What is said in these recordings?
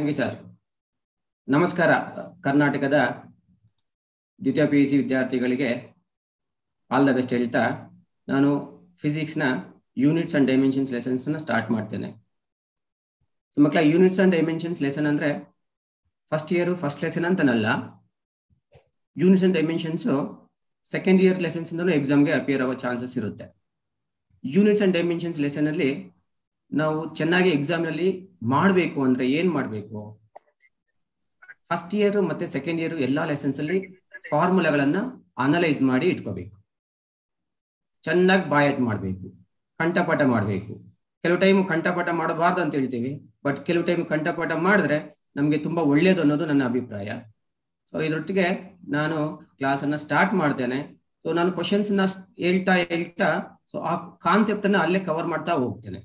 Thank you sir. ನಮಸ್ಕಾರ. ಕರ್ನಾಟಕದ ದ್ವಿತೀಯ PUC ವಿದ್ಯಾರ್ಥಿಗಳಿಗೆ ಆಲ್ ದ ಬೆಸ್ಟ್ ಹೇಳ್ತಾ ನಾನು ಫಿಸಿಕ್ಸ್ನ units and dimensions lessons start ಮಾಡ್ತೇನೆ. ಮಕ್ಕಳ ಯೂನಿಟ್ಸ್ ಅಂಡ್ ಡೈಮೆನ್ಷನ್ಸ್ ಲೆಸನ್ ಅಂದ್ರೆ ಫಸ್ಟ್ ಇಯರ್ ಫಸ್ಟ್ ಲೆಸನ್ ಅಂತನಲ್ಲ. Units and dimensions second year lessons ಇಂದನೂ ಎಕ್ಸಾಮ್ಗೆ ಅಪಿಯರ್ ಆಗೋ ಚಾನ್ಸಸ್ ಇರುತ್ತೆ. ಯೂನಿಟ್ಸ್ ಅಂಡ್ ಡೈಮೆನ್ಷನ್ಸ್ ಲೆಸನ್ ಅಲ್ಲಿ ನಾವು ಚೆನ್ನಾಗಿ ಎಕ್ಸಾಮ್ ನಲ್ಲಿ ಮಾಡಬೇಕು ಅಂದ್ರೆ ಏನ್ ಮಾಡಬೇಕು? ಫಸ್ಟ್ ಇಯರ್ ಮತ್ತೆ ಸೆಕೆಂಡ್ ಇಯರ್ ಎಲ್ಲಾ ಲೆಸನ್ಸ್ ಅಲ್ಲಿ ಫಾರ್ಮುಲಾಗಳನ್ನ ಅನಲೈಸ್ ಮಾಡಿ ಇಟ್ಕೋಬೇಕು. ಚೆನ್ನಾಗಿ ಬಾಯಟ್ ಮಾಡಬೇಕು, ಕಂಠಪಾಠ ಮಾಡಬೇಕು. ಕೆಲವು ಟೈಮ್ ಕಂಠಪಾಠ ಮಾಡಬಾರ್ದು ಅಂತ ಹೇಳ್ತೀವಿ, ಬಟ್ ಕೆಲವು ಟೈಮ್ ಕಂಠಪಾಠ ಮಾಡಿದ್ರೆ ನಮ್ಗೆ ತುಂಬಾ ಒಳ್ಳೇದು ಅನ್ನೋದು ನನ್ನ ಅಭಿಪ್ರಾಯ. ಸೊ ಇದರೊಟ್ಟಿಗೆ ನಾನು ಕ್ಲಾಸ್ ಅನ್ನ ಸ್ಟಾರ್ಟ್ ಮಾಡ್ತೇನೆ. ಸೊ ನಾನು ಕ್ವಶನ್ಸ್ ನ ಹೇಳ್ತಾ ಸೊ ಆ ಕಾನ್ಸೆಪ್ಟ್ ಅನ್ನ ಅಲ್ಲೇ ಕವರ್ ಮಾಡ್ತಾ ಹೋಗ್ತೇನೆ.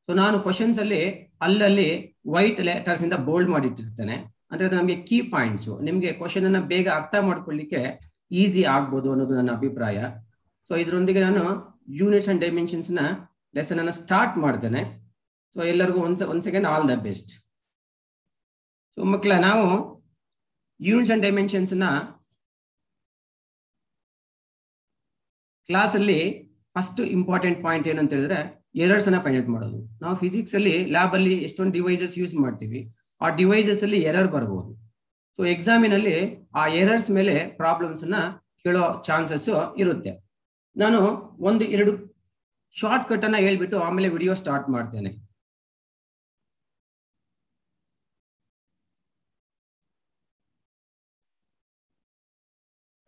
ಸೊ ನಾನು ಕ್ವಶನ್ಸ್ ಅಲ್ಲಿ ಅಲ್ಲಲ್ಲಿ ವೈಟ್ ಲೆಟರ್ಸ್ ಇಂದ ಬೋಲ್ಡ್ ಮಾಡಿಟ್ಟಿರ್ತೇನೆ. ಅಂದ್ರೆ ಅದು ನಮಗೆ ಕೀ ಪಾಯಿಂಟ್ಸ್, ನಿಮ್ಗೆ ಕ್ವಶನ್ ಅನ್ನ ಬೇಗ ಅರ್ಥ ಮಾಡ್ಕೊಳ್ಳಿಕ್ಕೆ ಈಸಿ ಆಗ್ಬೋದು ಅನ್ನೋದು ನನ್ನ ಅಭಿಪ್ರಾಯ. ಸೊ ಇದರೊಂದಿಗೆ ನಾನು ಯೂನಿಟ್ಸ್ ಅಂಡ್ ಡೈಮೆನ್ಷನ್ಸ್ ನ ಲೆಸನ್ ಅನ್ನ ಸ್ಟಾರ್ಟ್ ಮಾಡ್ತೇನೆ. ಸೊ ಎಲ್ಲರಿಗೂ ಒಂದ್ second all the best. So ಮಕ್ಕಳ, ನಾವು ಯೂನಿಟ್ಸ್ ಅಂಡ್ ಡೈಮೆನ್ಷನ್ಸ್ ನ ಕ್ಲಾಸ್ ಅಲ್ಲಿ ಫಸ್ಟ್ ಇಂಪಾರ್ಟೆಂಟ್ ಪಾಯಿಂಟ್ ಏನಂತ ಹೇಳಿದ್ರೆ ಎರರ್ಸ್ ಅನ್ನ ಫೈಂಡ್ ಔಟ್ ಮಾಡೋದು. ನಾವು ಫಿಸಿಕ್ಸ್ ಅಲ್ಲಿ ಲ್ಯಾಬ್ ಅಲ್ಲಿ ಎಷ್ಟೊಂದು ಡಿವೈಸಸ್ ಯೂಸ್ ಮಾಡ್ತೀವಿ, ಆ ಡಿವೈಸಸ್ ಅಲ್ಲಿ ಎರರ್ ಬರಬಹುದು. ಸೊ ಎಕ್ಸಾಮಿನಲ್ಲಿ ಆ ಎರರ್ಸ್ ಮೇಲೆ ಪ್ರಾಬ್ಲಮ್ಸ್ ಅನ್ನ ಕೇಳೋ ಚಾನ್ಸಸ್ ಇರುತ್ತೆ. ನಾನು ಎರಡು ಶಾರ್ಟ್ ಕಟ್ ಅನ್ನ ಹೇಳ್ಬಿಟ್ಟು ಆಮೇಲೆ ವಿಡಿಯೋ ಸ್ಟಾರ್ಟ್ ಮಾಡ್ತೇನೆ.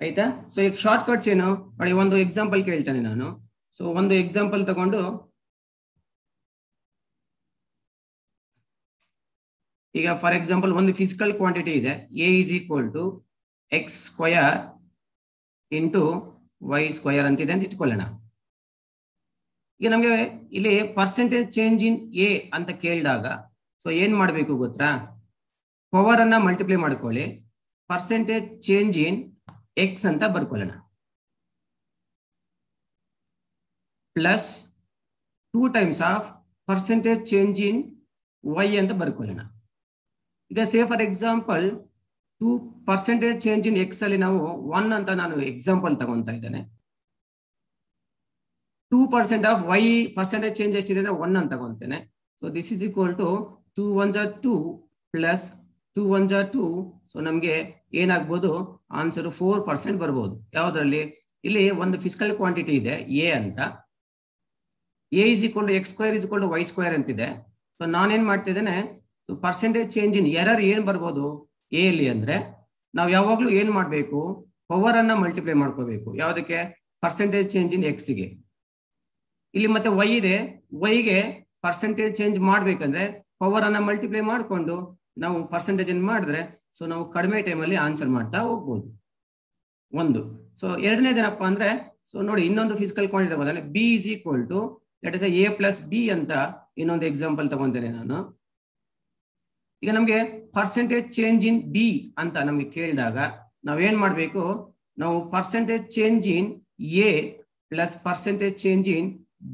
ಆಯ್ತಾ? ಸೊ ಈಗ ಶಾರ್ಟ್ ಕಟ್ಸ್ ಏನು ನೋಡಿ, ಒಂದು ಎಕ್ಸಾಂಪಲ್ ಕೇಳ್ತೇನೆ ನಾನು. ಸೊ ಒಂದು ಎಕ್ಸಾಂಪಲ್ ತಗೊಂಡು ಈಗ ಫಾರ್ ಎಕ್ಸಾಂಪಲ್ ಒಂದು ಫಿಸಿಕಲ್ ಕ್ವಾಂಟಿಟಿ ಇದೆ, A is equal to x square into y square ಅಂತಿದೆ ಅಂತ ಇಟ್ಕೊಳ್ಳೋಣ. ಈಗ ನಮಗೆ ಇಲ್ಲಿ ಪರ್ಸೆಂಟೇಜ್ ಚೇಂಜ್ ಇನ್ A ಅಂತ ಕೇಳಿದಾಗ ಸೊ ಏನ್ ಮಾಡ್ಬೇಕು ಗೊತ್ತಾ? ಪವರ್ ಅನ್ನ ಮಲ್ಟಿಪ್ಲೈ ಮಾಡ್ಕೊಳ್ಳಿ, ಪರ್ಸೆಂಟೇಜ್ ಚೇಂಜ್ ಇನ್ x ಅಂತ ಬರ್ಕೊಳ್ಳೋಣ, plus 2 times of percentage change in y ಅಂತ ಬರ್ಕೊಳ್ಳೋಣ. ಈಗ say for example 2% change in x ಅಲ್ಲಿ ನಾವು 1 ಅಂತ ನಾನು ಎಕ್ಸಾಂಪಲ್ ತಗೊಂತಾ ಇದ್ದೇನೆ. 2% ಆಫ್ ವೈ ಪರ್ಸೆಂಟೇಜ್ ಚೇಂಜ್ ಎಷ್ಟಿದೆ ಅಂದ್ರೆ 1 ಅಂತ ತಗೊಂತೇನೆ. So this is equal to 2 1s are 2 plus 2 1s are 2. So ನಮ್ಗೆ ಏನಾಗ್ಬೋದು? ಆನ್ಸರ್ 4% ಬರ್ಬೋದು. ಯಾವ್ದ್ರಲ್ಲಿ? ಇಲ್ಲಿ ಒಂದು ಫಿಸಿಕಲ್ ಕ್ವಾಂಟಿಟಿ ಇದೆ A ಅಂತ, A is equal to x square is equal to y square ಅಂತಿದೆ. ಸೊ ನಾನೇನ್ ಮಾಡ್ತಿದ್ದೇನೆ, ಪರ್ಸೆಂಟೇಜ್ ಚೇಂಜ್ ಇನ್ ಎರರ್ ಏನ್ ಬರ್ಬೋದು ಎ ಅಲ್ಲಿ ಅಂದ್ರೆ ನಾವು ಯಾವಾಗ್ಲೂ ಏನ್ ಮಾಡ್ಬೇಕು? ಪವರ್ ಅನ್ನ ಮಲ್ಟಿಪ್ಲೈ ಮಾಡ್ಕೋಬೇಕು. ಯಾವ್ದಕ್ಕೆ? ಪರ್ಸೆಂಟೇಜ್ ಚೇಂಜ್ ಇನ್ ಎಕ್ಸ್ ಗೆ. ಇಲ್ಲಿ ಮತ್ತೆ ವೈ ಇದೆ, ವೈಗೆ ಪರ್ಸೆಂಟೇಜ್ ಚೇಂಜ್ ಮಾಡ್ಬೇಕಂದ್ರೆ ಪವರ್ ಅನ್ನ ಮಲ್ಟಿಪ್ಲೈ ಮಾಡ್ಕೊಂಡು ನಾವು ಪರ್ಸೆಂಟೇಜ್ ಅನ್ನು ಮಾಡಿದ್ರೆ ಸೊ ನಾವು ಕಡಿಮೆ ಟೈಮಲ್ಲಿ ಆನ್ಸರ್ ಮಾಡ್ತಾ ಹೋಗ್ಬೋದು. ಒಂದು. ಸೊ ಎರಡನೇದೇನಪ್ಪ ಅಂದ್ರೆ, ಸೊ ನೋಡಿ ಇನ್ನೊಂದು ಫಿಸಿಕಲ್ ಕ್ವಾಂಟಿಟಿ ತಗೋದಾನೆ, B is equal to let us A plus B ಅಂತ ಇನ್ನೊಂದು ಎಕ್ಸಾಂಪಲ್ ತಗೊಂತೇನೆ ನಾನು. ಈಗ ನಮ್ಗೆ ಪರ್ಸೆಂಟೇಜ್ ಚೇಂಜ್ ಇನ್ ಬಿ ಅಂತ ನಮ್ಗೆ ಕೇಳಿದಾಗ ನಾವೇನ್ ಮಾಡ್ಬೇಕು? ನಾವು percentage change in A plus percentage change in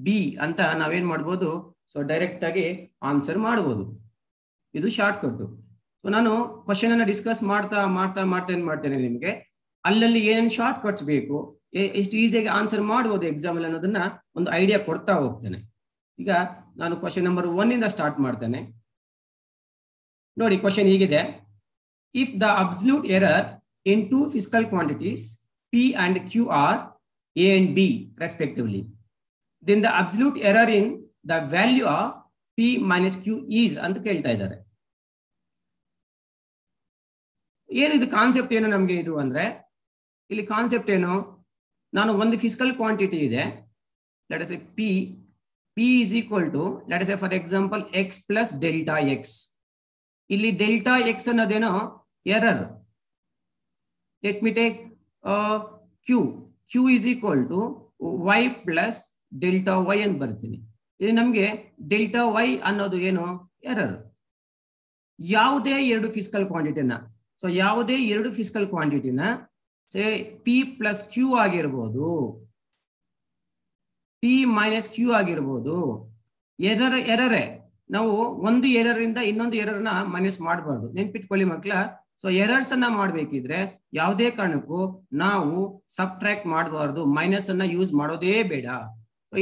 B ಅಂತ ನಾವೇನ್ ಮಾಡ್ಬೋದು? ಸೊ ಡೈರೆಕ್ಟ್ ಆಗಿ ಆನ್ಸರ್ ಮಾಡ್ಬೋದು. ಇದು ಶಾರ್ಟ್ ಕಟ್. ಸೊ ನಾನು ಕ್ವಶನ್ ಅನ್ನ ಡಿಸ್ಕಸ್ ಮಾಡ್ತಾ ಏನ್ ಮಾಡ್ತೇನೆ, ನಿಮ್ಗೆ ಅಲ್ಲಲ್ಲಿ ಏನೇನು ಶಾರ್ಟ್ ಕಟ್ಸ್ ಬೇಕು, ಎಷ್ಟು ಈಸಿಯಾಗಿ ಆನ್ಸರ್ ಮಾಡ್ಬೋದು ಎಕ್ಸಾಮ್ ಅಲ್ಲಿ ಅನ್ನೋದನ್ನ ಒಂದು ಐಡಿಯಾ ಕೊಡ್ತಾ ಹೋಗ್ತೇನೆ. ಈಗ ನಾನು ಕ್ವಶನ್ ನಂಬರ್ 1 ಇಂದ ಸ್ಟಾರ್ಟ್ ಮಾಡ್ತೇನೆ. ನೋಡಿ ಕ್ವಶನ್ ಹೀಗಿದೆ, if the absolute error in 2 physical quantities P and Q are A and B respectively, then the absolute error in the value of P minus Q is ಅಂತ ಕೇಳ್ತಾ ಇದ್ದಾರೆ. ಏನಿದು concept ಏನು ನಮ್ಗೆ ಇದು ಅಂದ್ರೆ, ಇಲ್ಲಿ ಕಾನ್ಸೆಪ್ಟ್ ಏನು? ನಾನು ಒಂದು ಫಿಸಿಕಲ್ ಕ್ವಾಂಟಿಟಿ ಇದೆ, let us say P is equal to let us say for example x plus delta x. ಇಲ್ಲಿ ಡೆಲ್ಟಾ ಎಕ್ಸ್ ಅನ್ನೋದೇನೋ error. Let me take Q is equal to y plus delta y ಅಂತ ಬರ್ತೀನಿ. ಇದು ನಮ್ಗೆ delta y ಅನ್ನೋದು ಏನು? Error. ಯಾವುದೇ ಎರಡು ಫಿಸಿಕಲ್ ಕ್ವಾಂಟಿಟಿನ, ಸೊ ಯಾವುದೇ ಎರಡು ಫಿಸಿಕಲ್ ಕ್ವಾಂಟಿಟಿನ ಸೇ P ಪ್ಲಸ್ Q ಆಗಿರ್ಬೋದು, P ಮೈನಸ್ Q ಆಗಿರ್ಬೋದು, ಎರರೇ ನಾವು ಒಂದು ಎರರ್ ಇಂದ ಇನ್ನೊಂದು ಎರರ್ ನ ಮೈನಸ್ ಮಾಡಬಾರ್ದು, ನೆನ್ಪಿಟ್ಕೊಳ್ಳಿ ಮಕ್ಕಳ. ಸೊ ಎರರ್ಸ್ ಅನ್ನ ಮಾಡ್ಬೇಕಿದ್ರೆ ಯಾವುದೇ ಕಾರಣಕ್ಕೂ ನಾವು ಸಬ್ಟ್ರಾಕ್ಟ್ ಮಾಡಬಾರ್ದು, ಮೈನಸ್ ಅನ್ನ ಯೂಸ್ ಮಾಡೋದೇ ಬೇಡ.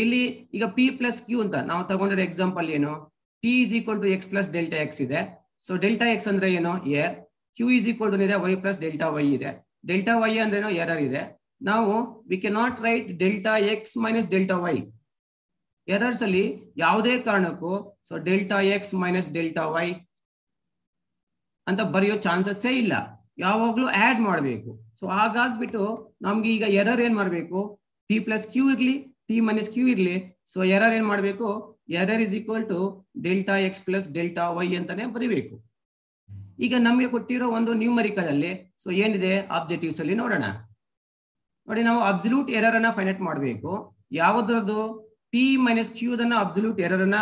ಇಲ್ಲಿ ಈಗ ಪಿ ಪ್ಲಸ್ ಕ್ಯೂ ಅಂತ ನಾವು ತಗೊಂಡಿರೋ ಎಕ್ಸಾಂಪಲ್ ಏನು, T is equal to X plus delta X ಇದೆ. ಸೊ ಡೆಲ್ಟಾ ಎಕ್ಸ್ ಅಂದ್ರೆ ಏನು, ಏರ್. ಕ್ಯೂ ಇಸ್ ಈಕ್ವಲ್ ಟು ಇದೆ ವೈ ಪ್ಲಸ್ ಡೆಲ್ಟಾ ವೈ ಇದೆ. ಡೆಲ್ಟಾ ವೈ ಅಂದ್ರೆ ಏನೋ ಎರರ್ ಇದೆ. ನಾವು we can not write delta X minus delta Y. Errors ಅಲ್ಲಿ ಯಾವುದೇ ಕಾರಣಕ್ಕೂ so delta X minus delta Y ಅಂತ ಬರೆಯೋ ಚಾನ್ಸಸ್ಸೇ ಇಲ್ಲ, ಯಾವಾಗ್ಲೂ ಆಡ್ ಮಾಡಬೇಕು. ಸೊ ಹಾಗಾಗ್ಬಿಟ್ಟು ನಮ್ಗೆ ಈಗ ಎರರ್ ಏನ್ ಮಾಡ್ಬೇಕು, ಟಿ ಪ್ಲಸ್ ಕ್ಯೂ ಇರ್ಲಿ ಟಿ ಮೈನಸ್ ಕ್ಯೂ ಇರ್ಲಿ. ಸೊ ಎರರ್ ಏನ್ ಮಾಡ್ಬೇಕು, error is equal to delta X plus delta Y ಅಂತಾನೆ ಬರಿಬೇಕು. ಈಗ ನಮ್ಗೆ ಕೊಟ್ಟಿರೋ ಒಂದು ನ್ಯೂಮರಿಕಲ್ ಅಲ್ಲಿ ಸೊ ಏನಿದೆ ಆಬ್ಜೆಕ್ಟಿವ್ಸ್ ಅಲ್ಲಿ ನೋಡೋಣ. ನೋಡಿ, ನಾವು ಅಬ್ಸಲ್ಯೂಟ್ ಎರರ್ ಅನ್ನ ಫೈಂಡ್ ಔಟ್ ಮಾಡಬೇಕು. ಯಾವ್ದ್ರದ್ದು, ಪಿ ಮೈನಸ್ ಕ್ಯೂ ದನ್ನ ಅಬ್ಸಲ್ಯೂಟ್ ಎರರ್ ಅನ್ನ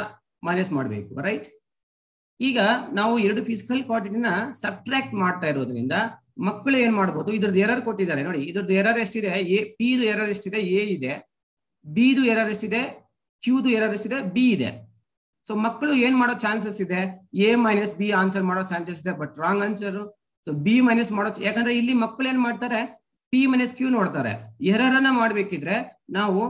ಮೈನಸ್ ಮಾಡಬೇಕು, ರೈಟ್. ಈಗ ನಾವು ಎರಡು ಫಿಸಿಕಲ್ ಕ್ವಾಂಟಿಟಿನ ಸಬ್ಟ್ರಾಕ್ಟ್ ಮಾಡ್ತಾ ಇರೋದ್ರಿಂದ ಮಕ್ಕಳು ಏನ್ ಮಾಡ್ಬೋದು, ಇದ್ರದ್ದು ಎರರ್ ಕೊಟ್ಟಿದ್ದಾರೆ ನೋಡಿ, ಇದ್ರದ್ದು ಎರರ್ ಎಷ್ಟಿದೆ, ಎ ಪಿದು ಎರರ್ ಎಷ್ಟಿದೆ, ಎ ಇದೆ. ಬಿದು ಎರರ್ ಎಷ್ಟಿದೆ, ಕ್ಯೂದು ಎರರ್ ಎಷ್ಟಿದೆ, ಬಿ ಇದೆ. ಸೊ ಮಕ್ಕಳು ಏನ್ ಮಾಡೋ ಚಾನ್ಸಸ್ ಇದೆ, ಎ ಮೈನಸ್ ಬಿ ಆನ್ಸರ್ ಮಾಡೋ ಚಾನ್ಸಸ್ ಇದೆ, but wrong answer. So B minus ಮಾಡೋ, ಯಾಕಂದ್ರೆ ಇಲ್ಲಿ ಮಕ್ಕಳು ಏನ್ ಮಾಡ್ತಾರೆ, ಪಿ ಮೈನಸ್ ಕ್ಯೂ ನೋಡ್ತಾರೆ. ಎರರ್ ಅನ್ನ ಮಾಡ್ಬೇಕಿದ್ರೆ ನಾವು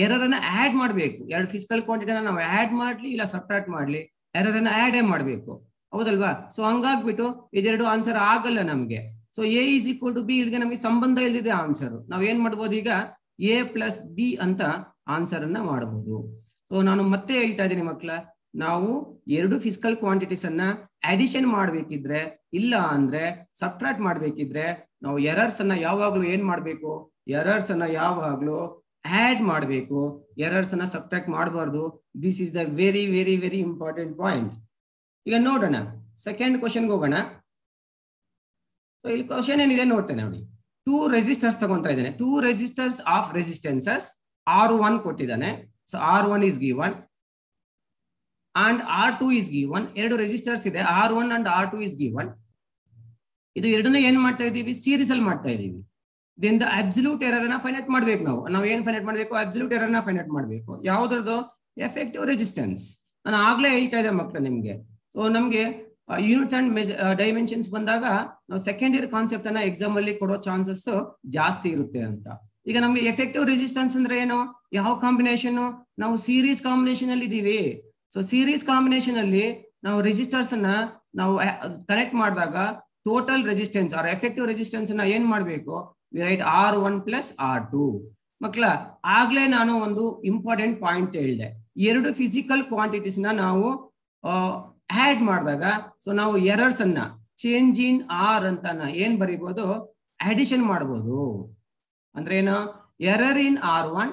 ಎರರ್ ಅನ್ನ ಆಡ್ ಮಾಡ್ಬೇಕು. ಎರಡು ಫಿಸಿಕಲ್ ಕ್ವಾಂಟಿಟಿನ ನಾವು ಆಡ್ ಮಾಡ್ಲಿ ಇಲ್ಲ ಸಬ್ಟ್ರಾಕ್ಟ್ ಮಾಡ್ಲಿ, ಎರರ್ ಅನ್ನ ಆಡ್ ಮಾಡ್ಬೇಕು, ಹೌದಲ್ವಾ. ಸೊ ಹಂಗಾಗ್ಬಿಟ್ಟು ಇದೆರಡು ಆನ್ಸರ್ ಆಗಲ್ಲ ನಮ್ಗೆ. So A is equal to B, ಇಲ್ಲಿಗೆ ನಮಗೆ ಸಂಬಂಧ ಇಲ್ಲದಿದೆ ಆನ್ಸರ್. ನಾವ್ ಏನ್ ಮಾಡ್ಬೋದು ಈಗ, ಎ ಪ್ಲಸ್ ಬಿ ಅಂತ ಆನ್ಸರ್ ಅನ್ನ ಮಾಡಬಹುದು. ಸೊ ನಾನು ಮತ್ತೆ ಹೇಳ್ತಾ ಇದ್ದೀನಿ ಮಕ್ಕಳ, ನಾವು ಎರಡು ಫಿಸಿಕಲ್ ಕ್ವಾಂಟಿಟೀಸ್ ಅನ್ನ ಅಡಿಷನ್ ಮಾಡ್ಬೇಕಿದ್ರೆ ಇಲ್ಲ ಅಂದ್ರೆ ಸಬ್ಟ್ರಾಕ್ಟ್ ಮಾಡ್ಬೇಕಿದ್ರೆ ನಾವು ಎರರ್ಸ್ ಅನ್ನ ಯಾವಾಗ್ಲೂ ಏನ್ ಮಾಡ್ಬೇಕು, ಎರರ್ಸ್ ಅನ್ನ ಯಾವಾಗ್ಲೂ ಆಡ್ ಮಾಡಬೇಕು, ಎರರ್ಸ್ ಅನ್ನ ಸಬ್ಟ್ರಾಕ್ಟ್ ಮಾಡಬಾರ್ದು. This is the very very very important point. ಈಗ ನೋಡೋಣ, ಸೆಕೆಂಡ್ ಕ್ವಶನ್ಗೆ ಹೋಗೋಣ. ಸೊ ಇಲ್ಲಿ ಕ್ವಶನ್ ಏನಿದೆ ನೋಡ್ತೇನೆ ನೋಡಿ. 2 ರೆಸಿಸ್ಟರ್ಸ್ ತಗೊಂತಾ ಇದ್ದೇನೆ, 2 ರೆಸಿಸ್ಟರ್ಸ್ ಆಫ್ ರೆಸಿಸ್ಟೆನ್ಸಸ್ R1 ಕೊಟ್ಟಿದ್ದಾನೆ. So R1 is given and R2 is given. ಎರಡು ರೆಸಿಸ್ಟರ್ಸ್ ಇದೆ, R1 and R2 is given. ಇದು ಎರಡನ್ನೂ ಏನ್ ಮಾಡ್ತಾ ಇದೀವಿ, ಸೀರೀಸ್ ಅಲ್ಲಿ ಮಾಡ್ತಾ ಇದೀವಿ. ದಿಂದ ಅಬ್ಸಲ್ಯೂಟ್ ಎರರ್ ಅನ್ನ ಫೈಂಡ್ ಔಟ್ ಮಾಡ್ಬೇಕು. ನಾವು ಏನ್ ಫೈಂಡ್ ಔಟ್ ಮಾಡ್ಬೇಕು, ಅಬ್ಸಲ್ಯೂಟ್ ಎರರ್ ಅನ್ನ ಫೈಂಡ್ ಔಟ್ ಮಾಡ್ಬೇಕು. ಯಾವ್ದ್ರದ್ದು, ಎಫೆಕ್ಟಿವ್ ರೆಸಿಸ್ಟೆನ್ಸ್. ನಾನು ಆಗ್ಲೇ ಹೇಳ್ತಾ ಇದ್ದೆ ಮಕ್ಕಳು ನಿಮ್ಗೆ. ಸೊ ನಮ್ಗೆ ಯೂನಿಟ್ಸ್ ಅಂಡ್ ಡೈಮೆನ್ಷನ್ಸ್ ಬಂದಾಗ ನಾವು ಸೆಕೆಂಡ್ ಇಯರ್ ಕಾನ್ಸೆಪ್ಟ್ ಅನ್ನ ಎಕ್ಸಾಮ್ ಅಲ್ಲಿ ಕೊಡೋ ಚಾನ್ಸಸ್ ಜಾಸ್ತಿ ಇರುತ್ತೆ ಅಂತ. ಈಗ ನಮ್ಗೆ ಎಫೆಕ್ಟಿವ್ ರೆಸಿಸ್ಟೆನ್ಸ್ ಅಂದ್ರೆ ಏನು, ಯಾವ ಕಾಂಬಿನೇಷನ್, ನಾವು ಸೀರೀಸ್ ಕಾಂಬಿನೇಷನ್ ಅಲ್ಲಿ ಇದೀವಿ. ಸೊ ಸೀರೀಸ್ ಕಾಂಬಿನೇಷನ್ ಅಲ್ಲಿ ನಾವು ರೆಸಿಸ್ಟರ್ಸ್ ಅನ್ನ ನಾವು ಕನೆಕ್ಟ್ ಮಾಡಿದಾಗ total resistance or effective resistance ಅನ್ನ ಏನ್ ಮಾಡ್ಬೇಕು, V right R1 plus R2. ಮಕ್ಕಳ ಆಗ್ಲೇ ನಾನು ಒಂದು ಇಂಪಾರ್ಟೆಂಟ್ ಪಾಯಿಂಟ್ ಹೇಳಿದೆ, ಎರಡು ಫಿಸಿಕಲ್ ಕ್ವಾಂಟಿಟೀಸ್ ನ ನಾವು ಆಡ್ ಮಾಡಿದಾಗ ಸೊ ನಾವು ಎರರ್ಸ್ ಅನ್ನ ಚೇಂಜ್ ಇನ್ ಆರ್ ಅಂತ ಏನ್ ಬರೀಬಹುದು, ಅಡಿಷನ್ ಮಾಡಬಹುದು. ಅಂದ್ರೆ ಏನು, ಎರರ್ ಇನ್ R1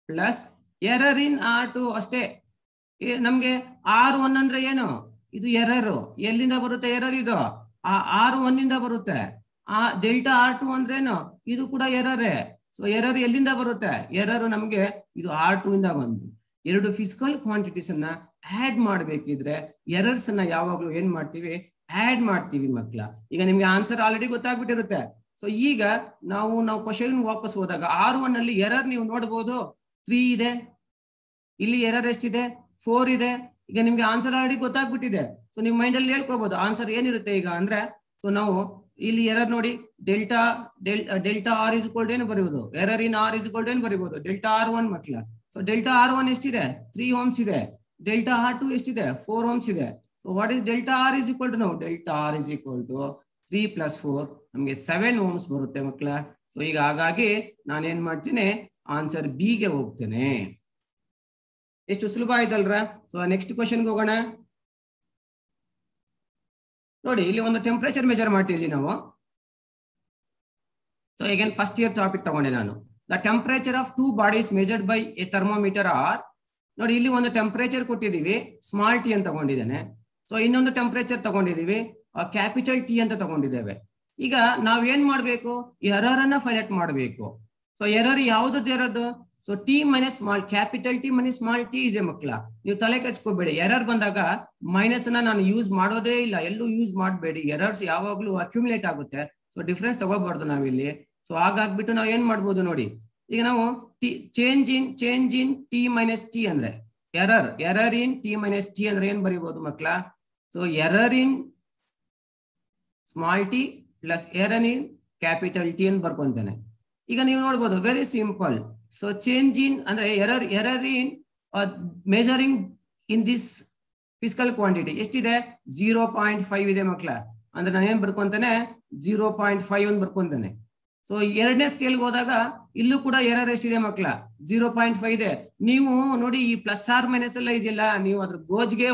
ಪ್ಲಸ್ ಎರರ್ ಇನ್ R2 ಅಷ್ಟೇ. ನಮ್ಗೆ R1 ಅಂದ್ರೆ ಏನು, ಇದು ಎರರ್ ಎಲ್ಲಿಂದ ಬರುತ್ತೆ, ಎರರ್ ಇದು R1 ಇಂದ ಬರುತ್ತೆ. ಆ ಡೆಲ್ಟಾ R2 ಅಂದ್ರೇನು, ಇದು ಕೂಡ ಎರರೇ. ಸೊ ಎರರ್ ಎಲ್ಲಿಂದ ಬರುತ್ತೆ, ಎರರ್ ನಮ್ಗೆ ಇದು R2 ಇಂದ ಬಂದು. ಎರಡು ಫಿಸಿಕಲ್ ಕ್ವಾಂಟಿಟೀಸ್ ಅನ್ನ ಆಡ್ ಮಾಡ್ಬೇಕಿದ್ರೆ ಎರರ್ಸ್ ಅನ್ನ ಯಾವಾಗ್ಲೂ ಏನ್ ಮಾಡ್ತೀವಿ, ಆಡ್ ಮಾಡ್ತೀವಿ ಮಕ್ಕಳ. ಈಗ ನಿಮ್ಗೆ ಆನ್ಸರ್ ಆಲ್ರೆಡಿ ಗೊತ್ತಾಗ್ಬಿಟ್ಟಿರುತ್ತೆ. ಸೊ ಈಗ ನಾವು ಕ್ವಶನ್ ವಾಪಸ್ ಹೋದಾಗ R1 ಅಲ್ಲಿ ಎರರ್ ನೀವು ನೋಡಬಹುದು 3 ಇದೆ, ಇಲ್ಲಿ ಎರರ್ ಎಷ್ಟಿದೆ 4 ಇದೆ. ಈಗ ನಿಮ್ಗೆ ಆನ್ಸರ್ ಆಲ್ರೆಡಿ ಗೊತ್ತಾಗ್ಬಿಟ್ಟಿದೆ. ಸೊ ನಿಮ್ ಮೈಂಡ್ ಅಲ್ಲಿ ಹೇಳ್ಕೋಬಹುದು ಆನ್ಸರ್ ಏನಿರುತ್ತೆ ಈಗ ಅಂದ್ರೆ. ಸೊ ನಾವು ಇಲ್ಲಿ ಎರರ್ ನೋಡಿ, delta R is equal to ಏನು ಬರೀಬಹುದು, error in R is equal to ಏನು ಬರೀಬಹುದು, ಡೆಲ್ಟಾ R1 ಮಕ್ಕಳ. ಸೊ ಡೆಲ್ಟಾ R1 ಎಷ್ಟಿದೆ, 3 ohms ಇದೆ. ಡೆಲ್ಟಾ R2 ಎಷ್ಟಿದೆ, 4 ohms ಇದೆ. So what is delta R is equal to, ನಾವು delta R is equal to 3 + 4 ನಮ್ಗೆ 7 ohms ಬರುತ್ತೆ ಮಕ್ಕಳ. ಸೊ ಈಗ ಹಾಗಾಗಿ ನಾನೇನ್ ಮಾಡ್ತೀನಿ, ಆನ್ಸರ್ ಬಿ ಗೆ ಹೋಗ್ತೇನೆ. ಎಷ್ಟು ಸುಲಭ ಆಯ್ತಲ್ರ. ಸೊ ನೆಕ್ಸ್ಟ್ ಕ್ವಶನ್ಗೆ ಹೋಗೋಣ. ನೋಡಿ, ಇಲ್ಲಿ ಒಂದು ಟೆಂಪರೇಚರ್ ಮೆಜರ್ ಮಾಡ್ತಿದ್ವಿ ನಾವು. So again first year topic ತಗೊಂಡೆ ನಾನು. The temperature of 2 bodies measured by a thermometer are. ನೋಡಿ, ಇಲ್ಲಿ ಒಂದು ಟೆಂಪರೇಚರ್ ಕೊಟ್ಟಿದೀವಿ, ಸ್ಮಾಲ್ ಟಿ ಅಂತ ತಗೊಂಡಿದ್ದೇನೆ. ಸೊ ಇನ್ನೊಂದು ಟೆಂಪರೇಚರ್ ತಗೊಂಡಿದೀವಿ, ಕ್ಯಾಪಿಟಲ್ ಟಿ ಅಂತ ತಗೊಂಡಿದ್ದೇವೆ. ಈಗ ನಾವ್ ಏನ್ ಮಾಡ್ಬೇಕು, ಎರರ್ ಅನ್ನ ಫೈಂಡ್ ಔಟ್ ಮಾಡ್ಬೇಕು. ಸೊ ಎರರ್ ಯಾವ್ದು ಇರೋದು, so T minus small, capital T minus small T ಇದೆ ಮಕ್ಕಳ. ನೀವು ತಲೆ ಕೆಡ್ಸ್ಕೋಬೇಡಿ, ಎರರ್ ಬಂದಾಗ ಮೈನಸ್ ಅನ್ನ ನಾನು ಯೂಸ್ ಮಾಡೋದೇ ಇಲ್ಲ, ಎಲ್ಲೂ ಯೂಸ್ ಮಾಡಬೇಡಿ. ಎರರ್ಸ್ ಯಾವಾಗ್ಲೂ ಅಕ್ಯುಮುಲೇಟ್ ಆಗುತ್ತೆ. ಸೊ ಡಿಫ್ರೆನ್ಸ್ ತಗೋಬಾರ್ದು ನಾವಿಲ್ಲಿ. ಸೊ ಹಾಗಾಗ್ಬಿಟ್ಟು ನಾವು ಏನ್ ಮಾಡ್ಬೋದು ನೋಡಿ, ಈಗ ನಾವು change in T minus T ಅಂದ್ರೆ error in T minus T ಅಂದ್ರೆ ಏನ್ ಬರೀಬಹುದು ಮಕ್ಕಳ? So error in small T plus error in capital T ಅಂತ ಬರ್ಕೊಂತಾನೆ. ಈಗ ನೀವು ನೋಡ್ಬೋದು very simple. So change in ಅಂದ್ರೆ error in measuring in this physical quantity ಎಷ್ಟಿದೆ? 0.5 ಇದೆ ಮಕ್ಕಳ. ಅಂದ್ರೆ ನಾನು ಏನ್ ಬರ್ಕೊಂತಾನೆ 0.5 ಅಂತ ಬರ್ಕೊಂತಾನೆ. ಸೊ ಎರಡನೇ ಸ್ಕೇಲ್ಗೆ ಹೋದಾಗ ಇಲ್ಲೂ ಕೂಡ ಎರರ್ ಎಷ್ಟಿದೆ ಮಕ್ಕಳ? 0.5 ಇದೆ. ನೀವು ನೋಡಿ ಈ ಪ್ಲಸ್ ಆರ್ ಮೈನಸ್ ಎಲ್ಲ ಇದೆಯಲ್ಲ, ನೀವು ಅದ್ರ ಗೋಜ್ಗೆ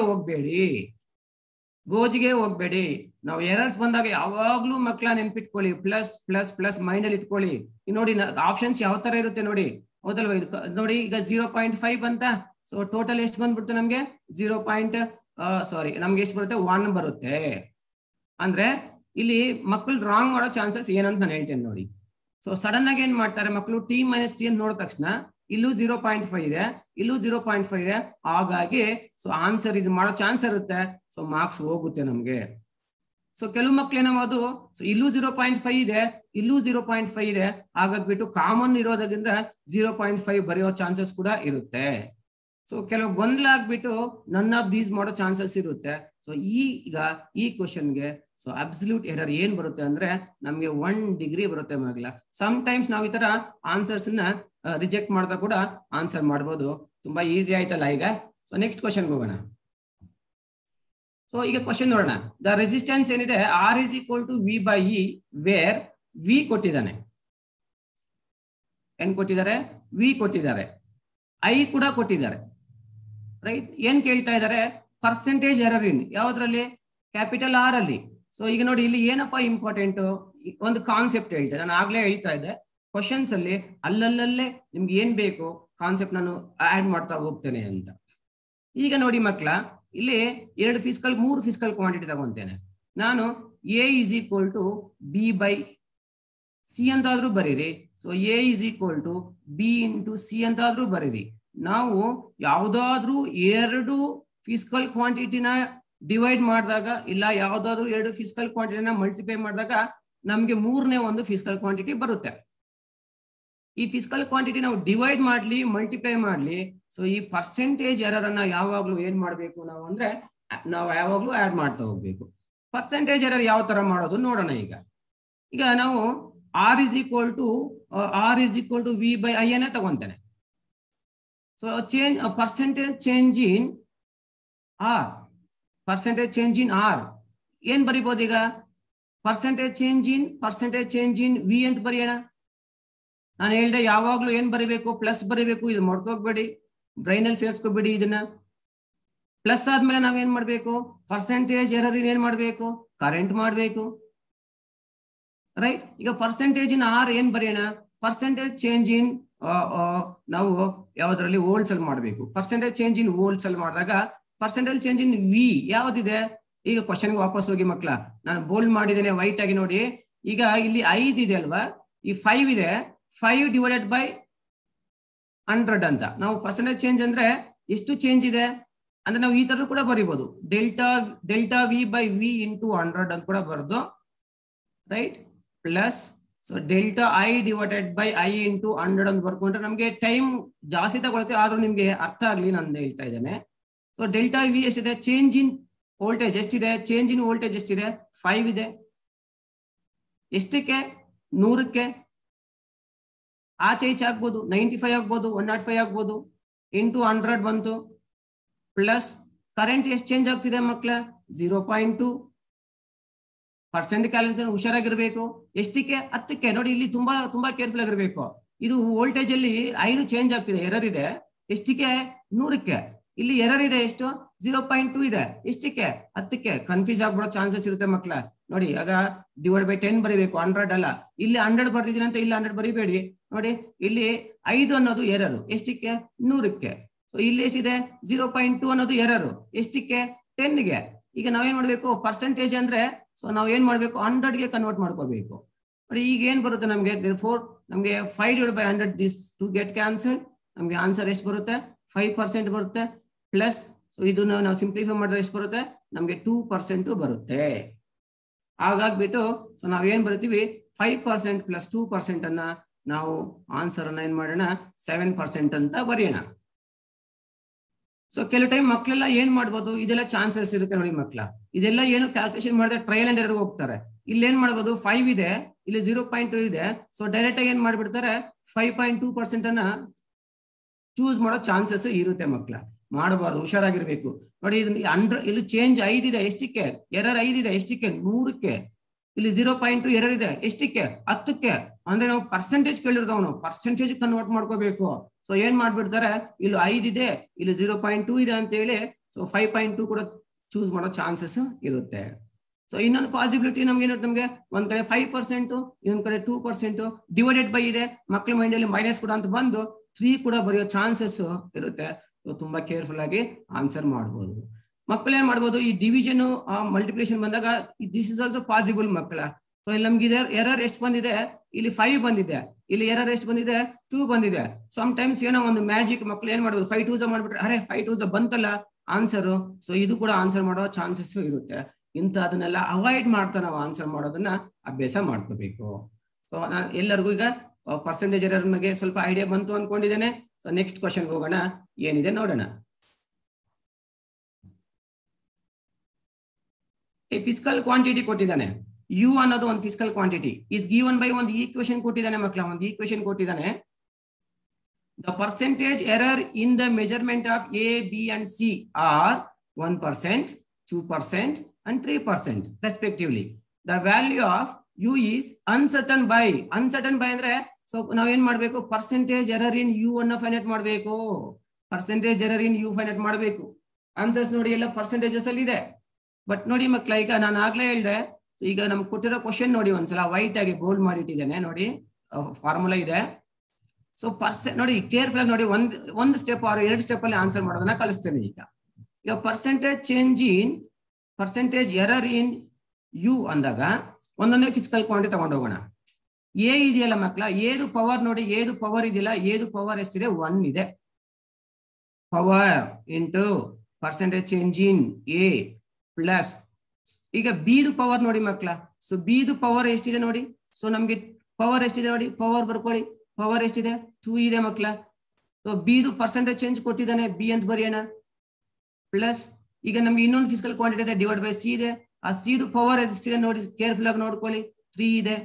ಹೋಗ್ಬೇಡಿ. ನಾವು ಎರರ್ಸ್ ಬಂದಾಗ ಯಾವಾಗ್ಲೂ ಮಕ್ಕಳ ನೆನ್ಪಿಟ್ಕೊಳ್ಳಿ, ಪ್ಲಸ್ ಪ್ಲಸ್ ಪ್ಲಸ್ ಮೈಂಡ್ ಅಲ್ಲಿ ಇಟ್ಕೊಳ್ಳಿ. ನೋಡಿ ಆಪ್ಷನ್ಸ್ ಯಾವ ತರ ಇರುತ್ತೆ ನೋಡಿ, ಹೌದಲ್ವಾ? ಇದು ನೋಡಿ ಈಗ 0.5 ಅಂತ. ಸೊ ಟೋಟಲ್ ಎಷ್ಟು ಬಂದ್ಬಿಡ್ತು ನಮ್ಗೆ? ನಮ್ಗೆ ಎಷ್ಟು ಬರುತ್ತೆ? 1 ಬರುತ್ತೆ. ಅಂದ್ರೆ ಇಲ್ಲಿ ಮಕ್ಕಳು ರಾಂಗ್ ಮಾಡೋ ಚಾನ್ಸಸ್ ಏನಂತ ನಾನು ಹೇಳ್ತೇನೆ ನೋಡಿ. ಸೊ ಸಡನ್ ಆಗಿ ಏನ್ ಮಾಡ್ತಾರೆ ಮಕ್ಕಳು? ಟಿ ಮೈನಸ್ ಟಿ ಅಂತ ನೋಡಿದ ತಕ್ಷಣ ಇಲ್ಲೂ 0.5 ಇದೆ, ಇಲ್ಲೂ 0.5 ಇದೆ. ಹಾಗಾಗಿ ಸೊ ಆನ್ಸರ್ ಇದು ಮಾಡೋ ಚಾನ್ಸ್ ಇರುತ್ತೆ. ಸೊ ಮಾರ್ಕ್ಸ್ ಹೋಗುತ್ತೆ ನಮ್ಗೆ. ಸೊ ಕೆಲವು ಮಕ್ಳು ಏನಾಗೋದು, ಸೊ ಇಲ್ಲೂ 0.5 ಇದೆ, ಇಲ್ಲೂ 0.5 ಇದೆ, ಹಾಗಾಗ್ಬಿಟ್ಟು ಕಾಮನ್ ಇರೋದ್ರಿಂದ 0.5 ಬರೆಯೋ ಚಾನ್ಸಸ್ ಕೂಡ ಇರುತ್ತೆ. ಸೊ ಕೆಲವು ಗೊಂದಲ ಆಗ್ಬಿಟ್ಟು ನನ್ ಆಫ್ ದೀಸ್ ಮಾಡೋ ಚಾನ್ಸಸ್ ಇರುತ್ತೆ. ಸೊ ಈಗ ಈ ಕ್ವಶನ್ಗೆ ಸೊ ಅಬ್ಸಲ್ಯೂಟ್ ಎರರ್ ಏನ್ ಬರುತ್ತೆ ಅಂದ್ರೆ ನಮ್ಗೆ 1 ಡಿಗ್ರಿ ಬರುತ್ತೆ ಮಗಲ. ಸಮ್ ಟೈಮ್ಸ್ ನಾವು ಈ ತರ ಆನ್ಸರ್ಸ್ ನ ರಿಜೆಕ್ಟ್ ಮಾಡ್ತಾ ಕೂಡ ಆನ್ಸರ್ ಮಾಡ್ಬೋದು. ತುಂಬಾ ಈಸಿ ಆಯ್ತಲ್ಲ ಈಗ. ಸೊ ನೆಕ್ಸ್ಟ್ ಕ್ವಶನ್ ಹೋಗೋಣ. ಸೊ ಈಗ ಕ್ವಶನ್ ನೋಡೋಣ. ದ ರೆಸಿಸ್ಟೆನ್ಸ್ ಏನಿದೆ R is equal to V by I, where V ಕೊಟ್ಟಿದ್ದಾನೆ. ಏನ್ ಕೊಟ್ಟಿದ್ದಾರೆ? ವಿ ಕೊಟ್ಟಿದ್ದಾರೆ, ಐ ಕೂಡ ಕೊಟ್ಟಿದ್ದಾರೆ, ರೈಟ್? ಏನ್ ಕೇಳ್ತಾ ಇದ್ದಾರೆ? ಪರ್ಸೆಂಟೇಜ್ ಎರರ್ ಇನ್ ಯಾವ್ದ್ರಲ್ಲಿ? ಕ್ಯಾಪಿಟಲ್ ಆರ್ ಅಲ್ಲಿ. ಸೊ ಈಗ ನೋಡಿ ಇಲ್ಲಿ ಏನಪ್ಪಾ ಇಂಪಾರ್ಟೆಂಟ್, ಒಂದು ಕಾನ್ಸೆಪ್ಟ್ ಹೇಳ್ತೇನೆ. ನಾನು ಆಗ್ಲೇ ಹೇಳ್ತಾ ಇದ್ದೆ ಕ್ವಶನ್ಸ್ ಅಲ್ಲಿ ಅಲ್ಲಲ್ಲೇ ನಿಮ್ಗೆ ಏನ್ ಬೇಕು ಕಾನ್ಸೆಪ್ಟ್ ನಾನು ಆಡ್ ಮಾಡ್ತಾ ಹೋಗ್ತೇನೆ ಅಂತ. ಈಗ ನೋಡಿ ಮಕ್ಕಳ, ಇಲ್ಲಿ ಮೂರು ಫಿಸಿಕಲ್ ಕ್ವಾಂಟಿಟಿ ತಗೊಂತೇನೆ ನಾನು. A is equal to B by C ಅಂತಾದ್ರೂ ಬರೀರಿ. So A is equal to B into C ಅಂತಾದ್ರೂ ಬರೀರಿ. ನಾವು ಯಾವ್ದಾದ್ರೂ ಎರಡು ಫಿಸಿಕಲ್ ಕ್ವಾಂಟಿಟಿನ ಡಿವೈಡ್ ಮಾಡಿದಾಗ, ಇಲ್ಲ ಯಾವ್ದಾದ್ರು ಎರಡು ಫಿಸಿಕಲ್ ಕ್ವಾಂಟಿಟಿನ ಮಲ್ಟಿಪ್ಲೈ ಮಾಡಿದಾಗ ನಮ್ಗೆ ಮೂರನೇ ಒಂದು ಫಿಸಿಕಲ್ ಕ್ವಾಂಟಿಟಿ ಬರುತ್ತೆ. ಈ ಫಿಸಿಕಲ್ ಕ್ವಾಂಟಿಟಿ ನಾವು ಡಿವೈಡ್ ಮಾಡ್ಲಿ ಮಲ್ಟಿಪ್ಲೈ ಮಾಡ್ಲಿ, ಸೊ ಈ ಪರ್ಸೆಂಟೇಜ್ ಎರರ್ ಅನ್ನ ಯಾವಾಗ್ಲೂ ಏನ್ ಮಾಡ್ಬೇಕು ನಾವು ಅಂದ್ರೆ ನಾವು ಯಾವಾಗ್ಲೂ ಆಡ್ ಮಾಡ್ತಾ ಹೋಗ್ಬೇಕು. ಪರ್ಸೆಂಟೇಜ್ ಎರರ್ ಯಾವ ತರ ಮಾಡೋದು ನೋಡೋಣ. ಈಗ ನಾವು R is equal to V by I ಅನ್ನೇ ತಗೊಂತೇನೆ. So percentage change in R ಏನ್ ಬರಿಬಹುದು? ಈಗ ಪರ್ಸೆಂಟೇಜ್ ಚೇಂಜ್ ಇನ್ ವಿ ಅಂತ ಬರೆಯೋಣ. ನಾನು ಹೇಳ್ದೆ ಯಾವಾಗ್ಲೂ ಏನ್ ಬರಿಬೇಕು? ಪ್ಲಸ್ ಬರಿಬೇಕು. ಇದು ಮರ್ತೋಗ್ಬೇಡಿ, ಬ್ರೈನ್ ಅಲ್ಲಿ ಸೇರ್ಸ್ಕೊಬೇಡಿ ಇದನ್ನ. ಪ್ಲಸ್ ಆದ್ಮೇಲೆ ನಾವೇನ್ ಮಾಡ್ಬೇಕು? ಪರ್ಸೆಂಟೇಜ್ ಎರರ್ ಏನ್ ಮಾಡ್ಬೇಕು? ಕರೆಂಟ್ ಮಾಡ್ಬೇಕು, ರೈಟ್? ಈಗ ಪರ್ಸೆಂಟೇಜ್ ಇನ್ ಆರ್ ಏನ್ ಬರೆಯೋಣ? ಪರ್ಸೆಂಟೇಜ್ ಚೇಂಜ್ ಇನ್ ನಾವು ಯಾವ್ದ್ರಲ್ಲಿ? ವೋಲ್ಟ್ಸ್ ಅಲ್ಲಿ ಮಾಡ್ಬೇಕು. ಪರ್ಸೆಂಟೇಜ್ ಚೇಂಜ್ ಇನ್ ವೋಲ್ಟ್ಸ್ ಅಲ್ಲಿ ಮಾಡಿದಾಗ ಪರ್ಸೆಂಟೇಜ್ ಚೇಂಜ್ ಇನ್ ವಿ ಯಾವ್ದಿದೆ? ಈಗ ಕ್ವಶನ್ಗೆ ವಾಪಸ್ ಹೋಗಿ ಮಕ್ಕಳ, ನಾನು ಬೋಲ್ಡ್ ಮಾಡಿದ್ದೇನೆ ವೈಟ್ ಆಗಿ ನೋಡಿ. ಈಗ ಇಲ್ಲಿ 5 ಇದೆ ಅಲ್ವಾ, ಈ 5 ಇದೆ, 5 ಡಿವೈಡೆಡ್ ಬೈ 100 ಅಂತ. ನಾವು ಪರ್ಸೆಂಟೇಜ್ ಚೇಂಜ್ ಅಂದ್ರೆ ಎಷ್ಟು ಚೇಂಜ್ ಇದೆ ಅಂದ್ರೆ ನಾವು ಈ ತರ ಕೂಡ ಬರೀಬಹುದು. Delta V by V into 100 ಅಂತ ಕೂಡ ಬರೆದು, right? Plus so delta I divided by I into 100 ಅಂತ ಬರ್ಕೊಂಡ್ರೆ ನಮ್ಗೆ ಟೈಮ್ ಜಾಸ್ತಿ ತಗೊಳುತ್ತೆ, ಆದ್ರೂ ನಿಮ್ಗೆ ಅರ್ಥ ಆಗ್ಲಿ ನಾನು ಹೇಳ್ತಾ ಇದ್ದೇನೆ. ಸೊ ಡೆಲ್ಟಾ ವಿ ಎಷ್ಟಿದೆ? ಚೇಂಜ್ ಇನ್ ವೋಲ್ಟೇಜ್ ಎಷ್ಟಿದೆ? ಚೇಂಜ್ ಇನ್ ವೋಲ್ಟೇಜ್ ಎಷ್ಟಿದೆ? 5 ಇದೆ. ಎಷ್ಟಕ್ಕೆ? 100ಕ್ಕೆ. ಆಚೆ ಈಚೆ ಆಗ್ಬೋದು, 95 ಆಗ್ಬೋದು, 105 ಆಗ್ಬೋದು. ಇಂಟು 100 ಬಂತು. ಪ್ಲಸ್ ಕರೆಂಟ್ ಎಷ್ಟು ಚೇಂಜ್ ಆಗ್ತಿದೆ ಮಕ್ಕಳ? 0.2. ಪರ್ಸೆಂಟ್ ಕ್ಯಾಲ್ಕುಲೇಷನ್ ಹುಷಾರಾಗಿರ್ಬೇಕು. ಎಷ್ಟಕ್ಕೆ? 10ಕ್ಕೆ. ನೋಡಿ ಇಲ್ಲಿ ತುಂಬಾ ಕೇರ್ಫುಲ್ ಆಗಿರ್ಬೇಕು. ಇದು ವೋಲ್ಟೇಜ್ ಅಲ್ಲಿ 5 ಚೇಂಜ್ ಆಗ್ತಿದೆ, ಎರರ್ ಇದೆ. ಎಷ್ಟಕ್ಕೆ? 100ಕ್ಕೆ. ಇಲ್ಲಿ ಎರರ್ ಇದೆ ಎಷ್ಟು? 0.2 ಇದೆ. ಎಷ್ಟಕ್ಕೆ? 10ಕ್ಕೆ. ಕನ್ಫ್ಯೂಸ್ ಆಗ್ಬಿಡೋ ಚಾನ್ಸಸ್ ಇರುತ್ತೆ ಮಕ್ಕಳ. ನೋಡಿ ಆಗ ಡಿವೈಡ್ ಬೈ 10 ಬರೀಬೇಕು, 100 ಅಲ್ಲ. ಇಲ್ಲಿ 100 ಬರ್ದಿದ್ದೀನಿ ಅಂತ ಇಲ್ಲಿ 100 ಬರಿಬೇಡಿ. ನೋಡಿ ಇಲ್ಲಿ 5 ಅನ್ನೋದು ಎರರ್. ಎಷ್ಟಕ್ಕೆ? 100ಕ್ಕೆ. ಸೊ ಇಲ್ಲಿ ಎಷ್ಟಿದೆ? 0.2 ಅನ್ನೋದು ಎರರ್. ಎಷ್ಟಕ್ಕೆ? 10ಗೆ. ಈಗ ನಾವೇನ್ ಮಾಡ್ಬೇಕು? ಪರ್ಸೆಂಟೇಜ್ ಅಂದ್ರೆ ಸೊ ನಾವ್ ಏನ್ ಮಾಡ್ಬೇಕು? 100ಗೆ ಕನ್ವರ್ಟ್ ಮಾಡ್ಕೋಬೇಕು. ನೋಡಿ ಈಗ ಏನ್ ಬರುತ್ತೆ ನಮ್ಗೆ? ನಮ್ಗೆ 5 divide by 100 this to get cancel. ನಮ್ಗೆ ಆನ್ಸರ್ ಎಷ್ಟು ಬರುತ್ತೆ? 5% ಬರುತ್ತೆ. ಪ್ಲಸ್ ಸೊ ಇದನ್ನ ನಾವು ಸಿಂಪ್ಲಿಫೈ ಮಾಡಿದ್ರೆ ಎಷ್ಟು ಬರುತ್ತೆ? ನಮ್ಗೆ 2% ಬರುತ್ತೆ. ಹಾಗಾಗ್ಬಿಟ್ಟು ಸೊ ನಾವ್ ಏನ್ ಬರಿತೀವಿ? 5% ಪ್ಲಸ್ 2% ಅನ್ನ ನಾವು ಆನ್ಸರ್ ಅನ್ನ ಏನ್ ಮಾಡೋಣ? 7% ಅಂತ ಬರೆಯೋಣ. ಸೊ ಕೆಲವು ಟೈಮ್ ಮಕ್ಕಳೆಲ್ಲ ಏನ್ ಮಾಡ್ಬೋದು, ಇದೆಲ್ಲ ಚಾನ್ಸಸ್ ಇರುತ್ತೆ ನೋಡಿ ಮಕ್ಕಳ, ಇದೆಲ್ಲ ಏನು ಕ್ಯಾಲ್ಕುಲೇಷನ್ ಮಾಡಿದ್ರೆ ಟ್ರಯಲ್ ಅಂಡ್ ಎರರ್ ಹೋಗ್ತಾರೆ. ಇಲ್ಲಿ ಏನ್ ಮಾಡ್ಬೋದು, 5 ಇದೆ, ಇಲ್ಲಿ 0.2 ಇದೆ. ಸೊ ಡೈರೆಕ್ಟ್ ಆಗಿ ಏನ್ ಮಾಡ್ಬಿಡ್ತಾರೆ, 5.2% ಅನ್ನ ಚೂಸ್ ಮಾಡೋ ಚಾನ್ಸಸ್ ಇರುತ್ತೆ ಮಕ್ಕಳ. ಮಾಡಬಾರ್ದು, ಹುಷಾರಾಗಿರ್ಬೇಕು ನೋಡಿ. ಇಲ್ಲಿ ಚೇಂಜ್ 5 ಇದೆ, ಎಷ್ಟಕ್ಕೆ ಎರರ್ 5 ಇದೆ, ಎಷ್ಟಕ್ಕೆ 100ಕ್ಕೆ. ಇಲ್ಲಿ 0.2 ಎರರ್ ಇದೆ, ಎಷ್ಟಕ್ಕೆ 10ಕ್ಕೆ. ಅಂದ್ರೆ ನಾವು ಪರ್ಸೆಂಟೇಜ್ ಕೇಳಿರ್ದವನು ಪರ್ಸೆಂಟೇಜ್ ಕನ್ವರ್ಟ್ ಮಾಡ್ಕೋಬೇಕು. ಸೊ ಏನ್ ಮಾಡ್ಬಿಡ್ತಾರೆ, ಇಲ್ಲಿ 5 ಇದೆ, ಇಲ್ಲಿ 0.2 ಇದೆ ಅಂತ ಹೇಳಿ ಸೊ 5.2 ಕೂಡ ಚೂಸ್ ಮಾಡೋ ಚಾನ್ಸಸ್ ಇರುತ್ತೆ. ಸೊ ಇನ್ನೊಂದು ಪಾಸಿಬಿಲಿಟಿ ನಮ್ಗೆ ಏನಿರುತ್ತೆ, ನಮ್ಗೆ ಒಂದ್ ಕಡೆ 5%, ಇನ್ನೊಂದ್ ಕಡೆ 2%, ಡಿವೈಡೆಡ್ ಬೈ ಇದೆ, ಮಕ್ಕಳ ಮೈಂಡ್ ಅಲ್ಲಿ ಮೈನಸ್ ಕೂಡ ಅಂತ ಬಂದು 3 ಕೂಡ ಬರೆಯೋ ಚಾನ್ಸಸ್ ಇರುತ್ತೆ. ಸೊ ತುಂಬಾ ಕೇರ್ಫುಲ್ ಆಗಿ ಆನ್ಸರ್ ಮಾಡ್ಬೋದು. ಮಕ್ಕಳು ಏನ್ ಮಾಡ್ಬೋದು, ಈ ಡಿವಿಷನ್ ಮಲ್ಟಿಪ್ಲಿಕೇಶನ್ ಬಂದಾಗ ದಿಸ್ ಇಸ್ ಆಲ್ಸೋ ಪಾಸಿಬಲ್ ಮಕ್ಕಳ. ಸೊ ಇಲ್ಲಿ ನಮ್ಗೆ ಎರರ್ ಎಷ್ಟು ಬಂದಿದೆ, ಇಲ್ಲಿ 5 ಬಂದಿದೆ, ಇಲ್ಲಿ ಎರರ್ ಎಷ್ಟು ಬಂದಿದೆ, 2 ಬಂದಿದೆ. ಸಮ್ ಟೈಮ್ಸ್ ಏನೋ ಒಂದು ಮ್ಯಾಜಿಕ್ ಮಕ್ಕಳು ಏನ್ ಮಾಡ್ಬೋದು, 5 2s ಮಾಡ್ಬಿಟ್ರೆ ಅರೆ 5 2s ಬಂತಲ್ಲ ಆನ್ಸರ್. ಸೊ ಇದು ಕೂಡ ಆನ್ಸರ್ ಮಾಡೋ ಚಾನ್ಸಸ್ ಇರುತ್ತೆ. ಅದನ್ನೆಲ್ಲ ಅವಾಯ್ಡ್ ಮಾಡ್ತಾ ನಾವು ಆನ್ಸರ್ ಮಾಡೋದನ್ನ ಅಭ್ಯಾಸ ಮಾಡ್ಕೋಬೇಕು. ಸೊ ನಾನು ಎಲ್ಲರಿಗೂ ಈಗ ಪರ್ಸೆಂಟೇಜ್ ಎರರ್ ಬಗ್ಗೆ ಸ್ವಲ್ಪ ಐಡಿಯಾ ಬಂತು ಅನ್ಕೊಂಡಿದ್ದೇನೆ. ಸೊ ನೆಕ್ಸ್ಟ್ ಕ್ವಶನ್ ಹೋಗೋಣ, ಏನಿದೆ ನೋಡೋಣ. ಈ ಫಿಸಿಕಲ್ ಕ್ವಾಂಟಿಟಿ ಕೊಟ್ಟಿದ್ದಾನೆ, ಯು ಅನ್ನೋದು ಒಂದು physical quantity is given by ಒಂದು ಈಕ್ವೇಶನ್ ಕೊಟ್ಟಿದ್ದಾನೆ ಮಕ್ಕಳ, ಒಂದು ಈಕ್ವೇಶನ್ ಕೊಟ್ಟಿದ್ದಾನೆ. The percentage error in the measurement of A B and C are 1%, 2% and 3% respectively. The value of u is uncertain by ಅಂದ್ರೆ so ನಾವೇನ್ ಮಾಡ್ಬೇಕು, ಪರ್ಸೆಂಟೇಜ್ ಎರರ್ ಇನ್ ಯು ಅನ್ನ find out ಮಾಡ್ಬೇಕು. Percentage error in you find out ಮಾಡ್ಬೇಕು. Answers ನೋಡಿ ಎಲ್ಲ percentages ಅಲ್ಲಿ ಇದೆ. ಬಟ್ ನೋಡಿ ಮಕ್ಕಳ, ಈಗ ನಾನು ಆಗ್ಲೇ ಹೇಳ್ದೆ, ಈಗ ನಮ್ಗೆ ಕೊಟ್ಟಿರೋ ಕ್ವಶನ್ ನೋಡಿ ಒಂದ್ಸಲ ವೈಟ್ ಆಗಿ ಬೋಲ್ಡ್ ಮಾಡಿ ಇಟ್ಟಿದ್ದೇನೆ ನೋಡಿ, ಫಾರ್ಮುಲಾ ಇದೆ. ಸೊ ನೋಡಿ ಕೇರ್ಫುಲ್ ಆಗಿ ನೋಡಿ, ಒಂದು ಸ್ಟೆಪ್ ಆರ್ 2 ಸ್ಟೆಪ್ ಅಲ್ಲಿ ಆನ್ಸರ್ ಮಾಡೋದನ್ನ ಕಲಿಸ್ತೇನೆ. ಈಗ ಪರ್ಸೆಂಟೇಜ್ ಎರರ್ ಇನ್ ಯು ಅಂದಾಗ ಒಂದೊಂದೇ ಫಿಸಿಕಲ್ ಕ್ವಾಂಟಿಟಿ ತಗೊಂಡು ಹೋಗೋಣ. ಎ ಇದೆಯಲ್ಲ ಮಕ್ಕಳ, ಏದು ಪವರ್ ನೋಡಿ, ಏದು ಪವರ್ ಇದೆಯಲ್ಲ, ಏದು ಪವರ್ ಎಷ್ಟಿದೆ, 1 ಇದೆ. Power into percentage change in A plus, ಈಗ ಬಿದು ಪವರ್ ನೋಡಿ ಮಕ್ಕಳ. ಸೊ ಬಿದು ಪವರ್ ಎಷ್ಟಿದೆ ನೋಡಿ, ಸೊ ನಮ್ಗೆ ಪವರ್ ಎಷ್ಟಿದೆ ನೋಡಿ, ಪವರ್ ಬರ್ಕೊಳ್ಳಿ, ಪವರ್ ಎಷ್ಟಿದೆ 2 ಇದೆ ಮಕ್ಕಳ. ಸೊ ಬಿದು ಪರ್ಸೆಂಟೇಜ್ ಚೇಂಜ್ ಕೊಟ್ಟಿದ್ದಾನೆ, ಬಿ ಅಂತ ಬರೆಯೋಣ. ಪ್ಲಸ್ ಈಗ ನಮ್ಗೆ ಇನ್ನೊಂದು ಫಿಸಿಕಲ್ ಕ್ವಾಂಟಿಟಿ ಇದೆ, ಡಿವೈಡ್ ಬೈ ಸಿ ಇದೆ. ಆ ಸಿದು ಪವರ್ ಎಷ್ಟಿದೆ ನೋಡಿ, ಕೇರ್ಫುಲ್ ಆಗಿ ನೋಡ್ಕೊಳ್ಳಿ, 3 ಇದೆ.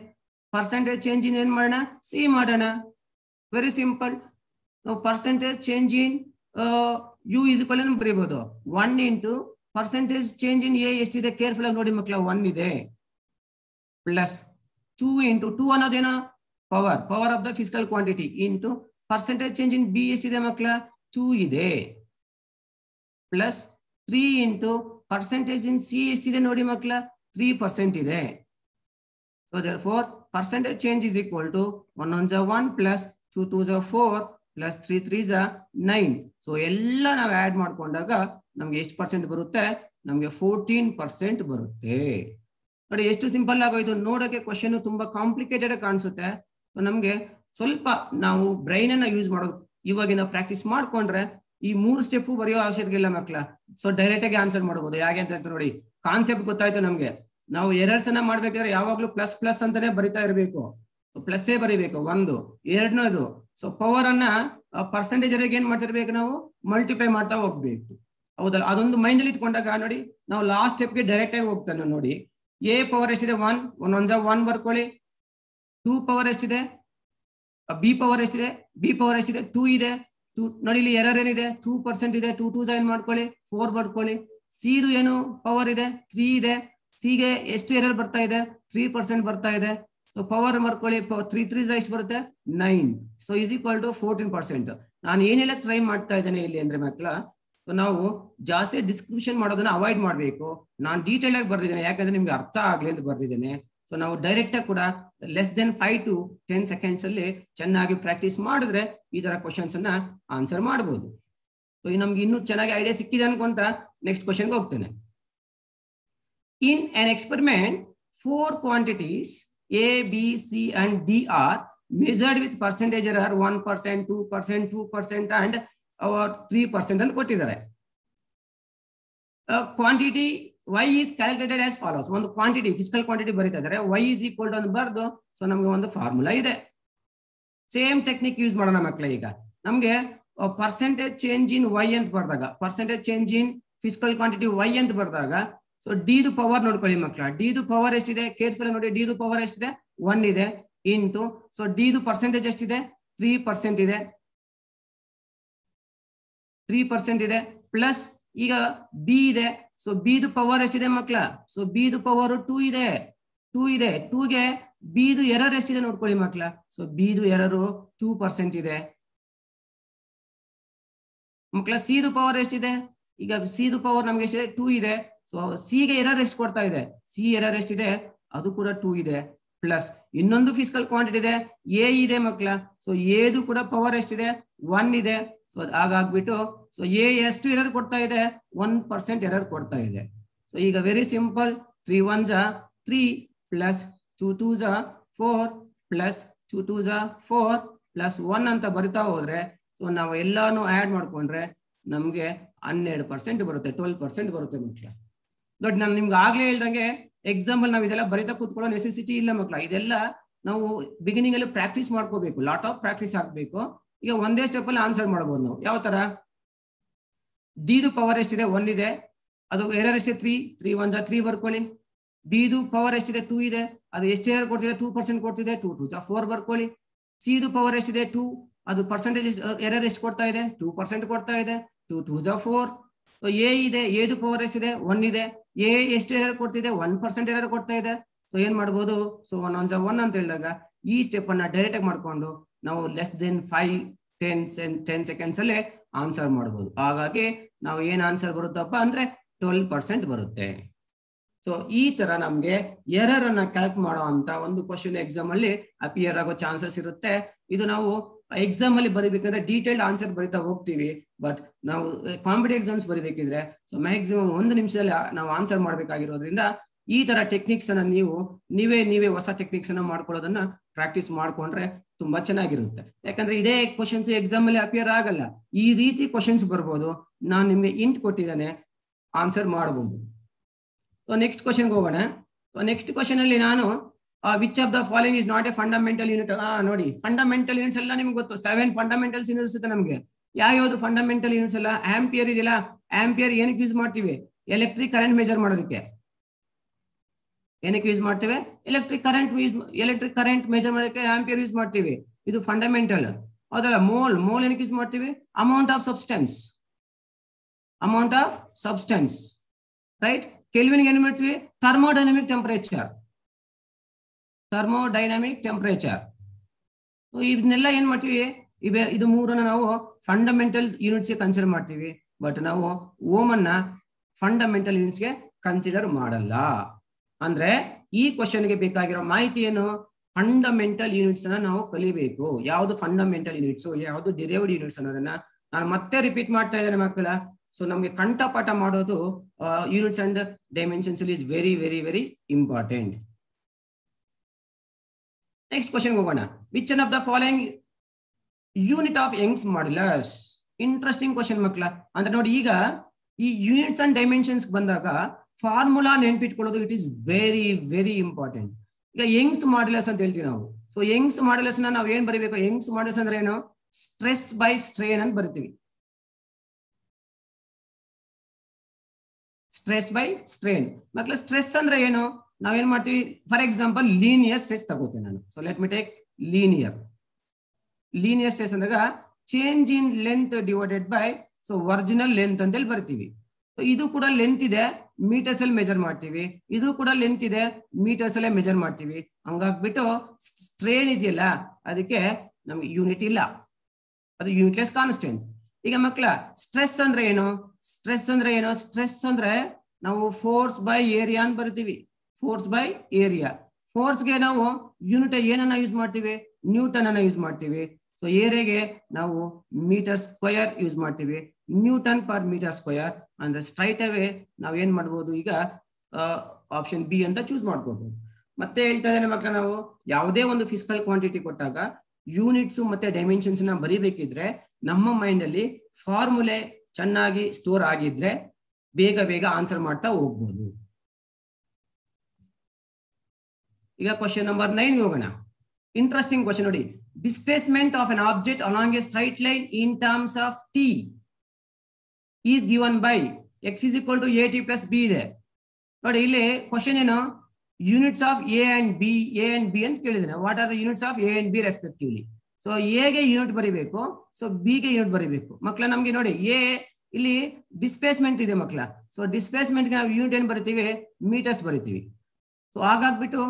ಪರ್ಸೆಂಟೇಜ್ ಚೇಂಜ್ ಇನ್ ಏನ್ ಮಾಡೋಣ, ಸಿ ಮಾಡೋಣ. Very simple. ನಾವು percentage change in U is equal ಏನು ಬರೀಬಹುದು, 1 into percentage change in A ಎಷ್ಟಿದೆ, ಕೇರ್ಫುಲ್ ಆಗಿ ನೋಡಿ ಮಕ್ಕಳ, 1 ಇದೆ. ಪ್ಲಸ್ 2 ಇಂಟು 2 ಅನ್ನೋದೇನೋ power of the physical quantity into percentage change in B ಎಷ್ಟಿದೆ ಮಕ್ಕಳ, 2 ಇದೆ. Plus 3 into percentage in C ಎಷ್ಟಿದೆ ನೋಡಿ ಮಕ್ಕಳ, 3% ಇದೆ. So therefore percentage change is equal to 1 1s are 1 plus 2 2s are 4 plus 3 3s are 9. So ಎಲ್ಲ ನಾವು add ಮಾಡ್ಕೊಂಡಾಗ ನಮ್ಗೆ ಎಷ್ಟು ಪರ್ಸೆಂಟ್ ಬರುತ್ತೆ, ನಮ್ಗೆ 14% ಬರುತ್ತೆ. ನೋಡಿ ಎಷ್ಟು ಸಿಂಪಲ್ ಆಗೋಯ್ತು. ನೋಡೋಕೆ ಕ್ವಶನ್ ತುಂಬಾ ಕಾಂಪ್ಲಿಕೇಟೆಡ್ ಕಾಣಿಸುತ್ತೆ. ನಮ್ಗೆ ಸ್ವಲ್ಪ ನಾವು ಬ್ರೈನ್ ಅನ್ನ ಯೂಸ್ ಮಾಡೋದು ಇವಾಗಿನ ಪ್ರಾಕ್ಟೀಸ್ ಮಾಡ್ಕೊಂಡ್ರೆ ಈ 3 ಸ್ಟೆಪ್ ಬರೆಯೋ ಅವಶ್ಯಕತೆ ಇಲ್ಲ ಮಕ್ಕಳ. ಸೊ ಡೈರೆಕ್ಟ್ ಆಗಿ ಆನ್ಸರ್ ಮಾಡಬಹುದು. ಯಾಕೆ ಅಂತ ನೋಡಿ, ಕಾನ್ಸೆಪ್ಟ್ ಗೊತ್ತಾಯ್ತು ನಮ್ಗೆ. ನಾವು ಎರರ್ಸ್ ಅನ್ನ ಮಾಡ್ಬೇಕಾದ್ರೆ ಯಾವಾಗ್ಲೂ ಪ್ಲಸ್ ಪ್ಲಸ್ ಅಂತಾನೆ ಬರಿತಾ ಇರಬೇಕು, ಪ್ಲಸ್ಸೇ ಬರಿಬೇಕು. ಒಂದು ಎರಡನೇದು, ಸೊ ಪವರ್ ಅನ್ನ ಪರ್ಸೆಂಟೇಜ್ ಏನ್ ಮಾಡ್ತಿರ್ಬೇಕು, ನಾವು ಮಲ್ಟಿಪ್ಲೈ ಮಾಡ್ತಾ ಹೋಗ್ಬೇಕು. ಹೌದಲ್ಲ, ಅದೊಂದು ಮೈಂಡ್ ಅಲ್ಲಿ ಇಟ್ಕೊಂಡಾಗ ನೋಡಿ ನಾವು ಲಾಸ್ಟ್ ಸ್ಟೆಪ್ಗೆ ಡೈರೆಕ್ಟ್ ಆಗಿ ಹೋಗ್ತಾನೆ. ನೋಡಿ ಎ ಪವರ್ ಎಷ್ಟಿದೆ, 1 1 1 ಬರ್ಕೊಳ್ಳಿ. 2 ಪವರ್ ಎಷ್ಟಿದೆ, ಬಿ ಪವರ್ ಎಷ್ಟಿದೆ, ಬಿ ಪವರ್ ಎಷ್ಟಿದೆ, 2 ಇದೆ. 2 ನೋಡಿ ಇಲ್ಲಿ ಎರರ್ ಏನಿದೆ, 2% ಇದೆ. 2 2s ಏನ್ ಮಾಡ್ಕೊಳ್ಳಿ, 4 ಬರ್ಕೊಳ್ಳಿ. ಸಿದು ಏನು ಪವರ್ ಇದೆ, 3 ಇದೆ. ಸಿಗೆ ಎಷ್ಟು ಎರರ್ ಬರ್ತಾ ಇದೆ, 3% ಬರ್ತಾ ಇದೆ. ಸೊ ಪವರ್ ಬರ್ಕೊಳ್ಳಿ, 3 3s ಎಷ್ಟು ಬರುತ್ತೆ, 9. So is equal to 14%. ನಾನು ಏನೆಲ್ಲ ಟ್ರೈ ಮಾಡ್ತಾ ಇದ್ದೇನೆ ಇಲ್ಲಿ ಅಂದ್ರೆ ಮಕ್ಕಳ, ನಾವು ಜಾಸ್ತಿ ಡಿಸ್ಕ್ರಿಪ್ಷನ್ ಮಾಡೋದನ್ನ ಅವಾಯ್ಡ್ ಮಾಡಬೇಕು. ನಾನು ಡೀಟೇಲ್ ಆಗಿ ಬರ್ದಿದ್ದೇನೆ, ಯಾಕಂದ್ರೆ ನಿಮ್ಗೆ ಅರ್ಥ ಆಗ್ಲಿ ಅಂತ ಬರ್ದಿದ್ದೇನೆ. ಸೊ ನಾವು ಡೈರೆಕ್ಟ್ ಆಗಿ ಕೂಡ ಲೆಸ್ ದೆನ್ 5 to 10 seconds ಅಲ್ಲಿ ಚೆನ್ನಾಗಿ ಪ್ರಾಕ್ಟೀಸ್ ಮಾಡಿದ್ರೆ ಈ ತರ ಕ್ವಶನ್ಸ್ ಅನ್ನ ಆನ್ಸರ್ ಮಾಡಬಹುದು. ಸೊ ನಮ್ಗೆ ಇನ್ನೂ ಚೆನ್ನಾಗಿ ಐಡಿಯಾ ಸಿಕ್ಕಿದೆ ಅನ್ಕೊಂತ ನೆಕ್ಸ್ಟ್ ಕ್ವಶನ್ಗೆ ಹೋಗ್ತೇನೆ. In an experiment, 4 quantities A, B, C and D are measured with percentage error 1%, 2%, 2% and 3% ಅಂತ ಕೊಟ್ಟಿದ್ದಾರೆ. Quantity y is calculated as follows. ಒಂದು ಕ್ವಾಂಟಿಟಿ ಫಿಸಿಕಲ್ ಕ್ವಾಂಟಿಟಿ ಬರೀತಾ ಇದ್ದಾರೆ, y is equal to ಅಂತ ಬರೆದು, ಸೊ ನಮ್ಗೆ ಒಂದು ಫಾರ್ಮುಲಾ ಇದೆ. ಸೇಮ್ ಟೆಕ್ನಿಕ್ ಯೂಸ್ ಮಾಡೋಣ ಮಕ್ಕಳ. ಈಗ ನಮ್ಗೆ ಪರ್ಸೆಂಟೇಜ್ ಚೇಂಜ್ ಇನ್ ವೈ ಅಂತ ಬರ್ದಾಗ, percentage change in physical quantity Y ಅಂತ ಬರ್ದಾಗ, ಸೊ ಡಿ ದು ಪವರ್ ನೋಡ್ಕೊಳ್ಳಿ ಮಕ್ಕಳ, ಡಿ ದು ಪವರ್ ಎಷ್ಟಿದೆ ಕೇರ್ಫುಲ್ ನೋಡಿ, ಡಿ ದು ಪವರ್ ಎಷ್ಟಿದೆ 1 ಇದೆ ಇಂಟು, ಸೊ ಡಿ ದು ಪರ್ಸೆಂಟೇಜ್ ಎಷ್ಟಿದೆ 3% ಇದೆ, 3% ಇದೆ ಪ್ಲಸ್ ಈಗ ಬಿ ಇದೆ, ಸೊ ಬಿ ದು ಪವರ್ ಎಷ್ಟಿದೆ ಮಕ್ಕಳ, ಸೊ ಬಿ ದು ಪವರ್ 2 ಇದೆ, 2 ಇದೆ, 2ಗೆ ಬಿ ದು ಎರರ್ ಎಷ್ಟಿದೆ ನೋಡ್ಕೊಳ್ಳಿ ಮಕ್ಕಳ, ಸೊ ಬಿ ದು ಎರರು 2% ಇದೆ ಮಕ್ಕಳ. ಸಿ ದು ಪವರ್ ಎಷ್ಟಿದೆ, ಈಗ ಸಿ ದು ಪವರ್ ನಮ್ಗೆ ಎಷ್ಟಿದೆ 2 ಇದೆ, ಸೊ ಸಿ ಗೆ ಎರರ್ ಎಷ್ಟು ಕೊಡ್ತಾ ಇದೆ, ಸಿ ಎರರ್ ಎಷ್ಟಿದೆ ಅದು ಕೂಡ 2 ಇದೆ ಪ್ಲಸ್ ಇನ್ನೊಂದು ಫಿಸಿಕಲ್ ಕ್ವಾಂಟಿಟಿ ಇದೆ ಎ ಇದೆ ಮಕ್ಕಳ, ಸೊ ಎ ದು ಕೂಡ ಪವರ್ ಎಷ್ಟಿದೆ 1 ಇದೆ, ಸೊ ಹಾಗಾಗ್ಬಿಟ್ಟು ಸೊ ಎ ಎಷ್ಟು ಎರರ್ ಕೊಡ್ತಾ ಇದೆ 1% ಎರರ್ ಕೊಡ್ತಾ ಇದೆ. ಸೊ ಈಗ very simple, 3 1s 3 plus 2 2s 4 plus 2 2s 4 plus 1 ಅಂತ ಬರಿತಾ ಹೋದ್ರೆ, ಸೊ ನಾವು ಎಲ್ಲಾನು ಆಡ್ ಮಾಡ್ಕೊಂಡ್ರೆ ನಮ್ಗೆ 12% ಬರುತ್ತೆ, 12% ಬರುತ್ತೆ ಮಕ್ಕಳ. ಬಟ್ ನಾನು ನಿಮ್ಗೆ ಆಗ್ಲೇ ಹೇಳ್ದಂಗೆ ಎಕ್ಸಾಂಪಲ್ ನಾವು ಇದೆಲ್ಲ ಬರಿತಾ ಕೂತ್ಕೊಳ್ಳೋ ನೆಸೆಸಿಟಿ ಇಲ್ಲ ಮಕ್ಕಳ, ಇದೆಲ್ಲ ನಾವು ಬಿಗಿನಿಂಗ್ ಅಲ್ಲಿ ಪ್ರಾಕ್ಟೀಸ್ ಮಾಡ್ಕೋಬೇಕು, ಲಾಟ್ ಆಫ್ ಪ್ರಾಕ್ಟೀಸ್ ಆಗ್ಬೇಕು. ಈಗ ಒಂದೇ ಸ್ಟೆಪ್ ಅಲ್ಲಿ ಆನ್ಸರ್ ಮಾಡಬಹುದು ನಾವು. ಯಾವ ತರ, ಡಿ ದು ಪವರ್ ಎಷ್ಟಿದೆ 1 ಇದೆ, ಅದು ಎರರ್ ಎಷ್ಟಿದೆ 3, 3 1s 3 ಬರ್ಕೊಳ್ಳಿ. ಬಿ ದು ಪವರ್ ಎಷ್ಟಿದೆ 2 ಇದೆ, ಅದು ಎಷ್ಟು ಎರರ್ ಕೊಡ್ತಿದೆ 2% ಕೊಡ್ತಿದೆ, 2 2s 4 ಬರ್ಕೊಳ್ಳಿ. ಸಿ ದು ಪವರ್ ಎಷ್ಟಿದೆ 2, ಅದು ಪರ್ಸೆಂಟೇಜ್ ಎರರ್ ಎಷ್ಟು ಕೊಡ್ತಾ ಇದೆ 2% ಕೊಡ್ತಾ ಇದೆ, 2 2s 4. ಎ ಇದೆ, ಎ ದು ಪವರ್ ಎಷ್ಟಿದೆ 1 ಇದೆ, ಎ ಎಷ್ಟು ಎರರ್ ಕೊಡ್ತಿದೆ 1% ಎರರ್ ಕೊಡ್ತಾ ಇದೆ. ಸೊ ಏನ್ ಮಾಡ್ಬೋದು, ಸೊ 1 1s 1 ಅಂತ ಹೇಳಿದಾಗ ಈ ಸ್ಟೆಪ್ ಅನ್ನ ಡೈರೆಕ್ಟ್ ಆಗಿ ಮಾಡ್ಕೊಂಡು ನಾವು ಲೆಸ್ ದೆನ್ 5-10 ಸೆಕೆಂಡ್ಸ್ ಅಲ್ಲೇ ಆನ್ಸರ್ ಮಾಡಬಹುದು. ಹಾಗಾಗಿ ನಾವು ಏನ್ ಆನ್ಸರ್ ಬರುತ್ತಪ್ಪ ಅಂದ್ರೆ 12% ಬರುತ್ತೆ. ಸೊ ಈ ತರ ನಮ್ಗೆ ಎರರ್ ಅನ್ನ ಕ್ಯಾಲ್ಕ್ ಮಾಡೋ ಅಂತ ಒಂದು ಕ್ವಶನ್ ಎಕ್ಸಾಮ್ ಅಲ್ಲಿ ಅಪಿಯರ್ ಆಗೋ ಚಾನ್ಸಸ್ ಇರುತ್ತೆ. ಇದು ನಾವು ಎಕ್ಸಾಮ್ ಅಲ್ಲಿ ಬರಿಬೇಕಂದ್ರೆ ಡೀಟೇಲ್ಡ್ ಆನ್ಸರ್ ಬರಿತಾ ಹೋಗ್ತೀವಿ, ಬಟ್ ನಾವು ಕಾಂಪಿಟೇಟಿವ್ ಎಕ್ಸಾಮ್ಸ್ ಬರಿಬೇಕಿದ್ರೆ ಸೊ ಮ್ಯಾಕ್ಸಿಮಮ್ 1 ನಿಮಿಷದಲ್ಲಿ ನಾವು ಆನ್ಸರ್ ಮಾಡ್ಬೇಕಾಗಿರೋದ್ರಿಂದ ಈ ತರ ಟೆಕ್ನಿಕ್ಸ್ ಅನ್ನ ನೀವೇ ಹೊಸ ಟೆಕ್ನಿಕ್ಸ್ ಅನ್ನ ಮಾಡ್ಕೊಳ್ಳೋದನ್ನ ಪ್ರಾಕ್ಟೀಸ್ ಮಾಡ್ಕೊಂಡ್ರೆ ತುಂಬಾ ಚೆನ್ನಾಗಿರುತ್ತೆ. ಯಾಕಂದ್ರೆ ಇದೇ ಕ್ವಶನ್ಸ್ ಎಕ್ಸಾಮ್ ಅಲ್ಲಿ ಅಪಿಯರ್ ಆಗಲ್ಲ, ಈ ರೀತಿ ಕ್ವಶನ್ಸ್ ಬರ್ಬೋದು. ನಾನು ನಿಮ್ಗೆ ಇಂಟ್ ಕೊಟ್ಟಿದ್ದಾನೆ, ಆನ್ಸರ್ ಮಾಡಬಹುದು. ಸೊ ನೆಕ್ಸ್ಟ್ ಕ್ವಶನ್ಗೆ ಹೋಗೋಣ. ನೆಕ್ಸ್ಟ್ ಕ್ವಶನ್ ಅಲ್ಲಿ ನಾನು which of the following is not A fundamental unit. ನೋಡಿ ಫಂಡಮೆಂಟಲ್ ಯೂನಿಟ್ಸ್ ಎಲ್ಲ ನಿಮ್ಗೆ ಗೊತ್ತು, 7 ಫಂಡಮೆಂಟಲ್ಸ್ ಯೂನಿಟ್ಸ್ ಇದೆ ನಮಗೆ. ಯಾವ್ಯಾವ್ದು ಫಂಡಮೆಂಟಲ್ ಯೂನಿಟ್ಸ್ ಎಲ್ಲ, ಆಂಪಿಯರ್ ಇದೆಯಲ್ಲ, ಆಂಪಿಯರ್ ಏನಕ್ಕೆ ಯೂಸ್ ಮಾಡ್ತೀವಿ, ಎಲೆಕ್ಟ್ರಿಕ್ ಕರೆಂಟ್ ಮೆಜರ್ ಮಾಡೋದಕ್ಕೆ. ಏನಕ್ಕೆ ಯೂಸ್ ಮಾಡ್ತೇವೆ, ಎಲೆಕ್ಟ್ರಿಕ್ ಕರೆಂಟ್ ಮೆಜರ್ ಮಾಡೋದಕ್ಕೆ ಆಂಪಿಯರ್ ಯೂಸ್ ಮಾಡ್ತೀವಿ, ಇದು ಫಂಡಮೆಂಟಲ್. ಹೌದಲ್ಲ. ಮೋಲ್ ಏನಕ್ಕೆ ಯೂಸ್ ಮಾಡ್ತೀವಿ, amount of substance right. Kelvin ಏನ್ ಮಾಡ್ತೀವಿ, ಥರ್ಮೋಡೈನಮಿಕ್ ಟೆಂಪರೇಚರ್. ಇದನ್ನೆಲ್ಲ ಏನ್ ಮಾಡ್ತೀವಿ, ಇದು ಮೂರನ್ನ ನಾವು ಫಂಡಮೆಂಟಲ್ ಯೂನಿಟ್ಸ್ ಕನ್ಸಿಡರ್ ಮಾಡ್ತೀವಿ, ಬಟ್ ನಾವು ಓಮ್ ಅನ್ನ ಫಂಡಮೆಂಟಲ್ ಯೂನಿಟ್ಸ್ ಗೆ ಕನ್ಸಿಡರ್ ಮಾಡಲ್ಲ. ಅಂದ್ರೆ ಈ ಕ್ವಶನ್ಗೆ ಬೇಕಾಗಿರೋ ಮಾಹಿತಿ ಏನು, ಫಂಡಮೆಂಟಲ್ ಯೂನಿಟ್ಸ್ ಅನ್ನ ನಾವು ಕಲಿಬೇಕು. ಯಾವ್ದು ಫಂಡಮೆಂಟಲ್ ಯೂನಿಟ್ಸ್, ಯಾವ್ದು ಡಿರೈವ್ಡ್ ಯೂನಿಟ್ಸ್ ಅನ್ನೋದನ್ನ ನಾನು ಮತ್ತೆ ರಿಪೀಟ್ ಮಾಡ್ತಾ ಇದ್ದೇನೆ ಮಕ್ಕಳ. ಸೊ ನಮ್ಗೆ ಕಂಠಪಾಠ ಮಾಡೋದು units and dimensions is very very very important. Next question ಹೋಗೋಣ. Which one of the following unit of Young's modulus. Interesting question ಮಕ್ಕಳ. ಅಂದ್ರೆ ನೋಡಿ, ಈಗ ಈ ಯೂನಿಟ್ಸ್ ಅಂಡ್ ಡೈಮೆನ್ಷನ್ಸ್ ಬಂದಾಗ ಫಾರ್ಮುಲಾ ನೆನ್ಪಿಟ್ಕೊಳ್ಳೋದು it is very very important. ಈಗ ಯಂಗ್ಸ್ ಮಾಡ್ಯುಲಸ್ ಅಂತ ಹೇಳ್ತೀವಿ ನಾವು. ಸೊ ಯಂಗ್ಸ್ ಮಾಡ್ಯುಲಸ್ ನಾವು ಏನ್ ಬರೀಬೇಕು, ಯಂಗ್ಸ್ ಮಾಡ್ಯುಲಸ್ ಅಂದ್ರೆ ಏನು, ಸ್ಟ್ರೆಸ್ ಬೈ ಸ್ಟ್ರೇನ್ ಅಂತ ಬರಿತೀವಿ. ಸ್ಟ್ರೆಸ್ ಬೈ ಸ್ಟ್ರೇನ್ ಮಕ್ಕಳ. ಸ್ಟ್ರೆಸ್ ಅಂದ್ರೆ ಏನು, ನಾವೇನ್ ಮಾಡ್ತೀವಿ, ಫಾರ್ ಎಕ್ಸಾಂಪಲ್ ಲೀನಿಯರ್ ಸ್ಟ್ರೆಸ್ ತಗೋತೀನಿ ನಾನು. So let me take linear stress ಅಂದಾಗ change in length divided by so original length ಅಂತೇಳಿ ಬರ್ತೀವಿ. ಇದು ಕೂಡ ಲೆಂತ್ ಇದೆ, ಮೀಟರ್ಸ್ ಅಲ್ಲಿ ಮೆಜರ್ ಮಾಡ್ತೀವಿ, ಇದು ಕೂಡ ಲೆಂತ್ ಇದೆ, ಮೀಟರ್ಸ್ ಅಲ್ಲೇ ಮೆಜರ್ ಮಾಡ್ತೀವಿ. ಹಂಗಾಗ್ಬಿಟ್ಟು ಸ್ಟ್ರೇನ್ ಇದೆಯಲ್ಲ ಅದಕ್ಕೆ ನಮ್ಗೆ ಯೂನಿಟ್ ಇಲ್ಲ, ಅದು ಯೂನಿಟ್ಲೆಸ್ ಕಾನ್ಸ್ಟೆಂಟ್. ಈಗ ಮಕ್ಕಳ ಸ್ಟ್ರೆಸ್ ಅಂದ್ರೆ ಏನು, ಸ್ಟ್ರೆಸ್ ಅಂದ್ರೆ ನಾವು ಫೋರ್ಸ್ ಬೈ ಏರಿಯಾ ಅಂತ ಬರ್ತೀವಿ. ಫೋರ್ಸ್ಗೆ ನಾವು ಯೂನಿಟ್ ಏನನ್ನ ಯೂಸ್ ಮಾಡ್ತೀವಿ, ನ್ಯೂಟನ್ ಅನ್ನ ಯೂಸ್ ಮಾಡ್ತೀವಿ. ಸೊ ಏರಿಯಾಗೆ ನಾವು ಮೀಟರ್ ಸ್ಕ್ವಯರ್ ಯೂಸ್ ಮಾಡ್ತೀವಿ, ನ್ಯೂಟನ್ ಪರ್ ಮೀಟರ್ ಸ್ಕ್ವಯರ್. ಅಂದ್ರೆ ಸ್ಟ್ರೈಟ್ ಅವೇ ನಾವ್ ಏನ್ ಮಾಡ್ಬೋದು, ಈಗ ಆಪ್ಷನ್ ಬಿ ಅಂತ ಚೂಸ್ ಮಾಡ್ಕೋಬಹುದು. ಮತ್ತೆ ಹೇಳ್ತಾ ಇದ್ದೇನೆ ಮಕ್ಕಳ, ನಾವು ಯಾವುದೇ ಒಂದು ಫಿಸಿಕಲ್ ಕ್ವಾಂಟಿಟಿ ಕೊಟ್ಟಾಗ ಯೂನಿಟ್ಸ್ ಮತ್ತೆ ಡೈಮೆನ್ಷನ್ಸ್ ನ ಬರಿಬೇಕಿದ್ರೆ ನಮ್ಮ ಮೈಂಡ್ ಅಲ್ಲಿ ಫಾರ್ಮುಲೆ ಚೆನ್ನಾಗಿ ಸ್ಟೋರ್ ಆಗಿದ್ರೆ ಬೇಗ ಆನ್ಸರ್ ಮಾಡ್ತಾ ಹೋಗ್ಬೋದು. ಈಗ ಕ್ವಶನ್ ನಂಬರ್ 9 ಹೋಗೋಣ. ಇಂಟ್ರೆಸ್ಟಿಂಗ್ ಕ್ವಶನ್ ನೋಡಿ. Displacement of an object along a straight line in terms of T is given by X is equal to A T plus B ಇದೆ ನೋಡಿ. ಇಲ್ಲಿ ಕ್ವಶನ್ ಏನು, units of A and B ಅಂತ ಕೇಳಿದ್ದೇನೆ. What are the units of A and B respectively. So ಎಗೆ unit ಬರೀಬೇಕು, so ಬಿಗೆ unit ಬರೀಬೇಕು ಮಕ್ಕಳ. ನಮ್ಗೆ ನೋಡಿ ಎ ಇಲ್ಲಿ ಡಿಸ್ಪ್ಲೇಸ್ಮೆಂಟ್ ಇದೆ ಮಕ್ಕಳ. ಸೊ ಡಿಸ್ಪ್ಲೇಸ್ಮೆಂಟ್ಗೆ ನಾವು ಯೂನಿಟ್ ಏನ್ ಬರಿತೀವಿ, ಮೀಟರ್ಸ್ ಬರಿತೀವಿ. ಸೊ ಹಾಗಾಗ್ಬಿಟ್ಟು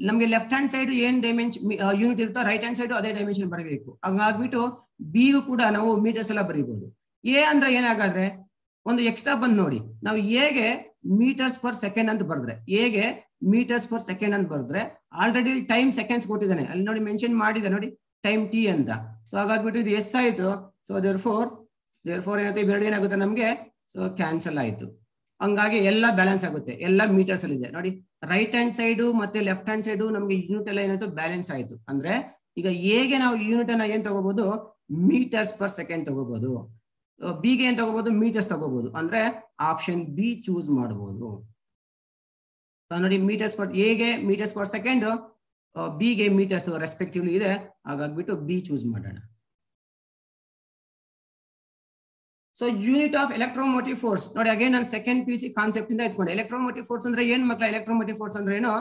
ನಮ್ಗೆ ಲೆಫ್ಟ್ ಹ್ಯಾಂಡ್ ಸೈಡ್ ಏನ್ ಡೈಮೆನ್ಷನ್ ಯೂನಿಟ್ ಇರುತ್ತೋ ರೈಟ್ ಹ್ಯಾಂಡ್ ಸೈಡ್ ಅದೇ ಡೈಮೆನ್ಷನ್ ಬರಬೇಕು. ಹಾಗಾಗ್ಬಿಟ್ಟು ಬಿಗೂ ಕೂಡ ನಾವು ಮೀಟರ್ಸ್ ಎಲ್ಲ ಬರೀಬಹುದು. ಎ ಅಂದ್ರೆ ಏನಾಗಾದ್ರೆ ಒಂದು ಎಕ್ಸ್ಟ್ರಾ ಬಂದ್ ನೋಡಿ, ನಾವು ಎಗೆ ಮೀಟರ್ಸ್ ಪರ್ ಸೆಕೆಂಡ್ ಅಂತ ಬರೆದ್ರೆ, ಎಗೆ ಮೀಟರ್ಸ್ ಪರ್ ಸೆಕೆಂಡ್ ಅಂತ ಬರೆದ್ರೆ ಆಲ್ರೆಡಿ ಟೈಮ್ ಸೆಕೆಂಡ್ಸ್ ಕೊಟ್ಟಿದ್ದಾನೆ ಅಲ್ಲಿ ನೋಡಿ, ಮೆನ್ಷನ್ ಮಾಡಿದೆ ನೋಡಿ ಟೈಮ್ ಟಿ ಅಂತ. ಸೊ ಹಾಗಾಗ್ಬಿಟ್ಟು ಇದು ಎಸ್ ಆಯ್ತು. ಸೊ ದೇರ್ ಫೋರ್ ಏನಾಗುತ್ತೆ, ಇವೆರಡು ಏನಾಗುತ್ತೆ ನಮ್ಗೆ, ಸೊ ಕ್ಯಾನ್ಸಲ್ ಆಯ್ತು. ಹಂಗಾಗಿ ಎಲ್ಲ ಬ್ಯಾಲೆನ್ಸ್ ಆಗುತ್ತೆ, ಎಲ್ಲ ಮೀಟರ್ಸ್ ಅಲ್ಲಿ ಇದೆ ನೋಡಿ. ರೈಟ್ ಹ್ಯಾಂಡ್ ಸೈಡ್ ಮತ್ತೆ ಲೆಫ್ಟ್ ಹ್ಯಾಂಡ್ ಸೈಡ್ ನಮ್ಗೆ ಯೂನಿಟ್ ಎಲ್ಲ ಏನಾಯ್ತು ಬ್ಯಾಲೆನ್ಸ್ ಆಯ್ತು. ಅಂದ್ರೆ ಈಗ ಎಗೆ ನಾವು ಯೂನಿಟ್ ಅನ್ನ ಏನ್ ತಗೋಬಹುದು, ಮೀಟರ್ಸ್ ಪರ್ ಸೆಕೆಂಡ್ ತಗೋಬಹುದು. ಬಿಗೆ ಏನ್ ತಗೋಬಹುದು, ಮೀಟರ್ಸ್ ತಗೋಬಹುದು. ಅಂದ್ರೆ ಆಪ್ಷನ್ ಬಿ ಚೂಸ್ ಮಾಡಬಹುದು ನೋಡಿ. ಮೀಟರ್ಸ್ ಪರ್ ಎಗೆ ಮೀಟರ್ಸ್ ಪರ್ ಸೆಕೆಂಡ್, ಬಿಗೆ ಮೀಟರ್ಸ್ ರೆಸ್ಪೆಕ್ಟಿವ್ಲಿ ಇದೆ. ಹಾಗಾಗ್ಬಿಟ್ಟು ಬಿ ಚೂಸ್ ಮಾಡೋಣ. So unit of electromotive force ನೋಡಿ. ಅಗೇನ್ ನಾನು ಸೆಕೆಂಡ್ ಪಿ ಸಿ ಕಾನ್ಸೆಪ್ಟ್ ಇಂದ ಎತ್ಕೊಂಡೆ. ಎಲೆಕ್ಟ್ರೋಮೋಟಿವ್ ಫೋರ್ಸ್ ಅಂದ್ರೆ ಏನ್ ಮಕ್ಕಳ, ಎಲೆಕ್ಟ್ರೋಮೋಟಿವ್ ಫೋರ್ಸ್ ಅಂದ್ರೆ ಏನು,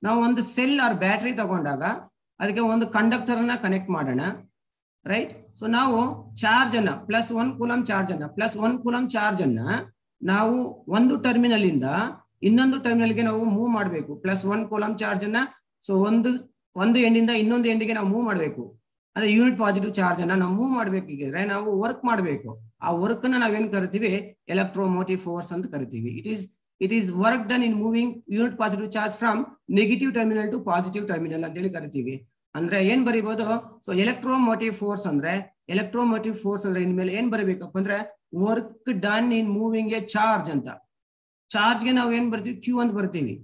ನಾವು ಒಂದು ಸೆಲ್ ಆರ್ ಬ್ಯಾಟ್ರಿ ತಗೊಂಡಾಗ ಅದಕ್ಕೆ ಒಂದು ಕಂಡಕ್ಟರ್ ಅನ್ನ ಕನೆಕ್ಟ್ ಮಾಡೋಣ, ರೈಟ್. ಸೊ ನಾವು ಚಾರ್ಜ್ ಅನ್ನ +1 ಕೂಲಂಬ್ ಚಾರ್ಜ್ ಅನ್ನ ನಾವು ಒಂದು ಟರ್ಮಿನಲ್ ಇಂದ ಇನ್ನೊಂದು ಟರ್ಮಿನಲ್ಗೆ ನಾವು ಮೂವ್ ಮಾಡಬೇಕು. +1 ಕೂಲಂಬ್ ಚಾರ್ಜ್ ಅನ್ನ ಸೊ ಒಂದು ಎಂಡಿಂದ ಇನ್ನೊಂದು ಎಂಡಿಗೆ ನಾವು ಮೂವ್ ಮಾಡಬೇಕು. ಅಂದ್ರೆ ಯೂನಿಟ್ ಪಾಸಿಟಿವ್ ಚಾರ್ಜ್ ಅನ್ನ ನಾವು ಮೂವ್ ಮಾಡ್ಬೇಕಿದ್ರೆ ನಾವು ವರ್ಕ್ ಮಾಡಬೇಕು. ಆ ವರ್ಕ್ ಅನ್ನ ನಾವೇನ್ ಕರಿತೀವಿ, ಎಲೆಕ್ಟ್ರೋಮೋಟಿವ್ ಫೋರ್ಸ್ ಅಂತ ಕರಿತೀವಿ. It is work done in moving unit positive charge from negative terminal to positive terminal ಅಂತ ಹೇಳಿ ಕರಿತೀವಿ. ಅಂದ್ರೆ ಏನ್ ಬರೀಬಹುದು, ಸೊ ಎಲೆಕ್ಟ್ರೋಮೋಟಿವ್ ಫೋರ್ಸ್ ಅಂದ್ರೆ ಇನ್ಮೇಲೆ ಏನ್ ಬರೀಬೇಕಪ್ಪ ಅಂದ್ರೆ work done in moving A charge ಅಂತ. ಚಾರ್ಜ್ಗೆ ನಾವು ಏನ್ ಬರ್ತೀವಿ, ಕ್ಯೂ ಅಂತ ಬರ್ತೀವಿ,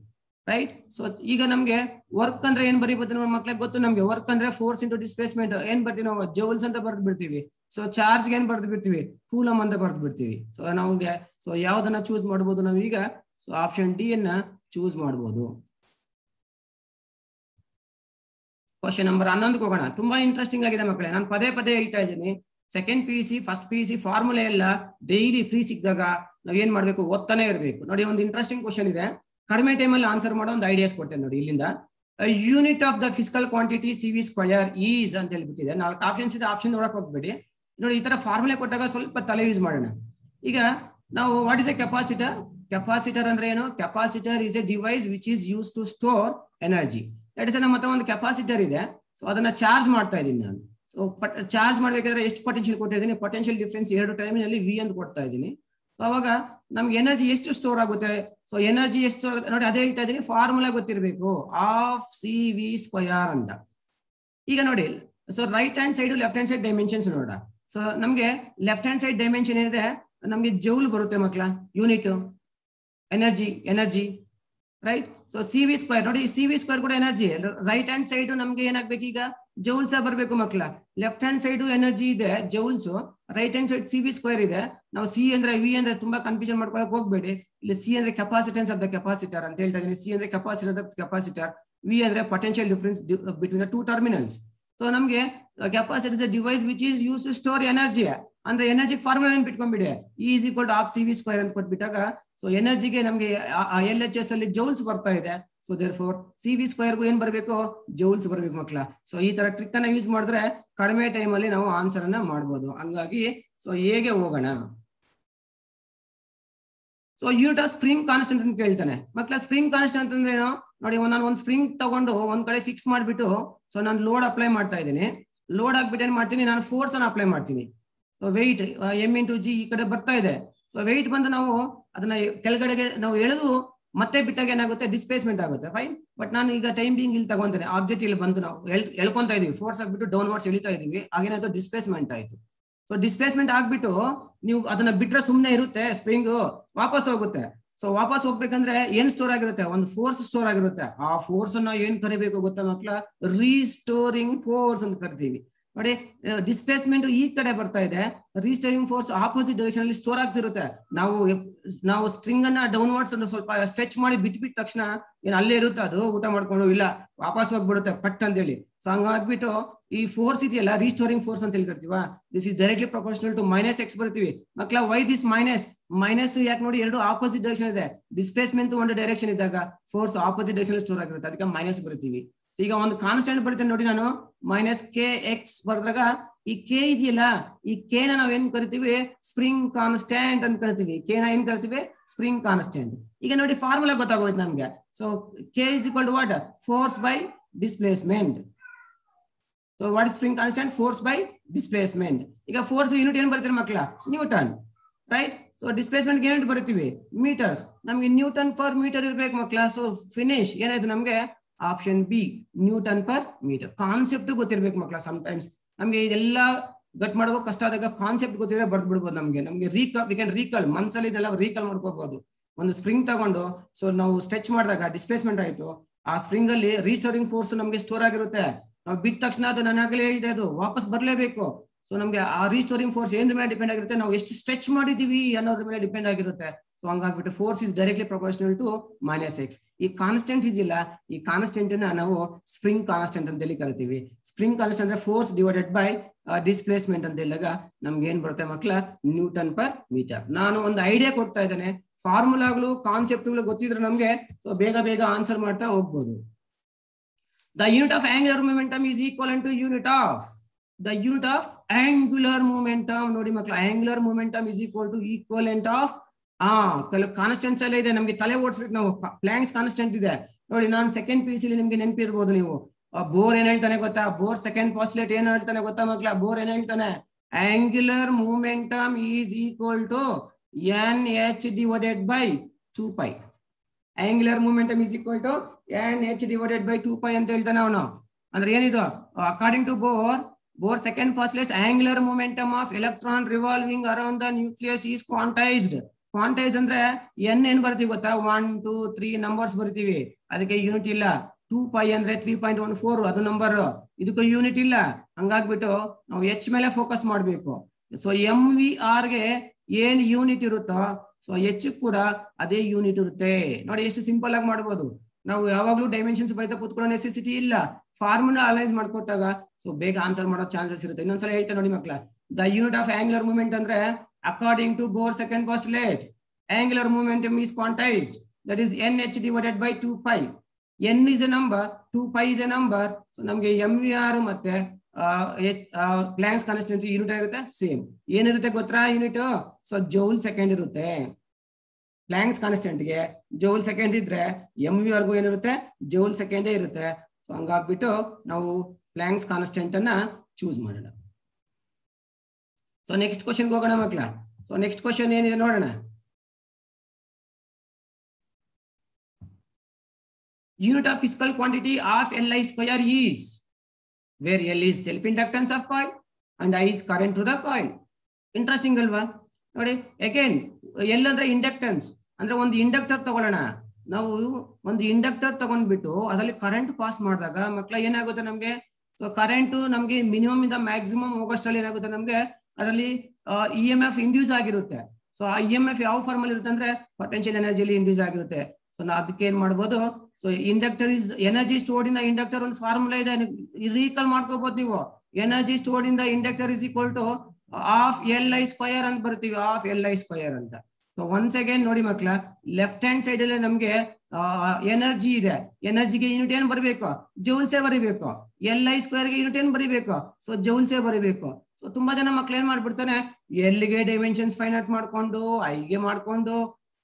ರೈಟ್. ಸೊ ಈಗ ನಮ್ಗೆ ವರ್ಕ್ ಅಂದ್ರೆ ಏನ್ ಬರೀಬಹುದು ನಮ್ಮ ಮಕ್ಳಿಗೆ ಗೊತ್ತು. ನಮ್ಗೆ ವರ್ಕ್ ಅಂದ್ರೆ ಫೋರ್ಸ್ ಇಂಟು ಡಿಸ್ಪ್ಲೇಸ್ಮೆಂಟ್ ಏನ್ ಬರ್ತೀವಿ ನಾವು, ಜೌಲ್ಸ್ ಅಂತ ಬರ್ದು ಬಿಡ್ತೀವಿ. ಸೊ ಚಾರ್ಜ್ಗೆ ಏನ್ ಬರ್ದು ಬಿಡ್ತೀವಿ, ಕೂಲಮ್ ಅಂತ ಬರ್ದು ಬಿಡ್ತೀವಿ. ಸೊ ನಮ್ಗೆ ಸೊ ಯಾವ್ದನ್ನ ಚೂಸ್ ಮಾಡ್ಬೋದು ನಾವು ಈಗ, ಸೊ ಆಪ್ಷನ್ ಡಿ ಅನ್ನ ಚೂಸ್ ಮಾಡ್ಬೋದು. ಕ್ವಶನ್ ನಂಬರ್ 11 ಹೋಗೋಣ. ತುಂಬಾ ಇಂಟ್ರೆಸ್ಟಿಂಗ್ ಆಗಿದೆ ಮಕ್ಕಳೇ. ನಾನು ಪದೇ ಹೇಳ್ತಾ ಇದ್ದೀನಿ, second P U C first P U C formula ಎಲ್ಲ ಡೈಲಿ ಫ್ರೀ ಸಿಕ್ಕಿದಾಗ ನಾವ್ ಏನ್ ಮಾಡ್ಬೇಕು, ಓದ್ತಾನೆ ಇರಬೇಕು. ನೋಡಿ ಒಂದು ಇಂಟ್ರೆಸ್ಟಿಂಗ್ ಕ್ವಶನ್ ಇದೆ, ಕಡಿಮೆ ಟೈಮಲ್ಲಿ ಆನ್ಸರ್ ಮಾಡೋ ಒಂದು ಐಡಿಯಾಸ್ ಕೊಡ್ತೇನೆ ನೋಡಿ. ಇಲ್ಲಿಂದ unit of the physical quantity CV square is ಅಂತ ಹೇಳ್ಬಿಟ್ಟಿದೆ. 4 ಆಪ್ಷನ್ಸ್ ಇದೆ, ಆಪ್ಷನ್ ಒಳಗೆ ಹೋಗ್ಬೇಡಿ ನೋಡಿ. ಈ ತರ ಫಾರ್ಮುಲಾ ಕೊಟ್ಟಾಗ ಸ್ವಲ್ಪ ತಲೆ ಯೂಸ್ ಮಾಡೋಣ. ಈಗ ನಾವು what is a capacitor. Capacitor ಅಂದ್ರೆ ಏನು, capacitor is a device which is use to store energy. ನಮ್ಮ ಹತ್ರ ಒಂದು ಕೆಪಾಸಿಟರ್ ಇದೆ, ಸೊ ಅದನ್ನ ಚಾರ್ಜ್ ಮಾಡ್ತಾ ಇದ್ದೀನಿ ನಾನು. ಸೊ ಚಾರ್ಜ್ ಮಾಡ್ಬೇಕಾದ್ರೆ ಎಷ್ಟು ಪೊಟೆನ್ಶಿಯಲ್ ಕೊಟ್ಟಿದ್ದೀನಿ, ಪೊಟೆನ್ಶಿಯಲ್ ಡಿಫರೆನ್ಸ್ 2 ಟರ್ಮಿನಲ್ಲಿ V ಅಂತ ಕೊಡ್ತಾ ಇದ್ದೀನಿ. ಸೊ ಅವಾಗ ನಮ್ಗೆ ಎನರ್ಜಿ ಎಷ್ಟು ಸ್ಟೋರ್ ಆಗುತ್ತೆ, ಸೊ ಎನರ್ಜಿ ಎಷ್ಟು ನೋಡಿ ಅದೇ ಹೇಳ್ತಾ ಇದ್ದೀನಿ. ಫಾರ್ಮುಲಾ ಗೊತ್ತಿರಬೇಕು, ಆಫ್ CV ಸ್ಕ್ವಯರ್ ಅಂತ. ಈಗ ನೋಡಿ, so right hand side left hand side dimensions ನೋಡ. ಸೊ ನಮ್ಗೆ ಲೆಫ್ಟ್ ಹ್ಯಾಂಡ್ ಸೈಡ್ ಡೈಮೆನ್ಷನ್ ಏನಿದೆ, ನಮ್ಗೆ ಜೌಲ್ ಬರುತ್ತೆ ಮಕ್ಕಳ, unit energy right. So CV square ನೋಡಿ, CV ಸ್ಕ್ವೇರ್ ಕೂಡ ಎನರ್ಜಿ. ರೈಟ್ ಹ್ಯಾಂಡ್ ಸೈಡ್ ನಮ್ಗೆ ಏನಾಗ್ಬೇಕು, ಈಗ ಜೌಲ್ಸ್ ಬರ್ಬೇಕು ಮಕ್ಕಳ. ಲೆಫ್ಟ್ ಹ್ಯಾಂಡ್ ಸೈಡ್ ಎನರ್ಜಿ ಇದೆ joules, right hand side CV square ಇದೆ. ನಾವು ಸಿ ಅಂದ್ರೆ ವಿ ಅಂದ್ರೆ ತುಂಬಾ ಕನ್ಫ್ಯೂಷನ್ ಮಾಡ್ಕೊಳಕ್ ಹೋಗ್ಬೇಡಿ. ಇಲ್ಲಿ ಸಿ ಅಂದ್ರೆ ಕೆಪಾಸಿಟೆನ್ಸ್ ಆಫ್ ದ ಕೆಪಾಸಿಟರ್ ಅಂತ ಹೇಳ್ತಾ ಇದೀನಿ. ಸಿ ಅಂದ್ರೆ ಕೆಪಾಸಿಟರ್ ಆಫ್ ಕೆಪಾಸಿಟರ್, ವಿ ಅಂದ್ರೆ potential difference between the 2 terminals. So ನಮ್ಗೆ capacitor is a device which is use to store energy. ಅಂದ್ರೆ ಎನರ್ಜಿ ಫಾರ್ಮುಲಾ ಬಿಟ್ಕೊಂಡ್ಬಿಡಿ, E is equal to half CV square ಅಂತ ಕೊಟ್ಬಿಟ್ಟಾಗ ಸೊ ಎನರ್ಜಿಗೆ ನಮ್ಗೆ LHS ಅಲ್ಲಿ joules ಬರ್ತಾ ಇದೆ. ಸೊ ದೇರ್ ಫೋರ್ CV ಸ್ಕ್ವೇರ್ಗೂ ಏನ್ ಬರ್ಬೇಕು, ಜೌಲ್ಸ್ ಬರ್ಬೇಕು ಮಕ್ಕಳ. ಸೊ ಈ ತರ ಟ್ರಿಕ್ ಅನ್ನ ಯೂಸ್ ಮಾಡಿದ್ರೆ ಕಡಿಮೆ ಟೈಮ್ ಅಲ್ಲಿ ನಾವು ಆನ್ಸರ್ ಅನ್ನ ಮಾಡ್ಬೋದು. ಹಂಗಾಗಿ ಸೊ ಹೇಗೆ ಹೋಗೋಣ. So unit of spring constant ಅಂತ ಕೇಳ್ತಾನೆ ಮಕ್ಕಳ. ಸ್ಪ್ರಿಂಗ್ ಕಾನ್ಸ್ಟೆಂಟ್ ಅಂದ್ರೆ ಏನು ನೋಡಿ, ನಾನು ಒಂದು ಸ್ಪ್ರಿಂಗ್ ತಗೊಂಡು ಒಂದ್ ಕಡೆ ಫಿಕ್ಸ್ ಮಾಡ್ಬಿಟ್ಟು ಸೊ ನಾನು ಲೋಡ್ ಅಪ್ಲೈ ಮಾಡ್ತಾ ಇದ್ದೀನಿ. ಲೋಡ್ ಆಗ್ಬಿಟ್ಟು ಏನ್ ಮಾಡ್ತೀನಿ, ನಾನು ಫೋರ್ಸ್ ಅನ್ನ ಅಪ್ಲೈ ಮಾಡ್ತೀನಿ. ಸೊ ವೆಯ್ಟ್ M×G ಈ ಕಡೆ ಬರ್ತಾ ಇದೆ. ಸೊ ವೆಯ್ಟ್ ಬಂದು ನಾವು ಅದನ್ನ ಕೆಳಗಡೆಗೆ ನಾವು ಎಳೆದು ಮತ್ತೆ ಬಿಟ್ಟಾಗ ಏನಾಗುತ್ತೆ, ಡಿಸ್ಪ್ಲೇಸ್ಮೆಂಟ್ ಆಗುತ್ತೆ, ಫೈನ್. ಬಟ್ ನಾನು ಈಗ ಟೈಮ್ ಬಿಂಗ್ ಇಲ್ಲಿ ತಗೊಂತೇನೆ, ಆಬ್ಜೆಕ್ಟ್ ಇಲ್ಲಿ ಬಂದು ನಾವು ಎಳ್ಕೊಂತಾ ಇದೀವಿ, ಫೋರ್ಸ್ ಆಗ್ಬಿಟ್ಟು ಡೌನ್ವರ್ಡ್ಸ್ ಎಳಿತಾ ಇದೀವಿ. ಹಾಗೇನಾಯ್ತು, ಡಿಸ್ಪ್ಲೇಸ್ಮೆಂಟ್ ಆಯ್ತು. ಸೊ ಡಿಸ್ಪ್ಲೇಸ್ಮೆಂಟ್ ಆಗ್ಬಿಟ್ಟು ನೀವು ಅದನ್ನ ಬಿಟ್ರೆ ಸುಮ್ನೆ ಇರುತ್ತೆ, ಸ್ಪ್ರಿಂಗ್ ವಾಪಸ್ ಹೋಗುತ್ತೆ. ಸೊ ವಾಪಸ್ ಹೋಗ್ಬೇಕಂದ್ರೆ ಏನ್ ಸ್ಟೋರ್ ಆಗಿರುತ್ತೆ, ಒಂದು ಫೋರ್ಸ್ ಸ್ಟೋರ್ ಆಗಿರುತ್ತೆ. ಆ ಫೋರ್ಸ್ ಅನ್ನ ಏನ್ ಕರಿಬೇಕು ಗೊತ್ತಾ ಮಕ್ಳ, ರೀಸ್ಟೋರಿಂಗ್ ಫೋರ್ಸ್ ಅಂತ ಕರಿತೀವಿ. ನೋಡಿ ಡಿಸ್ಪ್ಲೇಸ್ಮೆಂಟ್ ಈ ಕಡೆ ಬರ್ತಾ ಇದೆ, ರೀಸ್ಟೋರಿಂಗ್ ಫೋರ್ಸ್ ಆಪೋಸಿಟ್ ಡೈರೆಕ್ಷನ್ ಅಲ್ಲಿ ಸ್ಟೋರ್ ಆಗ್ತಿರುತ್ತೆ. ನಾವು ಸ್ಟ್ರಿಂಗ್ ಅನ್ನ ಡೌನ್ವರ್ಡ್ಸ್ ಸ್ವಲ್ಪ ಸ್ಟ್ರೆಚ್ ಮಾಡಿ ಬಿಟ್ಬಿಟ್ಟ ತಕ್ಷಣ ಏನ್ ಅಲ್ಲೇ ಇರುತ್ತೆ, ಅದು ಊಟ ಮಾಡ್ಕೊಂಡು ಇಲ್ಲ ವಾಪಸ್ ಹೋಗ್ಬಿಡುತ್ತೆ ಪಟ್ ಅಂತ ಹೇಳಿ. ಸೊ ಹಂಗಾಗ್ಬಿಟ್ಟು ಈ ಫೋರ್ಸ್ ಇದೆಯಲ್ಲ ರೀಸ್ಟೋರಿಂಗ್ ಫೋರ್ಸ್ ಅಂತ ಹೇಳ್ತೀವ, this is directly proportional to -x ಬರ್ತೀವಿ ಮಕ್ಕಳ. ವೈ ದಿಸ್ ಮೈನಸ್ ಯಾಕೆ ನೋಡಿ, ಎರಡು ಆಪೋಸಿಟ್ ಡೈರೆಕ್ಷನ್ ಇದೆ. ಡಿಸ್ಪ್ಲೇಸ್ಮೆಂಟ್ ಒಂದು ಡೈರೆಕ್ಷನ್ ಇದ್ದಾಗ ಫೋರ್ಸ್ ಆಪೋಸಿಟ್ ಡೈರೆಕ್ಷನ್ ಸ್ಟೋರ್ ಆಗಿರುತ್ತೆ, ಅದಕ್ಕೆ ಮೈನಸ್ ಬರ್ತೀವಿ. ಈಗ ಒಂದು ಕಾನ್ಸ್ಟೆಂಟ್ ಬರ್ತೇನೆ ನೋಡಿ ನಾನು, -kx ಬರ್ದಾಗ ಈ ಕೆ ಇದೆಯಲ್ಲ, ಈ ಕೆ ನ ನಾವ್ ಏನ್ ಕರಿತೀವಿ, ಸ್ಪ್ರಿಂಗ್ ಕಾನ್ಸ್ಟೆಂಟ್ ಅಂತ ಕರಿತೀವಿ. ಕೆ ನ ಏನ್ ಕರಿತೀವಿ, ಸ್ಪ್ರಿಂಗ್ ಕಾನ್ಸ್ಟೆಂಟ್. ಈಗ ನೋಡಿ ಫಾರ್ಮುಲಾ ಗೊತ್ತಾಗೋಯ್ತು ನಮ್ಗೆ. So K is equal to what, force by displacement. So what is spring constant, force by displacement. ಈಗ ಫೋರ್ಸ್ ಯೂನಿಟ್ ಏನ್ ಬರ್ತೀರಿ ಮಕ್ಕಳ, newton, right. So displacement unit ಬರೀತೀವಿ ಮೀಟರ್ಸ್, ನಮ್ಗೆ ನ್ಯೂಟನ್ ಪರ್ ಮೀಟರ್ ಇರ್ಬೇಕು ಮಕ್ಕಳ. ಸೊ ಫಿನಿಶ್ ಏನಾಯ್ತು ನಮ್ಗೆ, option B newton per metre. Concept ಗೊತ್ತಿರ್ಬೇಕು ಮಕ್ಕಳ. ಸಮಟೈಮ್ಸ್ ನಮ್ಗೆ ಇದೆಲ್ಲ ಗಟ್ ಮಾಡೋದು ಕಷ್ಟ ಆದಾಗ ಕಾನ್ಸೆಪ್ಟ್ ಗೊತ್ತಿದ್ರೆ ಬರ್ದ್ ಬಿಡ್ಬೋದು. ನಮ್ಗೆ ವಿ ಕ್ಯಾನ್ ರೀಕಾಲ್, ಮನ್ಸಲ್ಲಿ ಇದೆಲ್ಲ ರೀಕಾಲ್ ಮಾಡ್ಕೋಬಹುದು. ಒಂದು ಸ್ಪ್ರಿಂಗ್ ತಗೊಂಡು ಸೊ ನಾವು ಸ್ಟ್ರೆಚ್ ಮಾಡಿದಾಗ ಡಿಸ್ಪ್ಲೇಸ್ಮೆಂಟ್ ಆಯ್ತು, ಆ ಸ್ಪ್ರಿಂಗ್ ಅಲ್ಲಿ ರೀಸ್ಟೋರಿಂಗ್ ಫೋರ್ಸ್ ನಮ್ಗೆ ಸ್ಟೋರ್ ಆಗಿರುತ್ತೆ. ನಾವು ಬಿಟ್ಟ ತಕ್ಷಣ ಅದು ನಾನು ಆಗಲೇ ಹೇಳಿದೆ, ಅದು ವಾಪಸ್ ಬರ್ಲೇಬೇಕು. ಸೊ ನಮ್ಗೆ ಆ ರೀಸ್ಟೋರಿಂಗ್ ಫೋರ್ಸ್ ಏನ್ ಮೇಲೆ ಡಿಪೆಂಡ್ ಆಗಿರುತ್ತೆ, ನಾವು ಎಷ್ಟು ಸ್ಟ್ರೆಚ್ ಮಾಡಿದೀವಿ ಅನ್ನೋದ್ರ ಮೇಲೆ ಡಿಪೆಂಡ್ ಆಗಿರುತ್ತೆ. ಸೊ ಹಂಗಾಗ್ಬಿಟ್ಟು force is directly proportional to -x. ಈ ಕಾನ್ಸ್ಟೆಂಟ್ ಇದೆಯಲ್ಲ, ಈ ಕಾನ್ಸ್ಟೆಂಟ್ ನ ನಾವು ಸ್ಪ್ರಿಂಗ್ ಕಾನ್ಸ್ಟೆಂಟ್ ಅಂತ ಹೇಳಿ ಕರಿತೀವಿ. ಸ್ಪ್ರಿಂಗ್ ಕಾನ್ಸ್ಟೆಂಟ್ ಅಂದ್ರೆ ಫೋರ್ಸ್ ಡಿವೈಡೆಡ್ ಬೈ ಡಿಸ್ಪ್ಲೇಸ್ಮೆಂಟ್ ಅಂತ ಹೇಳಿದಾಗ ನಮ್ಗೆ ಏನ್ ಬರುತ್ತೆ ಮಕ್ಕಳ, ನ್ಯೂಟನ್ ಪರ್ ಮೀಟರ್. ನಾನು ಒಂದು ಐಡಿಯಾ ಕೊಡ್ತಾ ಇದ್ದೇನೆ, ಫಾರ್ಮುಲಾಗಳು ಕಾನ್ಸೆಪ್ಟ್ಗಳು ಗೊತ್ತಿದ್ರೆ ನಮ್ಗೆ ಸೊ ಬೇಗ ಆನ್ಸರ್ ಮಾಡ್ತಾ ಹೋಗ್ಬೋದು. The unit of angular momentum is equal to unit of angular momentum. ನೋಡಿ ಮಕ್ಕಳ, angular momentum is equivalent of ಕೆಲವು ಕಾನ್ಸ್ಟೆಂಟ್ಸ್ ಎಲ್ಲ ಇದೆ, ನಮ್ಗೆ ತಲೆ ಓಡಿಸ್ಬೇಕು ನಾವು. ಪ್ಲಾಂಕ್ಸ್ ಕಾನ್ಸ್ಟೆಂಟ್ ಇದೆ ನೋಡಿ, ನಾನು ಸೆಕೆಂಡ್ PUC ನಿಮ್ಗೆ ನೆನಪಿರ್ಬೋದು ನೀವು. ಬೋರ್ ಏನ್ ಹೇಳ್ತಾನೆ ಗೊತ್ತಾ, ಬೋರ್ ಸೆಕೆಂಡ್ ಪಾಸ್ಟುಲೇಟ್ ಏನ್ ಹೇಳ್ತಾನೆ ಗೊತ್ತಾ ಮಕ್ಕಳ, ಬೋರ್ ಏನ್ ಹೇಳ್ತಾನೆ, angular momentum is equal to NH divided by 2π. Angular momentum is equal to NH divided by 2π ಅಂತ ಹೇಳ್ತಾನೆ ಅವನು. ಅಂದ್ರೆ ಏನಿದು, according to Bohr second postulate, angular momentum of electron revolving around the nucleus is quantised. Quantise ಅಂದ್ರೆ n ಏನ್ ಬರ್ತೀವಿ ಗೊತ್ತಾ, 1 2 3 numbers ಬರ್ತೀವಿ, ಅದಕ್ಕೆ ಯೂನಿಟ್ ಇಲ್ಲ. 2π ಅಂದ್ರೆ 3.14 ಅದು ನಂಬರ್, ಇದಕ್ಕೂ ಯೂನಿಟ್ ಇಲ್ಲ. ಹಂಗಾಗ್ಬಿಟ್ಟು ನಾವು H ಮೇಲೆ ಫೋಕಸ್ ಮಾಡ್ಬೇಕು. ಸೊ MVR ಗೆ ಏನ್ ಯೂನಿಟ್ ಇರುತ್ತೋ ಸೊ H ಕೂಡ ಅದೇ ಯೂನಿಟ್ ಇರುತ್ತೆ. ನೋಡಿ ಎಷ್ಟು ಸಿಂಪಲ್ ಆಗಿ ಮಾಡ್ಬೋದು. ನಾವು ಯಾವಾಗ್ಲೂ ಡೈಮೆನ್ಷನ್ಸ್ ಬರೀತಾ ಕೂತ್ಕೊಳ್ಳೋ ನೆಸೆಸಿಟಿ ಇಲ್ಲ. ಫಾರ್ಮುಲಾ ಅನಲೈಸ್ ಮಾಡ್ಕೊಟ್ಟಾಗ ಸೊ ಬೇಗ ಆನ್ಸರ್ ಮಾಡೋ ಚಾನ್ಸಸ್ ಇರುತ್ತೆ. ಇನ್ನೊಂದ್ಸಲ ಹೇಳ್ತೇನೆ ನೋಡಿ ಮಕ್ಕಳ, the unit of angular movement ಅಂದ್ರೆ according to Bohr second postulate, angular momentum is quantized, that is NH divided by 2π. N is a number, 2π is a number. So ನಮಗೆ MVR ಮತ್ತೆ ಪ್ಲಾಂಕ್ಸ್ ಕಾನ್ಸ್ಟೆಂಟ್ ಯೂನಿಟ್ ಆಗುತ್ತೆ same. ಏನಿರುತ್ತೆ ಗೊತ್ತಾ unit, so joule second ಇರುತ್ತೆ. Planks constant ಗೆ joule second ಇದ್ರೆ MVR ಗೂ ಏನಿರುತ್ತೆ, ಜೌಲ್ ಸೆಕೆಂಡೇ ಇರುತ್ತೆ. ಸೊ ಹಂಗಾಗ್ಬಿಟ್ಟು ನಾವು ಪ್ಲಾಂಕ್ಸ್ ಕಾನ್ಸ್ಟೆಂಟ್ ಅನ್ನ ಚೂಸ್ ಮಾಡೋಣ. ಸೊ ನೆಕ್ಸ್ಟ್ ಕ್ವಶನ್ಗೆ ಹೋಗೋಣ ಮಕ್ಕಳ. ಸೊ ನೆಕ್ಸ್ಟ್ ಕ್ವಶನ್ ಏನಿದೆ ನೋಡೋಣ. Unit of physical quantity of Li square is, where L is self inductance of coil and I is current to the coil. Interesting ಅಲ್ವಾ ನೋಡಿ. Again L ಅಂದ್ರೆ inductance, ಅಂದ್ರೆ ಒಂದು ಇಂಡಕ್ಟರ್ ತಗೊಳ್ಳೋಣ. ನಾವು ಒಂದು ಇಂಡಕ್ಟರ್ ತಗೊಂಡ್ಬಿಟ್ಟು ಅದರಲ್ಲಿ ಕರೆಂಟ್ ಪಾಸ್ ಮಾಡಿದಾಗ ಮಕ್ಕಳ ಏನಾಗುತ್ತೆ ನಮ್ಗೆ, ಕರೆಂಟ್ ನಮ್ಗೆ ಮಿನಿಮಮ್ ಇಂದ ಮ್ಯಾಕ್ಸಿಮಮ್ ಹೋಗೋಷ್ಟರಲ್ಲಿ ಏನಾಗುತ್ತೆ ನಮ್ಗೆ, ಅದರಲ್ಲಿ EMF ಇಂಡ್ಯೂಸ್ ಆಗಿರುತ್ತೆ. ಸೊ ಆ EMF ಯಾವ ಫಾರ್ಮ್ ಅಲ್ಲಿ ಇರುತ್ತೆ ಅಂದ್ರೆ ಪೊಟೆನ್ಶಿಯಲ್ ಎನರ್ಜಿಯಲ್ಲಿ ಇಂಡ್ಯೂಸ್ ಆಗಿರುತ್ತೆ. ಸೊ ನಾವು ಅದಕ್ಕೆ ಏನ್ ಮಾಡ್ಬೋದು, so inductor is energy stored in the inductor, ಒಂದು ಫಾರ್ಮುಲಾ ಇದೆ, ರೀಕಾಲ್ ಮಾಡ್ಕೋಬಹುದು ನೀವು. Energy stored in the inductor is equal to of Li square ಅಂತ ಬರ್ತೀವಿ, ಆಫ್ Li ಸ್ಕ್ವಯರ್ ಅಂತ. ಸೊ ಒನ್ಸ್ ಅಗೇನ್ ನೋಡಿ ಮಕ್ಕಳ, ಲೆಫ್ಟ್ ಹ್ಯಾಂಡ್ ಸೈಡ್ ಅಲ್ಲಿ ನಮ್ಗೆ ಎನರ್ಜಿ ಇದೆ. ಎನರ್ಜಿಗೆ ಯೂನಿಟ್ ಏನ್ ಬರಬೇಕು, ಜೌಲ್ಸೇ ಬರೀಬೇಕು. Li ಸ್ಕ್ವೇರ್ ಗೆ ಯೂನಿಟ್ ಏನ್ ಬರೀಬೇಕು, ಸೊ ಜೌಲ್ಸೇ ಬರೀಬೇಕು. ಸೊ ತುಂಬಾ ಜನ ಮಕ್ಳು ಏನ್ ಮಾಡ್ಬಿಡ್ತಾನೆ, ಎಲ್ಲಿಗೆ ಡೈಮೆನ್ಷನ್ಸ್ ಫೈಂಡ್ ಔಟ್ ಮಾಡ್ಕೊಂಡು ಐಗೆ ಮಾಡ್ಕೊಂಡು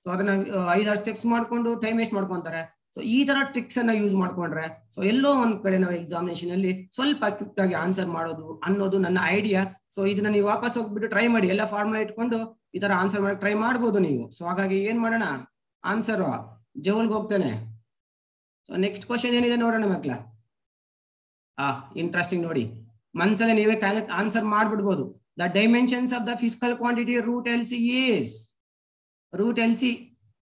ಸೊ ಅದನ್ನ 5-6 ಸ್ಟೆಪ್ಸ್ ಮಾಡ್ಕೊಂಡು ಟೈಮ್ ವೇಸ್ಟ್ ಮಾಡ್ಕೊಂತಾರೆ. ಸೊ ಈ ತರ ಟ್ರಿಕ್ಸ್ ಅನ್ನ ಯೂಸ್ ಮಾಡ್ಕೊಂಡ್ರೆ ಸೊ ಎಲ್ಲೋ ಒಂದ್ ಕಡೆ ನಾವು ಎಕ್ಸಾಮಿನೇಷನ್ ಅಲ್ಲಿ ಸ್ವಲ್ಪ ಕ್ವಿಕ್ ಆಗಿ ಆನ್ಸರ್ ಮಾಡೋದು ಅನ್ನೋದು ನನ್ನ ಐಡಿಯಾ. ಸೊ ಇದನ್ನ ನೀವು ವಾಪಸ್ ಹೋಗ್ಬಿಟ್ಟು ಟ್ರೈ ಮಾಡಿ, ಎಲ್ಲ ಫಾರ್ಮುಲಾ ಇಟ್ಕೊಂಡು ಈ ತರ ಆನ್ಸರ್ ಮಾಡಕ್ ಟ್ರೈ ಮಾಡ್ಬೋದು ನೀವು. ಸೊ ಹಾಗಾಗಿ ಏನ್ ಮಾಡೋಣ, ಆನ್ಸರ್ ಜೌಲ್ಗೆ ಹೋಗ್ತೇನೆ. ಸೊ ನೆಕ್ಸ್ಟ್ ಕ್ವಶನ್ ಏನಿದೆ ನೋಡೋಣ ಮಕ್ಳ. ಇಂಟ್ರೆಸ್ಟಿಂಗ್ ನೋಡಿ, ಮನ್ಸಲ್ಲಿ ನೀವೇ ಆನ್ಸರ್ ಮಾಡ್ಬಿಡ್ಬೋದು. The dimensions of the physical quantity root LC is, root LC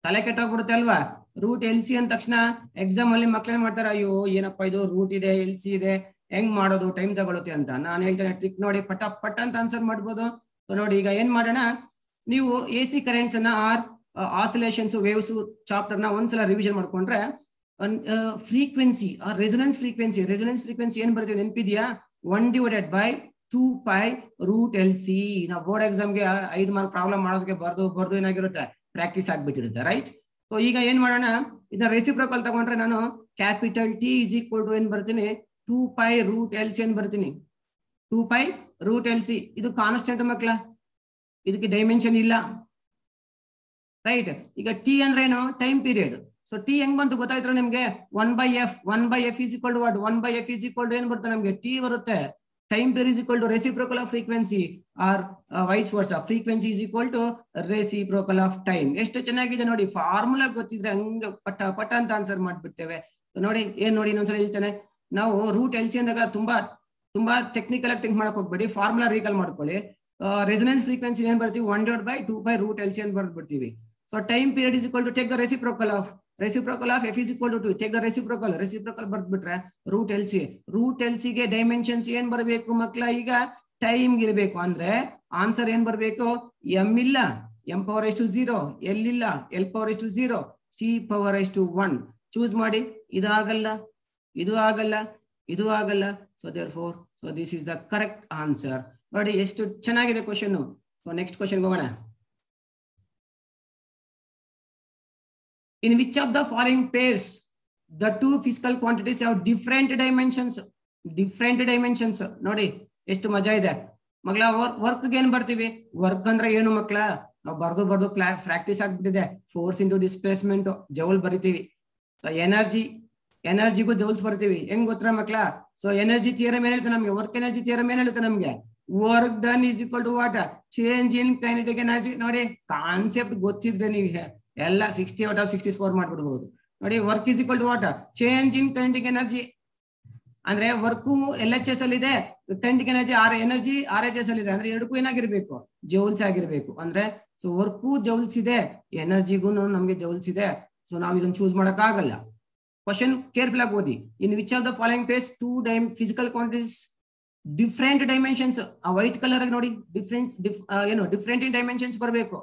ತಲೆ ಕೆಟ್ಟೋಗ್ಬಿಡುತ್ತೆ ಅಲ್ವಾ. ರೂಟ್ LC ಅಂದ ತಕ್ಷಣ ಎಕ್ಸಾಮ್ ಅಲ್ಲಿ ಮಕ್ಳೇನ್ ಮಾಡ್ತಾರೆ, ಅಯ್ಯೋ ಏನಪ್ಪಾ ಇದು ರೂಟ್ ಇದೆ LC ಇದೆ ಹೆಂಗ್ ಮಾಡೋದು, ಟೈಮ್ ತಗೊಳುತ್ತೆ ಅಂತ ನಾನು ಹೇಳ್ತೇನೆ. ಟ್ರಿಕ್ ನೋಡಿ, ಪಟ ಪಟ ಅಂತ ಆನ್ಸರ್ ಮಾಡ್ಬೋದು. ಸೊ ನೋಡಿ ಈಗ ಏನ್ ಮಾಡೋಣ, ನೀವು AC ಕರೆಂಟ್ಸ್ ಅನ್ನ ಆರ್ ಆಸಿಲೇಷನ್ಸ್ ವೇವ್ಸ್ ಚಾಪ್ಟರ್ ನ ಒಂದ್ಸಲ ರಿವಿಷನ್ ಮಾಡ್ಕೊಂಡ್ರೆ ಫ್ರೀಕ್ವೆನ್ಸಿ ರೆಸೊನೆನ್ಸ್ ಫ್ರೀಕ್ವೆನ್ಸಿ ಏನ್ ಬರ್ತದೆ ನೆನಪಿದ್ಯಾ? 1/2π√LC. ನಾವು ಬೋರ್ಡ್ ಎಕ್ಸಾಮ್ಗೆ 5 ಮಾರ್ಕ್ ಪ್ರಾಬ್ಲಮ್ ಮಾಡೋದಕ್ಕೆ ಬರ್ದು ಏನಾಗಿರುತ್ತೆ, ಪ್ರಾಕ್ಟೀಸ್ ಆಗ್ಬಿಟ್ಟಿರುತ್ತೆ, ರೈಟ್? ಸೊ ಈಗ ಏನ್ ಮಾಡೋಣ, ಇದನ್ನ ರೆಸಿಪ್ರೋಕಲ್ ತಗೊಂಡ್ರೆ ನಾನು ಕ್ಯಾಪಿಟಲ್ T = ಏನ್ ಬರ್ತೀನಿ, 2π√LC ಏನ್ ಬರ್ತೀನಿ, 2π√LC. ಇದು ಕಾನ್ಸ್ಟೆಂಟ್ ಮಕ್ಳ, ಇದಕ್ಕೆ ಡೈಮೆನ್ಷನ್ ಇಲ್ಲ, ರೈಟ್? ಈಗ T ಅಂದ್ರೆ ಏನು, ಟೈಮ್ ಪೀರಿಯಡ್. ಸೊ T ಹೆಂಗ್ ಬಂತು ಗೊತ್ತಾಯ್ತು ನಿಮ್ಗೆ? 1/f = what? 1/f = ಏನ್ ಬರುತ್ತೆ ನಮ್ಗೆ, T ಬರುತ್ತೆ. Time period = reciprocal of frequency or vice versa. Frequency = reciprocal of time. ಎಷ್ಟು ಚೆನ್ನಾಗಿದೆ ನೋಡಿ, ಫಾರ್ಮುಲಾ ಗೊತ್ತಿದ್ರೆ ಹಂಗ ಪಟ ಪಟ ಅಂತ ಆನ್ಸರ್ ಮಾಡ್ಬಿಡ್ತೇವೆ. ನೋಡಿ ಏನ್ ನೋಡಿ, ಇನ್ನೊಂದ್ಸಲ ಹೇಳ್ತೇನೆ. ನಾವು √LC ಅಂದಾಗ ತುಂಬಾ ಟೆಕ್ನಿಕಲ್ ಆಗಿ ಥಿಂಕ್ ಮಾಡಕ್ ಹೋಗ್ಬೇಡಿ, ಫಾರ್ಮುಲಾ ರೀಕಾಲ್ ಮಾಡ್ಕೊಳ್ಳಿ. ರೆಸೊನೆನ್ಸ್ ಫ್ರೀಕ್ವೆನ್ಸಿ ಏನ್ ಬರ್ತೀವಿ, 1/2π√LC ಅಂತ ಬರ್ದ್ಬಿಡ್ತೀವಿ. So time period = take the reciprocal of f = 2, take the reciprocal ಬರ್ದ್ಬಿಟ್ರೆ √LC ಗೆ ಡೈಮೆನ್ಷನ್ಸ್ ಏನ್ ಬರಬೇಕು ಮಕ್ಳ, ಈಗ ಟೈಮ್ ಇರಬೇಕು. ಅಂದ್ರೆ ಆನ್ಸರ್ ಏನ್ ಬರ್ಬೇಕು, m ಇಲ್ಲ, m⁻⁴, l ಇಲ್ಲ, l⁻⁴, t⁻⁴. ಚೂಸ್ ಮಾಡಿ. ಇದಾಗಲ್ಲ, ಇದು ಆಗಲ್ಲ. So therefore this is the correct answer. ನೋಡಿ ಎಷ್ಟು ಚೆನ್ನಾಗಿದೆ ಕ್ವಶನ್. ಸೊ ನೆಕ್ಸ್ಟ್ ಕ್ವಶನ್ ಹೋಗೋಣ. In which of the following pairs the two physical quantities have different dimensions? ನೋಡಿ ಎಷ್ಟು ಮಜಾ ಇದೆ ಮಕ್ಳ. ವರ್ಕ್ ಏನ್ ಬರ್ತೀವಿ, ವರ್ಕ್ ಅಂದ್ರೆ ಏನು ಮಕ್ಳ, ನಾವು ಬರ್ದು ಪ್ರಾಕ್ಟೀಸ್ ಆಗ್ಬಿಟ್ಟಿದೆ. ಫೋರ್ಸ್ ಇಂಟು ಡಿಸ್ಪ್ಲೇಸ್ಮೆಂಟ್ ಜೌಲ್ ಬರಿತೀವಿ. ಸೊ ಎನರ್ಜಿಗೂ ಜೌಲ್ಸ್ ಬರ್ತೀವಿ. ಹೆಂಗ್ ಗೊತ್ತಾ ಮಕ್ಳ? ಸೊ ಎನರ್ಜಿ ಥಿಯರಮ್ ಏನ್ ಹೇಳುತ್ತೆ ನಮ್ಗೆ, ವರ್ಕ್ ಎನರ್ಜಿ ಥಿಯರಮ್ ಏನ್ ಹೇಳುತ್ತೆ ನಮ್ಗೆ, work done = what, change in kinetic energy. ನೋಡಿ ಕಾನ್ಸೆಪ್ಟ್ ಗೊತ್ತಿದ್ರೆ ನೀವು ಎಲ್ಲ 60 ಔಟ್ ಆಫ್ 60 ಸ್ಕೋರ್ ಮಾಡ್ಬಿಡ್ಬಹುದು. ನೋಡಿ work = what, change in kinetic energy. ಅಂದ್ರೆ ವರ್ಕು LHS ಅಲ್ಲಿ ಇದೆ, ಕೈನೆಟಿಕ್ ಎನರ್ಜಿ RHS ಅಲ್ಲಿ ಇದೆ. ಅಂದ್ರೆ ಎರಡಕ್ಕೂ ಏನಾಗಿರ್ಬೇಕು, ಜೌಲ್ಸ್ ಆಗಿರ್ಬೇಕು. ಅಂದ್ರೆ ಸೊ ವರ್ಕು ಜೌಲ್ಸ್ ಇದೆ, ಎನರ್ಜಿಗೂ ನಮ್ಗೆ ಜೌಲ್ಸ್ ಇದೆ. ಸೊ ನಾವು ಇದನ್ನ ಚೂಸ್ ಮಾಡಕ್ ಆಗಲ್ಲ. ಕ್ವಶನ್ ಕೇರ್ಫುಲ್ ಆಗಿ ಓದಿ. In which of the following pairs two physical quantities different dimensions. ಆ ವೈಟ್ ಕಲರ್ ಆಗಿ ನೋಡಿ, ಡಿಫ್ರೆಂಟ್ ಇನ್ ಡೈಮೆನ್ಷನ್ಸ್ ಬರಬೇಕು.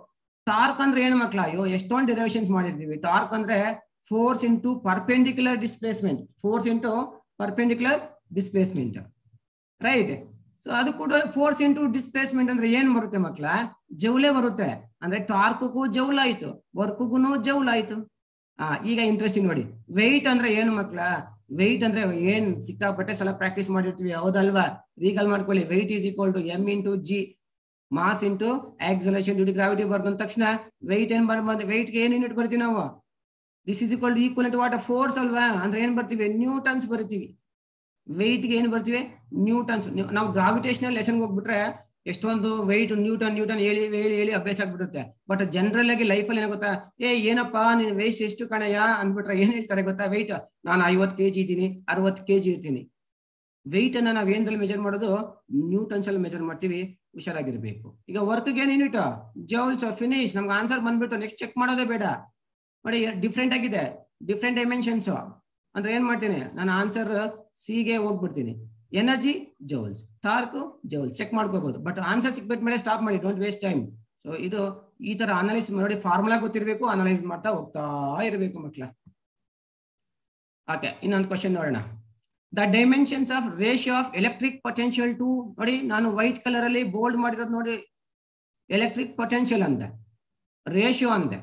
ಟಾರ್ಕ್ ಅಂದ್ರೆ ಏನು ಮಕ್ಳ, ಅಯ್ಯೋ ಎಷ್ಟೊಂದು ಡೆರಿವೇಷನ್ಸ್ ಮಾಡಿರ್ತೀವಿ. ಟಾರ್ಕ್ ಅಂದ್ರೆ force into perpendicular displacement, right? So ಅದು ಕೂಡ ಫೋರ್ಸ್ ಇಂಟು ಡಿಸ್ಪ್ಲೇಸ್ಮೆಂಟ್ ಅಂದ್ರೆ ಏನ್ ಬರುತ್ತೆ ಮಕ್ಳ, ಜೌಲೇ ಬರುತ್ತೆ. ಅಂದ್ರೆ ಟಾರ್ಕ್ಗೂ ಜೌಲ್ ಆಯ್ತು, ವರ್ಕ್ಗೂ ಜೌಲ್ ಆಯ್ತು. ಈಗ ಇಂಟ್ರೆಸ್ಟಿಂಗ್ ನೋಡಿ, ವೆಯ್ಟ್ ಅಂದ್ರೆ ಏನು ಮಕ್ಳ, ವೆಯ್ಟ್ ಅಂದ್ರೆ ಏನ್ ಸಿಕ್ಕಾಪಟ್ಟೆ ಸಲ ಪ್ರಾಕ್ಟೀಸ್ ಮಾಡಿರ್ತೀವಿ, ಹೌದಲ್ವಾ? ರೀಕಾಲ್ ಮಾಡ್ಕೊಳ್ಳಿ. Weight = m × g, mass into acceleration due to gravity ಬರ್ದಂತ ತಕ್ಷಣ ವೆಯ್ಟ್ ಏನ್ ಬರ್ಬೋದು, ವೆಯ್ಟ್ ಗೆ ಏನ್ ಯೂನಿಟ್ ಬರ್ತೀವಿ ನಾವು, this = equal to what, force ಅಲ್ವಾ? ಅಂದ್ರೆ ಏನ್ ಬರ್ತೀವಿ, ನ್ಯೂಟನ್ಸ್ ಬರ್ತೀವಿ. ವೆಯ್ಟ್ ಗೆ ಏನ್ ಬರ್ತೀವಿ, ನ್ಯೂಟನ್ಸ್. ನಾವು ಗ್ರಾವಿಟೇಷನಲ್ ಲೆಸನ್ ಹೋಗ್ಬಿಟ್ರೆ ಎಷ್ಟೊಂದು ವೆಯ್ಟ್ ನ್ಯೂಟನ್ ಹೇಳಿ ಅಭ್ಯಾಸ ಆಗ್ಬಿಡುತ್ತೆ. ಬಟ್ ಜನರಲ್ ಆಗಿ ಲೈಫ್ ಅಲ್ಲಿ ಏನಾಗುತ್ತಾ, ಏನಪ್ಪಾ ನೀನ್ ವೆಯ್ಟ್ ಎಷ್ಟು ಕಣಯ್ಯ ಅಂದ್ಬಿಟ್ರೆ ಏನ್ ಹೇಳ್ತಾರೆ ಗೊತ್ತಾ, ವೆಯ್ಟ್ ನಾನು 50 kg ಇದ್ದೀನಿ, 60 kg ಇರ್ತೀನಿ. ವೆಯ್ಟ್ ಅನ್ನ ನಾವ್ ಏನ್ರಲ್ಲಿ ಮೆಜರ್ ಮಾಡೋದು, ನ್ಯೂಟನ್ಸ್ ಅಲ್ಲಿ ಮೆಜರ್ ಮಾಡ್ತೀವಿ. ಹುಷಾರಾಗಿರ್ಬೇಕು. ಈಗ ವರ್ಕ್ ಏನ್ ಯೂನಿಟ್, ಜೌಲ್ಸ್. ಫಿನಿಶ್. ನಮ್ಗೆ ಆನ್ಸರ್ ಬಂದ್ಬಿಟ್ಟು ನೆಕ್ಸ್ಟ್ ಚೆಕ್ ಮಾಡೋದೇ ಬೇಡ. ನೋಡಿ ಡಿಫ್ರೆಂಟ್ ಆಗಿದೆ, ಡಿಫ್ರೆಂಟ್ ಡೈಮೆನ್ಷನ್ಸ್. ಅಂದ್ರೆ ಏನ್ ಮಾಡ್ತೀನಿ ನಾನು, ಆನ್ಸರ್ ಸಿ ಗೆ ಹೋಗ್ಬಿಡ್ತೀನಿ. Energy joules, torque joules, check ಮಾಡ್ಕೋಬಹುದು. ಬಟ್ ಆನ್ಸರ್ ಸಿಕ್ಬಿಟ್ಮೇಲೆ ಸ್ಟಾಪ್ ಮಾಡಿ, ಡೋಂಟ್ ವೇಸ್ಟ್ ಟೈಮ್. ಸೊ ಇದು ಈ ತರ ಅನಲೈಸ್ ಮಾಡಿ, ಫಾರ್ಮುಲಾ ಗೊತ್ತಿರ್ಬೇಕು, ಅನಲೈಸ್ ಮಾಡ್ತಾ ಹೋಗ್ತಾ ಇರಬೇಕು ಮಕ್ಳ. ಓಕೆ, ಇನ್ನೊಂದು ಕ್ವಶನ್ ನೋಡೋಣ. The dimensions of ratio of electric potential to, ನೋಡಿ ನಾನು ವೈಟ್ ಕಲರ್ ಅಲ್ಲಿ ಬೋಲ್ಡ್ ಮಾಡಿರೋದು ನೋಡಿ, ಎಲೆಕ್ಟ್ರಿಕ್ ಪೊಟೆನ್ಶಿಯಲ್ ಅಂತೆ, ರೇಷಿಯೋ ಅಂತೆ,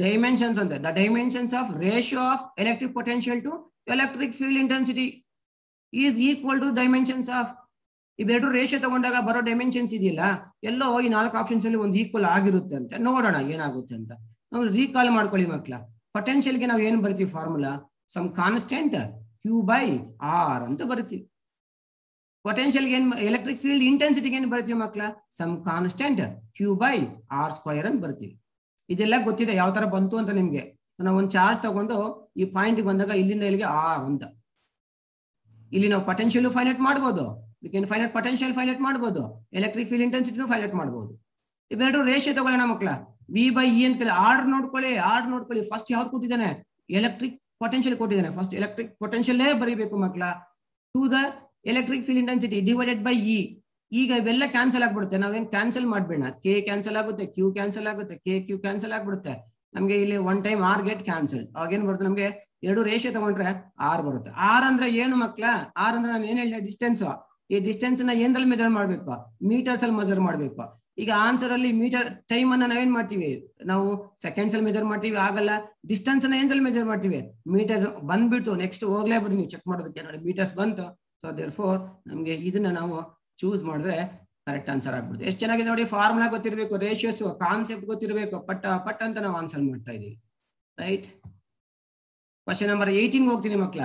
ಡೈಮೆನ್ಷನ್ಸ್ ಅಂತೆ. The dimensions of ratio of electric potential to electric field intensity is equal to dimensions of. ಇವೆರಡು ratio ತಗೊಂಡಾಗ ಬರೋ ಡೈಮೆನ್ಷನ್ಸ್ ಇದೆಯಲ್ಲ, ಎಲ್ಲೋ ಈ 4 ಆಪ್ಷನ್ಸ್ ಅಲ್ಲಿ ಒಂದು ಈಕ್ವಲ್ ಆಗಿರುತ್ತೆ ಅಂತ. ನೋಡೋಣ ಏನಾಗುತ್ತೆ ಅಂತ. ನಾವು ರೀಕಾಲ್ ಮಾಡ್ಕೊಳ್ಳಿ ಮಕ್ಳ. ಪೊಟೆನ್ಶಿಯಲ್ಗೆ ನಾವು ಏನು ಬರ್ತೀವಿ, ಫಾರ್ಮುಲಾ ಸಮ್ ಕಾನ್ಸ್ಟೆಂಟ್ Q/R ಅಂತ ಬರ್ತೀವಿ. ಪೊಟೆನ್ಶಿಯಲ್ಗೆ ಏನ್, ಎಲೆಕ್ಟ್ರಿಕ್ ಫೀಲ್ಡ್ ಇಂಟೆನ್ಸಿಟಿಗೆ ಏನ್ ಬರ್ತೀವಿ ಮಕ್ಳ, ಸಮ್ ಕಾನ್ಸ್ಟೆಂಟ್ Q/R² ಅಂತ ಬರ್ತೀವಿ. ಇದೆಲ್ಲ ಗೊತ್ತಿದೆ ಯಾವ ತರ ಬಂತು ಅಂತ ನಿಮ್ಗೆ. ನಾವು ಒಂದು ಚಾರ್ಜ್ ತಗೊಂಡು ಈ ಪಾಯಿಂಟ್ ಬಂದಾಗ ಇಲ್ಲಿಂದ ಇಲ್ಲಿಗೆ R ಅಂತ, ಇಲ್ಲಿ ನಾವು ಪೊಟೆನ್ಶಿಯಲ್ ಫೈನೈಟ್ ಮಾಡ್ಬೋದು, ಪೊಟೆನ್ಶಿಯಲ್ ಫೈನೈಟ್ ಮಾಡ್ಬೋದು, ಎಲೆಕ್ಟ್ರಿಕ್ ಫೀಲ್ಡ್ ಇಂಟೆನ್ಸಿಟಿ ಫೈನೈಟ್ ಮಾಡ್ಬೋದು. ಇವೆರಡು ರೇಷಿಯೋ ತಗೊಳ್ಳೋಣ ಮಕ್ಳ. V/E ಅಂತ ಆರ್ಡರ್ ನೋಡ್ಕೊಳ್ಳಿ. ಫಸ್ಟ್ ಯಾವ್ದು ಕೊಟ್ಟಿದ್ದಾನೆ, ಎಲೆಕ್ಟ್ರಿಕ್ ಪೊಟೆನ್ಶಿಯಲ್ ಕೊಟ್ಟಿದ್ದಾನೆ. ಫಸ್ಟ್ ಎಲೆಕ್ಟ್ರಿಕ್ ಪೊಟೆನ್ಶಿಯಲ್ ಬರೀಬೇಕು ಮಕ್ಳ. To the electric field intensity divided by E. ಈಗ ಇವೆಲ್ಲ ಕ್ಯಾನ್ಸಲ್ ಆಗ್ಬಿಡುತ್ತೆ, ನಾವೇನ್ ಕ್ಯಾನ್ಸಲ್ ಮಾಡ್ಬೇಡ, ಕೆ ಕ್ಯಾನ್ಸಲ್ ಆಗುತ್ತೆ, ಕ್ಯೂ ಕ್ಯಾನ್ಸಲ್ ಆಗುತ್ತೆ, ಕೆ ಕ್ಯೂ ಕ್ಯಾನ್ಸಲ್ ಆಗ್ಬಿಡುತ್ತೆ. ನಮ್ಗೆ ಇಲ್ಲಿ one time are get cancel. ಅವಾಗ ಏನ್ ಬರುತ್ತೆ, ನಮ್ಗೆ ಎರಡು ರೇಷಿಯೋ ತಗೊಂಡ್ರೆ ಆರ್ ಬರುತ್ತೆ. ಆರ್ ಅಂದ್ರೆ ಏನು ಮಕ್ಳ? ಆರ್ ಅಂದ್ರೆ ನಾನು ಏನ್ ಹೇಳಿದೆ, ಡಿಸ್ಟೆನ್ಸ್. ಈ ಡಿಸ್ಟೆನ್ಸ್ ನ ಏನ್ರಲ್ಲಿ ಮೆಜರ್ ಮಾಡ್ಬೇಕು? ಮೀಟರ್ಸ್ ಅಲ್ಲಿ ಮೆಜರ್ ಮಾಡ್ಬೇಕು. ಈಗ ಆನ್ಸರ್ ಅಲ್ಲಿ ಮೀಟರ್ ಟೈಮ್ ಅನ್ನ ನಾವೇನ್ ಮಾಡ್ತೀವಿ, ನಾವು ಸೆಕೆಂಡ್ಸ್ ಅಲ್ಲಿ ಮೆಜರ್ ಮಾಡ್ತೀವಿ, ಆಗಲ್ಲ. ಡಿಸ್ಟೆನ್ಸ್ ಅನ್ನ ಏನ್ಸಲ್ಲಿ ಮೆಜರ್ ಮಾಡ್ತೀವಿ? ಮೀಟರ್ಸ್ ಬಂದ್ಬಿಟ್ಟು ನೆಕ್ಸ್ಟ್ ಹೋಗ್ಲೇಬಿಡಿ ನೀವು ಚೆಕ್ ಮಾಡೋದಕ್ಕೆ, ನೋಡಿ ಮೀಟರ್ಸ್ ಬಂತು. ಸೊ ದೇರ್ ಫೋರ್ ನಮ್ಗೆ ಇದನ್ನ ನಾವು ಚೂಸ್ ಮಾಡಿದ್ರೆ ಕರೆಕ್ಟ್ ಆನ್ಸರ್ ಆಗ್ಬಿಡುತ್ತೆ. ಎಷ್ಟು ಚೆನ್ನಾಗಿದೆ ನೋಡಿ, ಫಾರ್ಮುಲಾ ಗೊತ್ತಿರಬೇಕು, ರೇಷಿಯೋಸ್ ಕಾನ್ಸೆಪ್ಟ್ ಗೊತ್ತಿರಬೇಕು, ಪಟ್ ಅಂತ ನಾವು ಆನ್ಸರ್ ಮಾಡ್ತಾ ಇದೀವಿ. ರೈಟ್. ಕ್ವಶನ್ ನಂಬರ್ 18 ಹೋಗ್ತೀನಿ ಮಕ್ಳ.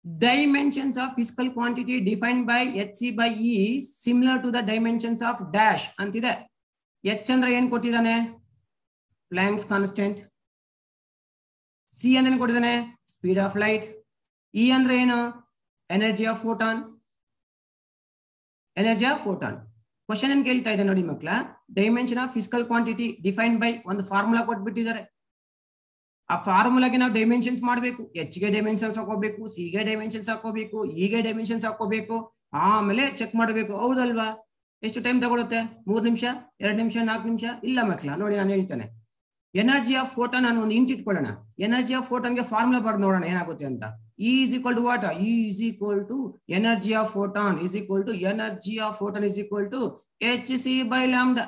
Dimensions of physical quantity defined by hc by e is similar to the dimensions of dash ಅಂತಿದೆ. h ಅಂದ್ರೆ ಏನ್ ಕೊಟ್ಟಿದ್ದಾನೆ? Planck's constant. c ಅಂದ್ರೆ ಏನ್ ಕೊಟ್ಟಿದ್ದಾನೆ? Speed of light. e ಅಂದ್ರೆ ಏನು? Energy of photon. Energy of photon. Question ಏನ್ ಕೇಳ್ತಾ ಇದೆ ನೋಡಿ ಮಕ್ಳ, dimension of physical quantity defined by ಒಂದು ಫಾರ್ಮುಲಾ ಕೊಟ್ಬಿಟ್ಟಿದ್ದಾರೆ. ಆ ಫಾರ್ಮುಲಾಗೆ ನಾವು ಡೈಮೆನ್ಷನ್ಸ್ ಮಾಡಬೇಕು. ಎಚ್ ಗೆ ಡೈಮೆನ್ಷನ್ಸ್ ಹಾಕೋಬೇಕು, ಸಿ ಗೆ ಡೈಮೆನ್ಷನ್ಸ್ ಹಾಕೋಬೇಕು, ಇ ಗೆ ಡೈಮೆನ್ಷನ್ಸ್ ಹಾಕೋಬೇಕು, ಆಮೇಲೆ ಚೆಕ್ ಮಾಡಬೇಕು. ಹೌದಲ್ವಾ? ಎಷ್ಟು ಟೈಮ್ ತಗೊಳುತ್ತೆ? 3 ನಿಮಿಷ, 2 ನಿಮಿಷ, 4 ನಿಮಿಷ? ಇಲ್ಲ ಮಕ್ಳ, ನೋಡಿ ನಾನು ಹೇಳ್ತೇನೆ. ಎನರ್ಜಿ ಆಫ್ ಫೋಟಾನ್ ನಾನು ಒಂದು ಇಂಟ್ ಇಟ್ಕೊಳ್ಳೋಣ. ಎನರ್ಜಿ ಆಫ್ ಫೋಟಾನ್ಗೆ ಫಾರ್ಮುಲಾ ಬರ್ದು ನೋಡೋಣ ಏನಾಗುತ್ತೆ ಅಂತ. E is equal to what? E is equal to energy of photon is equal to energy of photon is equal to hc by lambda.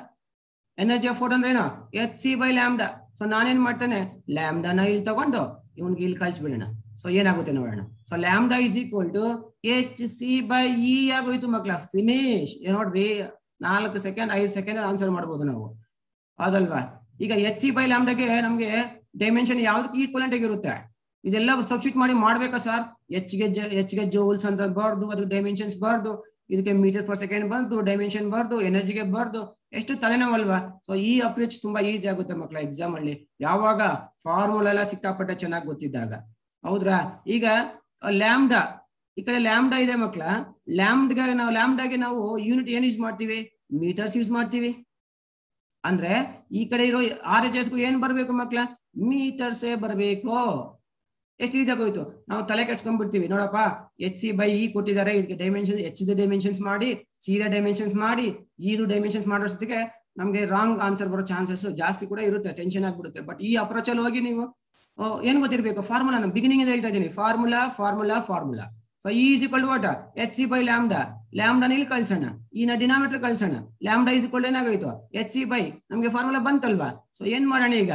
Energy of photon ಏನು? hc by lambda. So ನಾನೇನ್ ಮಾಡ್ತೇನೆ, ಲ್ಯಾಂಬ್ಡಾನ ಇಲ್ಲಿ ತಗೊಂಡು ಇವನ್ಗೆ ಇಲ್ಲಿ ಕಳ್ಸಿಬಿಡೋಣ. So ಏನಾಗುತ್ತೆ ನೋಡೋಣ. So lambda is equal to hc by e ಆಗೋಯ್ತು ಮಕ್ಳ. ಫಿನಿಶ್. ನೋಡ್ರಿ, 4 ಸೆಕೆಂಡ್ 5 ಸೆಕೆಂಡ್ ಆನ್ಸರ್ ಮಾಡ್ಬೋದು ನಾವು, ಹೌದಲ್ವಾ? ಈಗ hc by ಲ್ಯಾಂಬ್ಡಾಗೆ ನಮ್ಗೆ ಡೈಮೆನ್ಷನ್ ಯಾವ್ದಕ್ಕೆ ಈಕ್ವಲೆಂಟ್ ಆಗಿರುತ್ತೆ? ಇದೆಲ್ಲ ಸಬ್ಸ್ಟಿಟ್ಯೂಟ್ ಮಾಡಿ ಮಾಡ್ಬೇಕಾ ಸರ್? ಎಚ್ ಗೆ ಜೌಲ್ಸ್ ಅಂತ ಬರ್ದು, ಅದಕ್ಕೆ ಡೈಮೆನ್ಷನ್ಸ್ ಬರ್ದು, ಇದಕ್ಕೆ ಮೀಟರ್ ಪರ್ ಸೆಕೆಂಡ್ ಬರ್ದು, ಡೈಮೆನ್ಷನ್ ಬರ್ದು, ಎನರ್ಜಿಗೆ ಬರ್ದು, ಎಷ್ಟು ತಲೆನೋವಲ್ವಾ? ಸೊ ಈ ಅಪ್ರೋಚ್ ತುಂಬಾ ಈಸಿ ಆಗುತ್ತೆ ಮಕ್ಕಳ ಎಕ್ಸಾಮ್ ಅಲ್ಲಿ, ಯಾವಾಗ ಫಾರ್ಮುಲಾ ಎಲ್ಲ ಸಿಕ್ಕಾಪಟ್ಟೆ ಚೆನ್ನಾಗಿ ಗೊತ್ತಿದ್ದಾಗ. ಹೌದ್ರಾ? ಈಗ ಲ್ಯಾಂಬ್ಡಾ, ಈ ಕಡೆ ಲ್ಯಾಂಬ್ಡಾ ಇದೆ ಮಕ್ಕಳ. ಲ್ಯಾಂಬ್ಡಾಗೆ ನಾವು ಯೂನಿಟ್ ಏನ್ ಯೂಸ್ ಮಾಡ್ತೀವಿ? ಮೀಟರ್ಸ್ ಯೂಸ್ ಮಾಡ್ತೀವಿ. ಅಂದ್ರೆ ಈ ಕಡೆ ಇರೋ RHS ಏನ್ ಬರ್ಬೇಕು ಮಕ್ಕಳ? ಮೀಟರ್ಸೇ ಬರ್ಬೇಕು. ಎಷ್ಟು ಈಸಿ ಆಗೋಯ್ತು. ನಾವು ತಲೆ ಕೆಡ್ಸ್ಕೊಂಡ್ಬಿಡ್ತೀವಿ, ನೋಡಪ್ಪ hc by e ಕೊಟ್ಟಿದ್ದಾರೆ, ಇದಕ್ಕೆ ಡೈಮೆನ್ಷನ್ h ಡೈಮೆನ್ಷನ್ಸ್ ಮಾಡಿ, c ಡೈಮೆನ್ಷನ್ಸ್ ಮಾಡಿ, e ಡೈಮೆನ್ಷನ್ಸ್ ಮಾಡೋಷ್ಟೊತ್ತಿಗೆ ನಮ್ಗೆ ರಾಂಗ್ ಆನ್ಸರ್ ಬರೋ ಚಾನ್ಸಸ್ ಜಾಸ್ತಿ ಕೂಡ ಇರುತ್ತೆ, ಟೆನ್ಷನ್ ಆಗ್ಬಿಡುತ್ತೆ. ಬಟ್ ಈ ಅಪ್ರೋಚ್ ಅಲ್ಲಿ ಹೋಗಿ ನೀವು ಏನ್ ಗೊತ್ತಿರ್ಬೇಕು? ಫಾರ್ಮುಲಾ. ನಾನು ಬಿಗಿನಿಂಗ್ ಇಂದ ಹೇಳ್ತಾ ಇದ್ದೀನಿ, formula. So e is equal to what? hc by lambda. ಲ್ಯಾಂಬ್ಡಾನ ಇಲ್ಲಿ ಕಳ್ಸೋಣ, ಈ ಡಿನಾಮಿನೇಟರ್ ಕಳ್ಸೋಣ. ಲ್ಯಾಂಬ್ಡಾ is equal to ಏನಾಗೋಯ್ತು? hc by ನಮ್ಗೆ ಫಾರ್ಮುಲಾ ಬಂತಲ್ವಾ? ಸೊ ಏನ್ ಮಾಡೋಣ ಈಗ?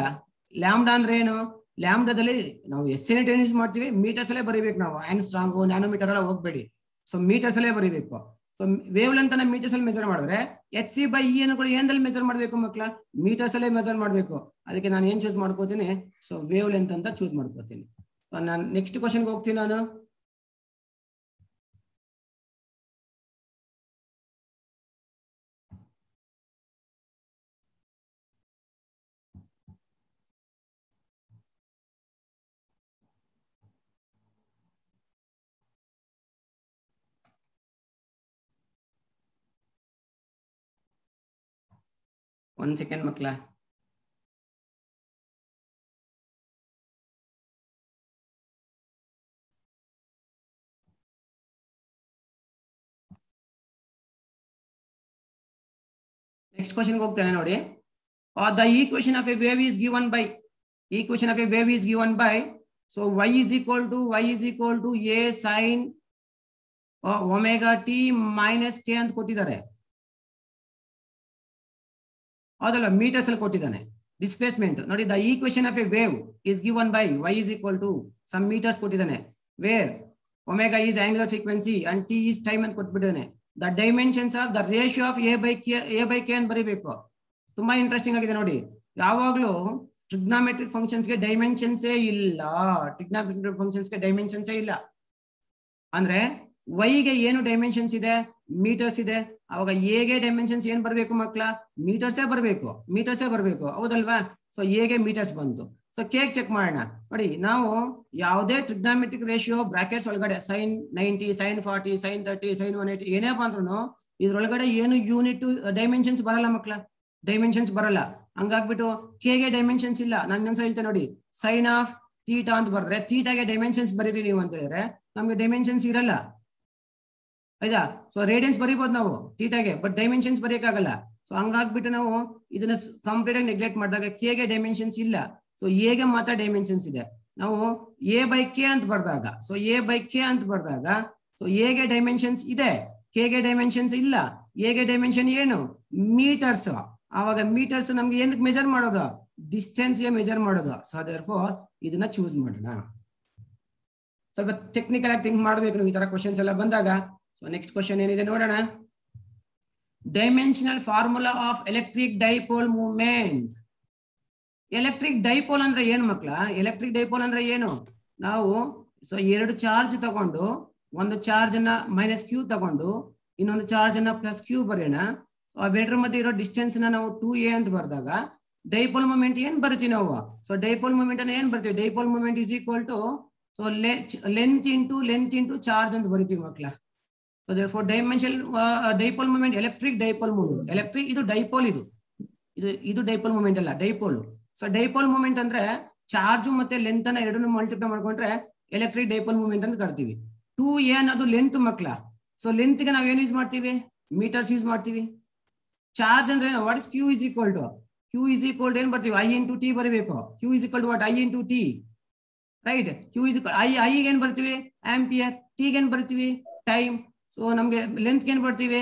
ಲ್ಯಾಂಬ್ಡಾ ಅಂದ್ರೆ ಏನು? ಲ್ಯಾಂಬ್ಡಾದಲ್ಲಿ ನಾವು SI ಯೂನಿಟ್ ಯೂಸ್ ಮಾಡ್ತೀವಿ, ಮೀಟರ್ಸ್ ಅಲ್ಲೇ ಬರೀಬೇಕು ನಾವು. ಆಂಗ್ಸ್ಟ್ರಾಂಗ್, ನ್ಯಾನೋಮೀಟರ್ ಎಲ್ಲ ಹೋಗ್ಬೇಡಿ. ಸೊ ಮೀಟರ್ಸ್ ಅಲ್ಲೇ ಬರೀಬೇಕು. ಸೊ ವೇವ್ ಲೆಂತ್ ಅನ್ನ ಮೀಟರ್ಸ್ ಅಲ್ಲಿ ಮೆಜರ್ ಮಾಡಿದ್ರೆ hc by e ಅನ್ನು ಕೂಡ ಏನದಲ್ಲಿ ಮೆಜರ್ ಮಾಡ್ಬೇಕು ಮಕ್ಕಳ? ಮೀಟರ್ಸ್ ಅಲ್ಲೇ ಮೆಜರ್ ಮಾಡ್ಬೇಕು. ಅದಕ್ಕೆ ನಾನು ಏನ್ ಚೂಸ್ ಮಾಡ್ಕೋತೀನಿ? ಸೊ ವೇವ್ ಲೆಂತ್ ಅಂತ ಚೂಸ್ ಮಾಡ್ಕೋತೀನಿ. ನಾನು ನೆಕ್ಸ್ಟ್ ಕ್ವಶನ್ಗೆ ಹೋಗ್ತೀನಿ ನಾನು. ಒಂದು ಸೆಕೆಂಡ್ ಮಕ್ಕಳ. ನೆಕ್ಸ್ಟ್ ಕ್ವಶನ್ ಹೋಗ್ತೇನೆ ನೋಡಿ. The equation of a wave is given by so y is equal to a sin omega t minus k ಅಂತ ಕೊಟ್ಟಿದ್ದಾರೆ, ಹೌದಲ್ಲ? ಮೀಟರ್ಸ್ ಅಲ್ಲಿ ಕೊಟ್ಟಿದ್ದಾನೆ. ಡಿಸ್ಪ್ಲೇಸ್ಮೆಂಟ್ ನೋಡಿ, the equation of a wave is given by y is equal to some metres ಕೊಟ್ಟಿದ್ದಾನೆ, where omega is angular frequency and t is time ಅಂತ ಕೊಟ್ಬಿಟ್ಟಿದ್ದಾನೆ. The dimensions of the ratio of a by k ಅಂತ ಬರೀಬೇಕು. ತುಂಬಾ interesting ಆಗಿದೆ ನೋಡಿ. ಯಾವಾಗ್ಲೂ trigonometric ಫಂಕ್ಷನ್ಸ್ಗೆ ಡೈಮೆನ್ಷನ್ಸೇ ಇಲ್ಲ. ಅಂದ್ರೆ y ಗೆ ಏನು ಡೈಮೆನ್ಷನ್ಸ್ ಇದೆ? ಮೀಟರ್ಸ್ ಇದೆ. ಅವಾಗ a ಗೆ ಡೈಮೆನ್ಷನ್ಸ್ ಏನ್ ಬರ್ಬೇಕು ಮಕ್ಕಳ? ಮೀಟರ್ಸೇ ಬರ್ಬೇಕು, ಹೌದಲ್ವಾ? ಸೊ a ಗೆ ಮೀಟರ್ಸ್ ಬಂತು. ಸೊ k ಚೆಕ್ ಮಾಡೋಣ ನೋಡಿ. ನಾವು ಯಾವುದೇ ಟ್ರಿಗ್ನಾಮೆಟ್ರಿಕ್ ರೇಷಿಯೋ ಬ್ರಾಕೆಟ್ಸ್ ಒಳಗಡೆ sin 90, sin 40, sin 30, sin 180 ಏನೇ ಬಂದ್ರು ಇದ್ರೊಳಗಡೆ ಏನು ಯೂನಿಟ್ ಡೈಮೆನ್ಷನ್ಸ್ ಬರಲ್ಲ ಮಕ್ಕಳ, ಡೈಮೆನ್ಷನ್ಸ್ ಬರಲ್ಲ. ಹಂಗಾಗ್ಬಿಟ್ಟು k ಗೆ ಡೈಮೆನ್ಷನ್ಸ್ ಇಲ್ಲ. ನಾನು ಇನ್ನೊಂದ್ಸಲ ಹೇಳ್ತೇನೆ ನೋಡಿ, sin ಆಫ್ θ ಥೀಟಾ ಅಂತ ಬರೆದ್ರೆ ಥೀಟಾಗೆ ಡೈಮೆನ್ಷನ್ಸ್ ಬರೀರಿ ನೀವು ಅಂತ ಹೇಳಿದ್ರೆ ನಮ್ಗೆ ಡೈಮೆನ್ಷನ್ಸ್ ಇರಲ್ಲ ಆಯ್ತಾ. ಸೊ ರೇಡಿಯನ್ಸ್ ಬರೀಬಹುದು ನಾವು ಥೀಟಾಗೆ, ಬಟ್ ಡೈಮೆನ್ಷನ್ಸ್ ಬರೆಯಕ್ಕಾಗಲ್ಲ. ಸೊ ಹಂಗಾಗ್ಬಿಟ್ಟು ನಾವು ಇದನ್ನ ಕಂಪ್ಲೀಟ್ ಆಗಿ ನೆಗ್ಲೆಕ್ಟ್ ಮಾಡಿದಾಗ ಕೆಗೆ ಡೈಮೆನ್ಷನ್ಸ್ ಇಲ್ಲ. ಸೊ ಎಗೆ ಮಾತ್ರ ಡೈಮೆನ್ಷನ್ಸ್ ಇದೆ. ನಾವು ಎ ಬೈ ಕೆ ಅಂತ ಬರ್ದಾಗ, ಸೊ ಎ ಬೈ ಕೆ ಅಂತ ಬರ್ದಾಗ ಸೊ ಎಗೆ ಡೈಮೆನ್ಷನ್ಸ್ ಇದೆ, ಕೆಗೆ ಡೈಮೆನ್ಷನ್ಸ್ ಇಲ್ಲ. ಎಗೆ ಡೈಮೆನ್ಷನ್ ಏನು? ಮೀಟರ್ಸ್. ಆವಾಗ ಮೀಟರ್ಸ್ ನಮ್ಗೆ ಏನಕ್ಕೆ ಮೆಜರ್ ಮಾಡೋದು? ಡಿಸ್ಟೆನ್ಸ್ಗೆ ಮೆಜರ್ ಮಾಡೋದು. ಸೊ ದೇರ್ಫೋರ್ ಇದನ್ನ ಚೂಸ್ ಮಾಡೋಣ. ಸ್ವಲ್ಪ ಟೆಕ್ನಿಕಲ್ ಆಗಿ ಥಿಂಕ್ ಮಾಡ್ಬೇಕು ನೀವು ಈ ತರ ಕ್ವಶನ್ಸ್ ಎಲ್ಲ ಬಂದಾಗ. ಸೊ ನೆಕ್ಸ್ಟ್ ಕ್ವಶನ್ ಏನಿದೆ ನೋಡೋಣ. Dimensional formula of electric dipole movement. Electric dipole ಅಂದ್ರೆ ಏನು ಮಕ್ಳ? ಎಲೆಕ್ಟ್ರಿಕ್ ಡೈಪೋಲ್ ಅಂದ್ರೆ ಏನು? ನಾವು ಸೊ ಎರಡು ಚಾರ್ಜ್ ತಗೊಂಡು ಒಂದು ಚಾರ್ಜ್ ಅನ್ನ ಮೈನಸ್ ಕ್ಯೂ ತಗೊಂಡು ಇನ್ನೊಂದು ಚಾರ್ಜ್ ಅನ್ನ ಪ್ಲಸ್ ಕ್ಯೂ ಬರೆಯೋಣ. ಅವೆರಡರ ಮಧ್ಯೆ ಇರೋ ಡಿಸ್ಟೆನ್ಸ್ ನ ನಾವು 2a ಅಂತ ಬರೆದಾಗ ಡೈಪೋಲ್ ಮೂಮೆಂಟ್ ಏನ್ ಬರ್ತೀವಿ ನಾವು? ಸೊ ಡೈಪೋಲ್ ಮೂಮೆಂಟ್ ಅನ್ನ ಏನ್ ಬರ್ತೀವಿ? Dipole moment is equal to so length into charge ಅಂತ ಬರಿತೀವಿ ಮಕ್ಳ. So therefore dipole moment electric dipole moment. Electric ಇದು ಡೈಪೋಲ್, ಇದು ಡೈಪೋಲ್ ಮೂಮೆಂಟ್ ಅಲ್ಲ, ಡೈಪೋಲ್. ಸೊ ಡೈಪೋಲ್ ಮೂಮೆಂಟ್ ಅಂದ್ರೆ ಚಾರ್ಜ್ ಮತ್ತೆ ಲೆಂತ್ ಅನ್ನ ಎರಡನ್ನು ಮಲ್ಟಿಪ್ಲೈ ಮಾಡ್ಕೊಂಡ್ರೆ ಎಲೆಕ್ಟ್ರಿಕ್ ಡೈಪೋಲ್ ಮೂಮೆಂಟ್ ಅಂತ ಕರಿತೀವಿ. 2a ಅನ್ನೋದು ಲೆಂತ್ ಮಕ್ಳ. ಸೊ ಲೆಂತ್ ಗೆ ನಾವ್ ಏನ್ ಯೂಸ್ ಮಾಡ್ತೀವಿ? ಮೀಟರ್ಸ್ ಯೂಸ್ ಮಾಡ್ತೀವಿ. ಚಾರ್ಜ್ ಅಂದ್ರೆ what is Q is equal to? Q is equal to ಏನ್ ಬರ್ತೀವಿ? ಐ ಇಂಟು ಟಿ ಬರಬೇಕು. Q is equal to what? I into T, right? Q is I ಏನ್ ಬರ್ತೀವಿ? ಆಂಪಿಯರ್. ಟಿಗೆ ಏನ್ ಬರ್ತೀವಿ? ಟೈಮ್. ಸೊ ನಮ್ಗೆ ಲೆಂತ್ ಏನ್ ಬರ್ತೀವಿ?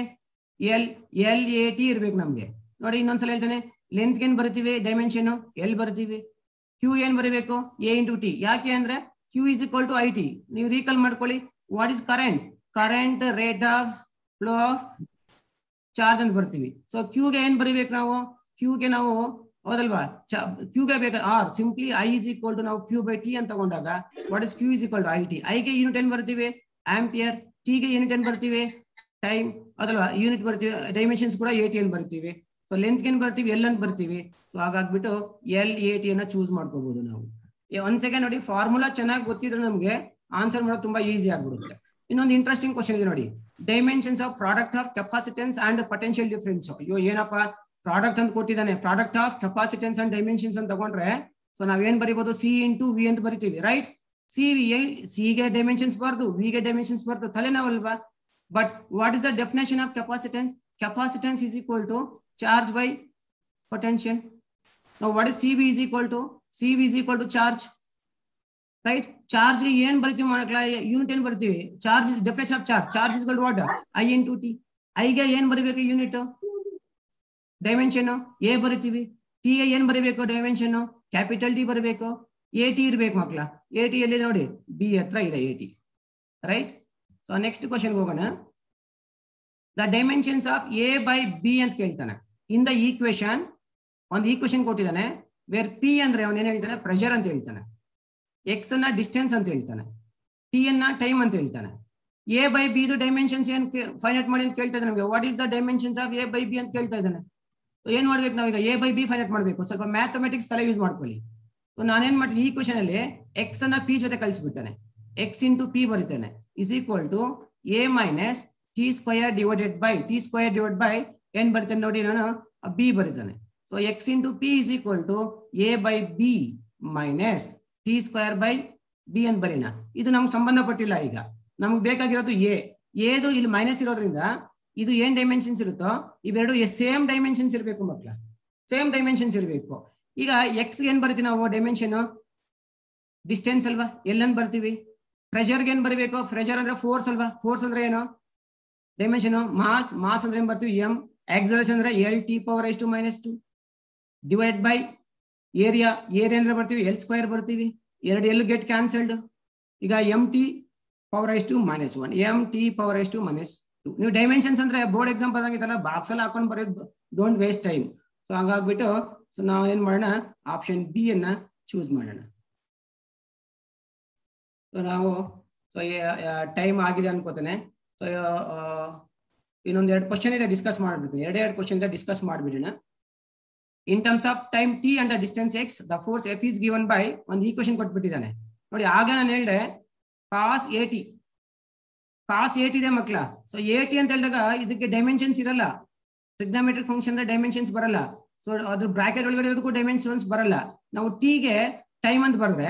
ಎಲ್ ಎ ಟಿ ಇರ್ಬೇಕು ನಮ್ಗೆ. ನೋಡಿ ಇನ್ನೊಂದ್ಸಲ ಹೇಳ್ತಾನೆ, ಲೆಂತ್ ಏನ್ ಬರ್ತೀವಿ? ಡೈಮೆನ್ಷನ್ ಎಲ್ ಬರ್ತೀವಿ. ಕ್ಯೂ ಏನ್ ಬರೀಬೇಕು? A into T. ಯಾಕೆ ಅಂದ್ರೆ Q is equal to I T. ನೀವು ರೀಕಾಲ್ ಮಾಡ್ಕೊಳ್ಳಿ. What is current? Current rate of flow of charge ಅಂತ ಬರ್ತೀವಿ. ಸೊ ಕ್ಯೂಗೆ ಏನ್ ಬರೀಬೇಕು ನಾವು? ಕ್ಯೂಗೆ ನಾವು ಹೌದಲ್ವಾ? ಕ್ಯೂಗೆ ಬೇಕಾ or simply I is equal to ನಾವು ಕ್ಯೂ ಬೈ ಟಿ ಅಂತ ತಗೊಂಡಾಗ what is Q is equal to I T. ಐಗೆ ಯೂನಿಟ್ ಏನ್ ಬರ್ತೀವಿ? ಆಂಪಿಯರ್. ಟಿಗೆ ಯೂನಿಟ್ ಏನ್ ಬರ್ತೀವಿ? ಟೈಮ್. ಅದಲ್ವಾ? ಯೂನಿಟ್ ಬರ್ತೀವಿ. ಡೈಮೆನ್ಷನ್ಸ್ ಕೂಡ ಎ ಟಿ ಅನ್ ಬರ್ತೀವಿ. ಸೊ ಲೆಂತ್ ಏನ್ ಬರ್ತೀವಿ? ಎಲ್ ಅಂತ ಬರ್ತೀವಿ. ಸೊ ಹಾಗಾಗ್ಬಿಟ್ಟು ಎಲ್ ಎ ಟಿ ಅನ್ನ ಚೂಸ್ ಮಾಡ್ಕೋಬಹುದು ನಾವು. ಒಂದ್ ಸೆಕೆಂಡ್ ನೋಡಿ, ಫಾರ್ಮುಲಾ ಚೆನ್ನಾಗಿ ಗೊತ್ತಿದ್ರೆ ನಮ್ಗೆ ಆನ್ಸರ್ ಮಾಡೋದು ತುಂಬಾ ಈಸಿ ಆಗ್ಬಿಡುತ್ತೆ. ಇನ್ನೊಂದು ಇಂಟ್ರೆಸ್ಟಿಂಗ್ ಕ್ವಶನ್ ಇದೆ ನೋಡಿ. Dimensions of product of capacitance and potential difference. ಅಯ್ಯೋ ಏನಪ್ಪ ಪ್ರಾಡಕ್ಟ್ ಅಂತ ಕೊಟ್ಟಿದ್ದಾನೆ. Product of capacitance and dimensions ಅಂತ ತಗೊಂಡ್ರೆ ಸೊ ನಾವೇನ್ ಬರೀಬಹುದು? ಸಿ ಇಂಟು ವಿ ಅಂತ ಬರಿತೀವಿ, ರೈಟ್? ಸಿಗೆ ಡೈಮೆನ್ಷನ್ಸ್ ಬಾರ್ದು, ವಿಗೆ ಡೈಮೆನ್ಷನ್ಸ್ ಬಾರ್ದು, ತಲೆನೋವಲ್ವಾ? But what is the definition of capacitance? Capacitance is equal to charge by potential. ನಾವು what is CV is equal to? CV is equal to charge, right? Charge ಏನ್ ಬರ್ತೀವಿ ಮಕ್ಕಳ? ಯೂನಿಟ್ ಏನ್ ಬರ್ತೀವಿ? Charge definition of charge is equal to what? I into T. ಐಗೆ ಏನ್ ಬರೀಬೇಕು? Unit. Dimension A ಬರಿತೀವಿ. ಟಿಗೆ ಏನ್ ಬರೀಬೇಕು? ಡೈಮೆನ್ಷನ್ ಕ್ಯಾಪಿಟಲ್ ಟಿ ಬರಬೇಕು. ಎ ಟಿ ಇರ್ಬೇಕು ಮಕ್ಕಳ. ಎ ಟಿ ಎಲ್ಲಿ ನೋಡಿ? ಬಿ ಹತ್ರ ಇದೆ A T, right? So next question ಹೋಗೋಣ. The dimensions of A by B ಅಂತ ಕೇಳ್ತಾನೆ. ಇನ್ ದ ಈಕ್ವೇಶನ್ ಒಂದು ಈಕ್ವೇಶನ್ ಕೊಟ್ಟಿದ್ದಾನೆ. ವೇರ್ ಪಿ ಅಂದ್ರೆ ಅವನ್ ಏನ್ ಹೇಳ್ತಾನೆ? ಪ್ರೆಷರ್ ಅಂತ ಹೇಳ್ತಾನೆ. ಎಕ್ಸ್ ಅನ್ನ ಡಿಸ್ಟೆನ್ಸ್ ಅಂತ ಹೇಳ್ತಾನೆ. ಟಿ ಅನ್ನ ಟೈಮ್ ಅಂತ ಹೇಳ್ತಾನೆ. ಎ ಬೈ ಬಿ ಡೈಮೆನ್ಷನ್ಸ್ ಏನ್ ಫೈಂಡ್ ಔಟ್ ಮಾಡಿ ಅಂತ ಕೇಳ್ತಾ ಇದ್ದಾನೆ ನಮಗೆ. What is the dimensions of A by B ಅಂತ ಕೇಳ್ತಾ ಇದ್ದಾನೆ. ಏನ್ ಮಾಡ್ಬೇಕು ನಾವೀಗ? A by B find out ಮಾಡ್ಬೇಕು. ಸ್ವಲ್ಪ ಮ್ಯಾಥಮೆಟಿಕ್ಸ್ ತಲೆ ಯೂಸ್ ಮಾಡ್ಕೊಳ್ಳಿ. ಸೊ ನಾನೇನ್ ಮಾಡ್ತೀನಿ? ಈ ಕ್ವಶನ್ ಅಲ್ಲಿ ಎಕ್ಸ್ ಅನ್ನ ಪಿ ಜೊತೆ ಕಳಿಸ್ಬಿಡ್ತಾನೆ. ಎಕ್ಸ್ ಇಂಟು ಪಿ ಬರೀತಾನೆ is equal to A minus T square divided by ಏನ್ ಬರ್ತೇನೆ ನೋಡಿ ನಾನು? ಬಿ ಬರೀತಾನೆ. So X into P is equal to A by B minus T square by B ಅಂತ ಬರೀನ. ಇದು ನಮ್ಗೆ ಸಂಬಂಧಪಟ್ಟಿಲ್ಲ. ಈಗ ನಮ್ಗೆ ಬೇಕಾಗಿರೋದು ಎದು ಇಲ್ಲಿ ಮೈನಸ್ ಇರೋದ್ರಿಂದ ಇದು ಏನ್ ಡೈಮೆನ್ಷನ್ಸ್ ಇರುತ್ತೋ ಇವೆರಡು ಸೇಮ್ ಡೈಮೆನ್ಷನ್ಸ್ ಇರಬೇಕು ಮಕ್ಕಳ. ಸೇಮ್ ಡೈಮೆನ್ಷನ್ಸ್ ಇರಬೇಕು. ಈಗ ಎಕ್ಸ್ ಏನ್ ಬರ್ತೀವಿ ನಾವು? ಡೈಮೆನ್ಷನ್ ಡಿಸ್ಟೆನ್ಸ್ ಅಲ್ವಾ? ಎಲ್ಲನ್ ಬರ್ತೀವಿ? ಪ್ರೆಷರ್ಗೆ ಏನ್ ಬರಬೇಕು? ಪ್ರೆಷರ್ ಅಂದ್ರೆ ಫೋರ್ಸ್ ಅಲ್ವಾ? ಫೋರ್ಸ್ ಅಂದ್ರೆ ಏನು? ಡೈಮೆನ್ಷನ್. ಮಾಸ್ ಅಂದ್ರೆ ಏನ್ ಬರ್ತೀವಿ? ಎಂ. ಆಕ್ಸಲರೇಷನ್ ಅಂದ್ರೆ L T power is to minus 2 divide by area ಅಂದ್ರೆ ಬರ್ತೀವಿ ಎಲ್ ಸ್ಕ್ವಯರ್ ಬರ್ತೀವಿ. ಎರಡು ಎಲ್ ಗೆಟ್ ಕ್ಯಾನ್ಸಲ್ಡ್. ಈಗ M T power is to minus 1, M T power is to minus 2. ನೀವು ಡೈಮೆನ್ಷನ್ಸ್ ಅಂದ್ರೆ ಬೋರ್ಡ್ ಎಕ್ಸಾಮ್ ಬಂದಂಗಿತ್ತಲ್ಲ, ಬಾಕ್ಸ್ ಅಲ್ಲಿ ಹಾಕೊಂಡು ಬರೋದು, ಡೋಂಟ್ ವೇಸ್ಟ್ ಟೈಮ್. ಸೊ ಹಂಗಾಗ್ಬಿಟ್ಟು ಸೊ ನಾವು ಏನ್ ಮಾಡೋಣ? ಆಪ್ಷನ್ ಬಿ ಅನ್ನ ಚೂಸ್ ಮಾಡೋಣ. ಸೊ ನಾವು ಸೊ ಟೈಮ್ ಆಗಿದೆ ಅನ್ಕೋತಾನೆ. ಸೊ ಇನ್ನೊಂದ್ ಎರಡು ಕ್ವಶನ್ ಇದೆ, ಡಿಸ್ಕಸ್ ಮಾಡ್ಬಿಡ್ತೀನಿ. ಎರಡು ಕ್ವಶನ್ ಇದೆ, ಡಿಸ್ಕಸ್ ಮಾಡ್ಬಿಡೋಣ. In terms of time T and the distance X the force F is given by ಒಂದು ಈಕ್ವೇಶನ್ ಕೊಟ್ಬಿಟ್ಟಿದ್ದಾನೆ ನೋಡಿ. ಆಗ ನಾನು ಹೇಳಿದೆ cos A T. Cos A T ಇದೆ ಮಕ್ಕಳ. ಸೊ ಎ ಟಿ ಅಂತ ಹೇಳಿದಾಗ ಇದಕ್ಕೆ ಡೈಮೆನ್ಷನ್ಸ್ ಇರಲ್ಲ. ಟ್ರಿಗ್ನೋಮೆಟ್ರಿಕ್ ಫಂಕ್ಷನ್ ಡೈಮೆನ್ಷನ್ಸ್ ಬರಲ್ಲ. ಸೊ ಅದ್ರ ಬ್ರಾಕೆಟ್ ಒಳಗಡೆ ಇರೋದಕ್ಕೂ ಡೈಮೆನ್ಷನ್ಸ್ ಬರಲ್ಲ. ನಾವು ಟಿಗೆ ಟೈಮ್ ಅಂತ ಬರೆದ್ರೆ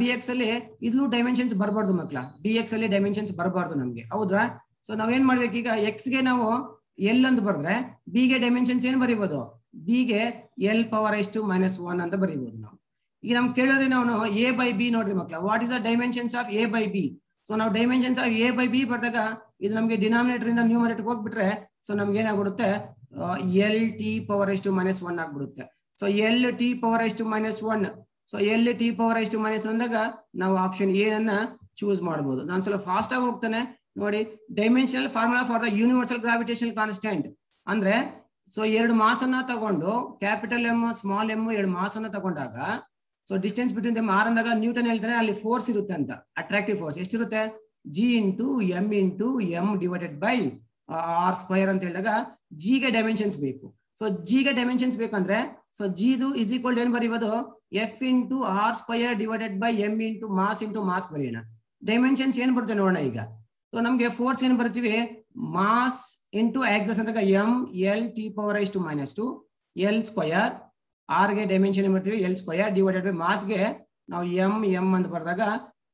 ಬಿ ಎಕ್ಸ್ ಅಲ್ಲಿ ಇದ್ರೂ ಡೈಮೆನ್ಷನ್ಸ್ ಬರಬಾರ್ದು ಮಕ್ಳ, ಡಿ ಎಕ್ಸ್ ಅಲ್ಲಿ ಡೈಮೆನ್ಷನ್ಸ್ ಬರಬಾರ್ದು ನಮ್ಗೆ, ಹೌದ್ರಾ? ಸೊ ನಾವೇನ್ ಮಾಡ್ಬೇಕು ಈಗ, ಎಕ್ಸ್ ಗೆ ನಾವು ಎಲ್ ಅಂತ ಬರೆದ್ರೆ ಬಿ ಗೆ ಡೈಮೆನ್ಷನ್ಸ್ ಏನ್ ಬರೀಬಹುದು, ಬಿ ಗೆ ಎಲ್ ಪವರ್ ಎಷ್ಟು -1 ಅಂತ ಬರೀಬಹುದು ನಾವು. ಈಗ ನಮ್ಗೆ ಕೇಳಿದ್ರೆ ನಾವು ಎ ಬೈ ಬಿ ನೋಡ್ರಿ ಮಕ್ಳ, what is the dimensions of A by B? So ನಾವು dimensions of A by B ಬರ್ದಾಗ ಇದು ನಮಗೆ ಡಿನಾಮಿನೇಟರ್ ಇಂದ ನ್ಯೂಮರೇಟರ್ ಹೋಗ್ಬಿಟ್ರೆ ಸೊ ನಮ್ಗೆ ಏನಾಗ್ಬಿಡುತ್ತೆ, ಎಲ್ ಟಿ ಪವರ್ ಎಷ್ಟು -1 ಆಗ್ಬಿಡುತ್ತೆ. ಸೊ ಎಲ್ ಟಿ ಪವರ್ ಎಷ್ಟು -1, ಸೊ ಎಲ್ ಟಿ ಪವರ್ ಎಷ್ಟು -1 ಅಂದಾಗ ನಾವು ಆಪ್ಷನ್ ಎ ಅನ್ನ ಚೂಸ್ ಮಾಡಬಹುದು. ನಾನು ಸ್ವಲ್ಪ ಫಾಸ್ಟ್ ಆಗಿ ಹೋಗ್ತಾನೆ ನೋಡಿ. Dimensional formula for the universal gravitational constant ಅಂದ್ರೆ, ಸೊ ಎರಡು ಮಾಸ್ ಅನ್ನ ತಗೊಂಡು ಕ್ಯಾಪಿಟಲ್ ಎಂ ಸ್ಮಾಲ್ ಎಂ ಎರಡು ಮಾಸ್ ಅನ್ನ ತಗೊಂಡಾಗ so distance between them R ಅಂದಾಗ ನ್ಯೂಟನ್ ಹೇಳ್ತಾನೆ ಅಲ್ಲಿ ಫೋರ್ಸ್ ಇರುತ್ತೆ ಅಂತ, ಅಟ್ರಾಕ್ಟಿವ್ ಫೋರ್ಸ್ ಎಷ್ಟಿರುತ್ತೆ, G into M divided by R square ಅಂತ ಹೇಳಿದಾಗ ಜಿ ಗೆ ಡೈಮೆನ್ಷನ್ಸ್ ಬೇಕು. ಸೊ ಜಿ ಗೆ ಡೈಮೆನ್ಷನ್ಸ್ ಬೇಕಂದ್ರೆ ಸೊ ಜಿದು ಇಸ್ ಈಕ್ವಲ್ ಏನ್ ಬರೀಬಹುದು, F into R square divided by M into mass ಬರೆಯೋಣ. ಡೈಮೆನ್ಷನ್ಸ್ ಏನ್ ಬರುತ್ತೆ ನೋಡೋಣ ಈಗ. ಸೊ ನಮ್ಗೆ ಫೋರ್ಸ್ ಏನ್ ಬರ್ತೀವಿ, ಮಾಸ್ ಇಂಟು ಆಕ್ಸಸ್ ಅಂದಾಗ ಎಂ ಎಲ್ ಟಿ ಪವರ್ ಎಷ್ಟು -2 ಎಲ್ ಸ್ಕ್ವಯರ್, ಆರ್ ಗೆ ಡೈಮೆನ್ಷನ್ ಏನ್ ಬರ್ತೀವಿ L square divided by mass ಗೆ ನಾವು ಎಂ ಅಂತ ಬರೆದಾಗ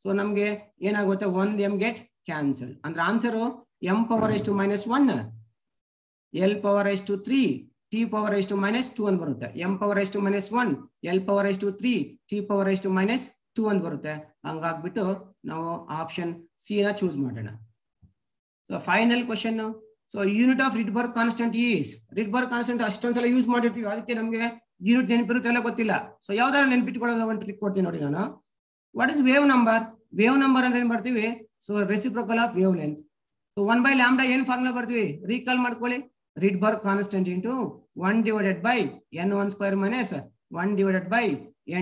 ಸೊ ನಮ್ಗೆ ಏನಾಗುತ್ತೆ, 1 ಎಂ ಗೆಟ್ ಕ್ಯಾನ್ಸಲ್. ಅಂದ್ರೆ ಆನ್ಸರ್ ಎಂ ಪವರ್ ಎಷ್ಟು -1, ಎಲ್ ಪವರ್ ಎಷ್ಟು 3, ಟಿ ಪವರ್ ಎಷ್ಟು -2 ಅಂತ ಬರುತ್ತೆ. ಎಂ ಪವರ್ ಎಷ್ಟು -1, ಎಲ್ ಪವರ್ ಎಷ್ಟು 3, ಟಿ ಪವರ್ ಎಷ್ಟು -2 ಅಂತ ಬರುತ್ತೆ. ಹಂಗಾಗ್ಬಿಟ್ಟು ನಾವು ಆಪ್ಷನ್ ಸಿ ನ ಚೂಸ್ ಮಾಡೋಣ. So final question. So unit of Rydberg constant is, Rydberg constant ಅಷ್ಟೊಂದ್ಸಲ ಯೂಸ್ ಮಾಡಿರ್ತೀವಿ, ಅದಕ್ಕೆ ನಮ್ಗೆ ಯೂನಿಟ್ ನೆನಪಿರುತ್ತೆ ಎಲ್ಲ ಗೊತ್ತಿಲ್ಲ. ಸೊ ಯಾವ್ದಾರ ನೆನ್ಪಿಟ್ಕೊಳ್ಳೋದು ಒಂದು ಟ್ರಿಕ್ ಕೊಡ್ತೀನಿ ನೋಡಿ ನಾನು. What is wave number? Wave number ಅಂದ್ರೆ ಏನ್ ಬರ್ತೀವಿ, so reciprocal of wavelength. So 1/λ ಏನ್ ಫಾರ್ಮುಲಾ ಬರ್ತೀವಿ, ರೀಕಾಲ್ ಮಾಡ್ಕೊಳ್ಳಿ, Rydberg constant into 1 divided by n1 square minus 1 divided by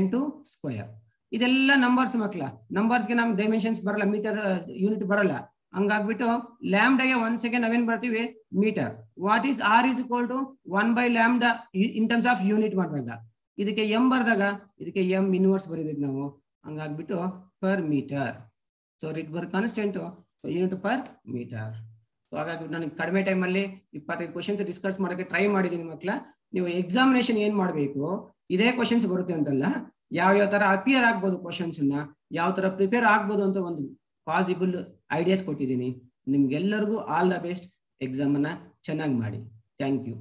n2 square. ಇದೆಲ್ಲ ನಂಬರ್ಸ್ ಮಕ್ಳ, ನಂಬರ್ಸ್ಗೆ ನಮ್ಗೆ ಡೈಮೆನ್ಷನ್ಸ್ ಬರಲ್ಲ, ಮೀಟರ್ ಯೂನಿಟ್ ಬರಲ್ಲ. ಹಂಗಾಗ್ಬಿಟ್ಟು ಲ್ಯಾಂಬ್ಡಾಗೆ 1 ಸೆಕೆಂಡ್ ನಾವೇನ್ ಬರ್ತೀವಿ metre. What is R is equal to 1/λ in terms of unit ಮಾಡಿದಾಗ, ಇದಕ್ಕೆ ಎಂ ಬರ್ದಾಗ ಇದಕ್ಕೆ ಎಂ ಇನ್ವರ್ಸ್ ಬರೀಬೇಕು ನಾವು. ಹಂಗಾಗ್ಬಿಟ್ಟು per metre. So Rydberg constant unit per metre. So ಹಾಗಾಗಿ ನಾನು ಕಡಿಮೆ ಟೈಮ್ ಅಲ್ಲಿ 25 ಕ್ವಶನ್ಸ್ ಡಿಸ್ಕಸ್ ಮಾಡೋಕೆ ಟ್ರೈ ಮಾಡಿದ್ದೀನಿ ಮಕ್ಳ. ನೀವು ಎಕ್ಸಾಮಿನೇಷನ್ ಏನ್ ಮಾಡ್ಬೇಕು, ಇದೇ ಕ್ವಶನ್ಸ್ ಬರುತ್ತೆ ಅಂತಲ್ಲ, ಯಾವ ತರ ಅಪಿಯರ್ ಆಗ್ಬೋದು ಕ್ವಶನ್ಸ್ ನ, ಯಾವ ತರ ಪ್ರಿಪೇರ್ ಆಗ್ಬೋದು ಅಂತ ಒಂದು ಪಾಸಿಬಲ್ ಐಡಿಯಾಸ್ ಕೊಟ್ಟಿದ್ದೀನಿ. ನಿಮ್ಗೆಲ್ಲರಿಗೂ ಆಲ್ ದ ಬೆಸ್ಟ್. ಎಕ್ಸಾಮ್ ಅನ್ನ ಚೆನ್ನಾಗಿ ಮಾಡಿ. Thank you.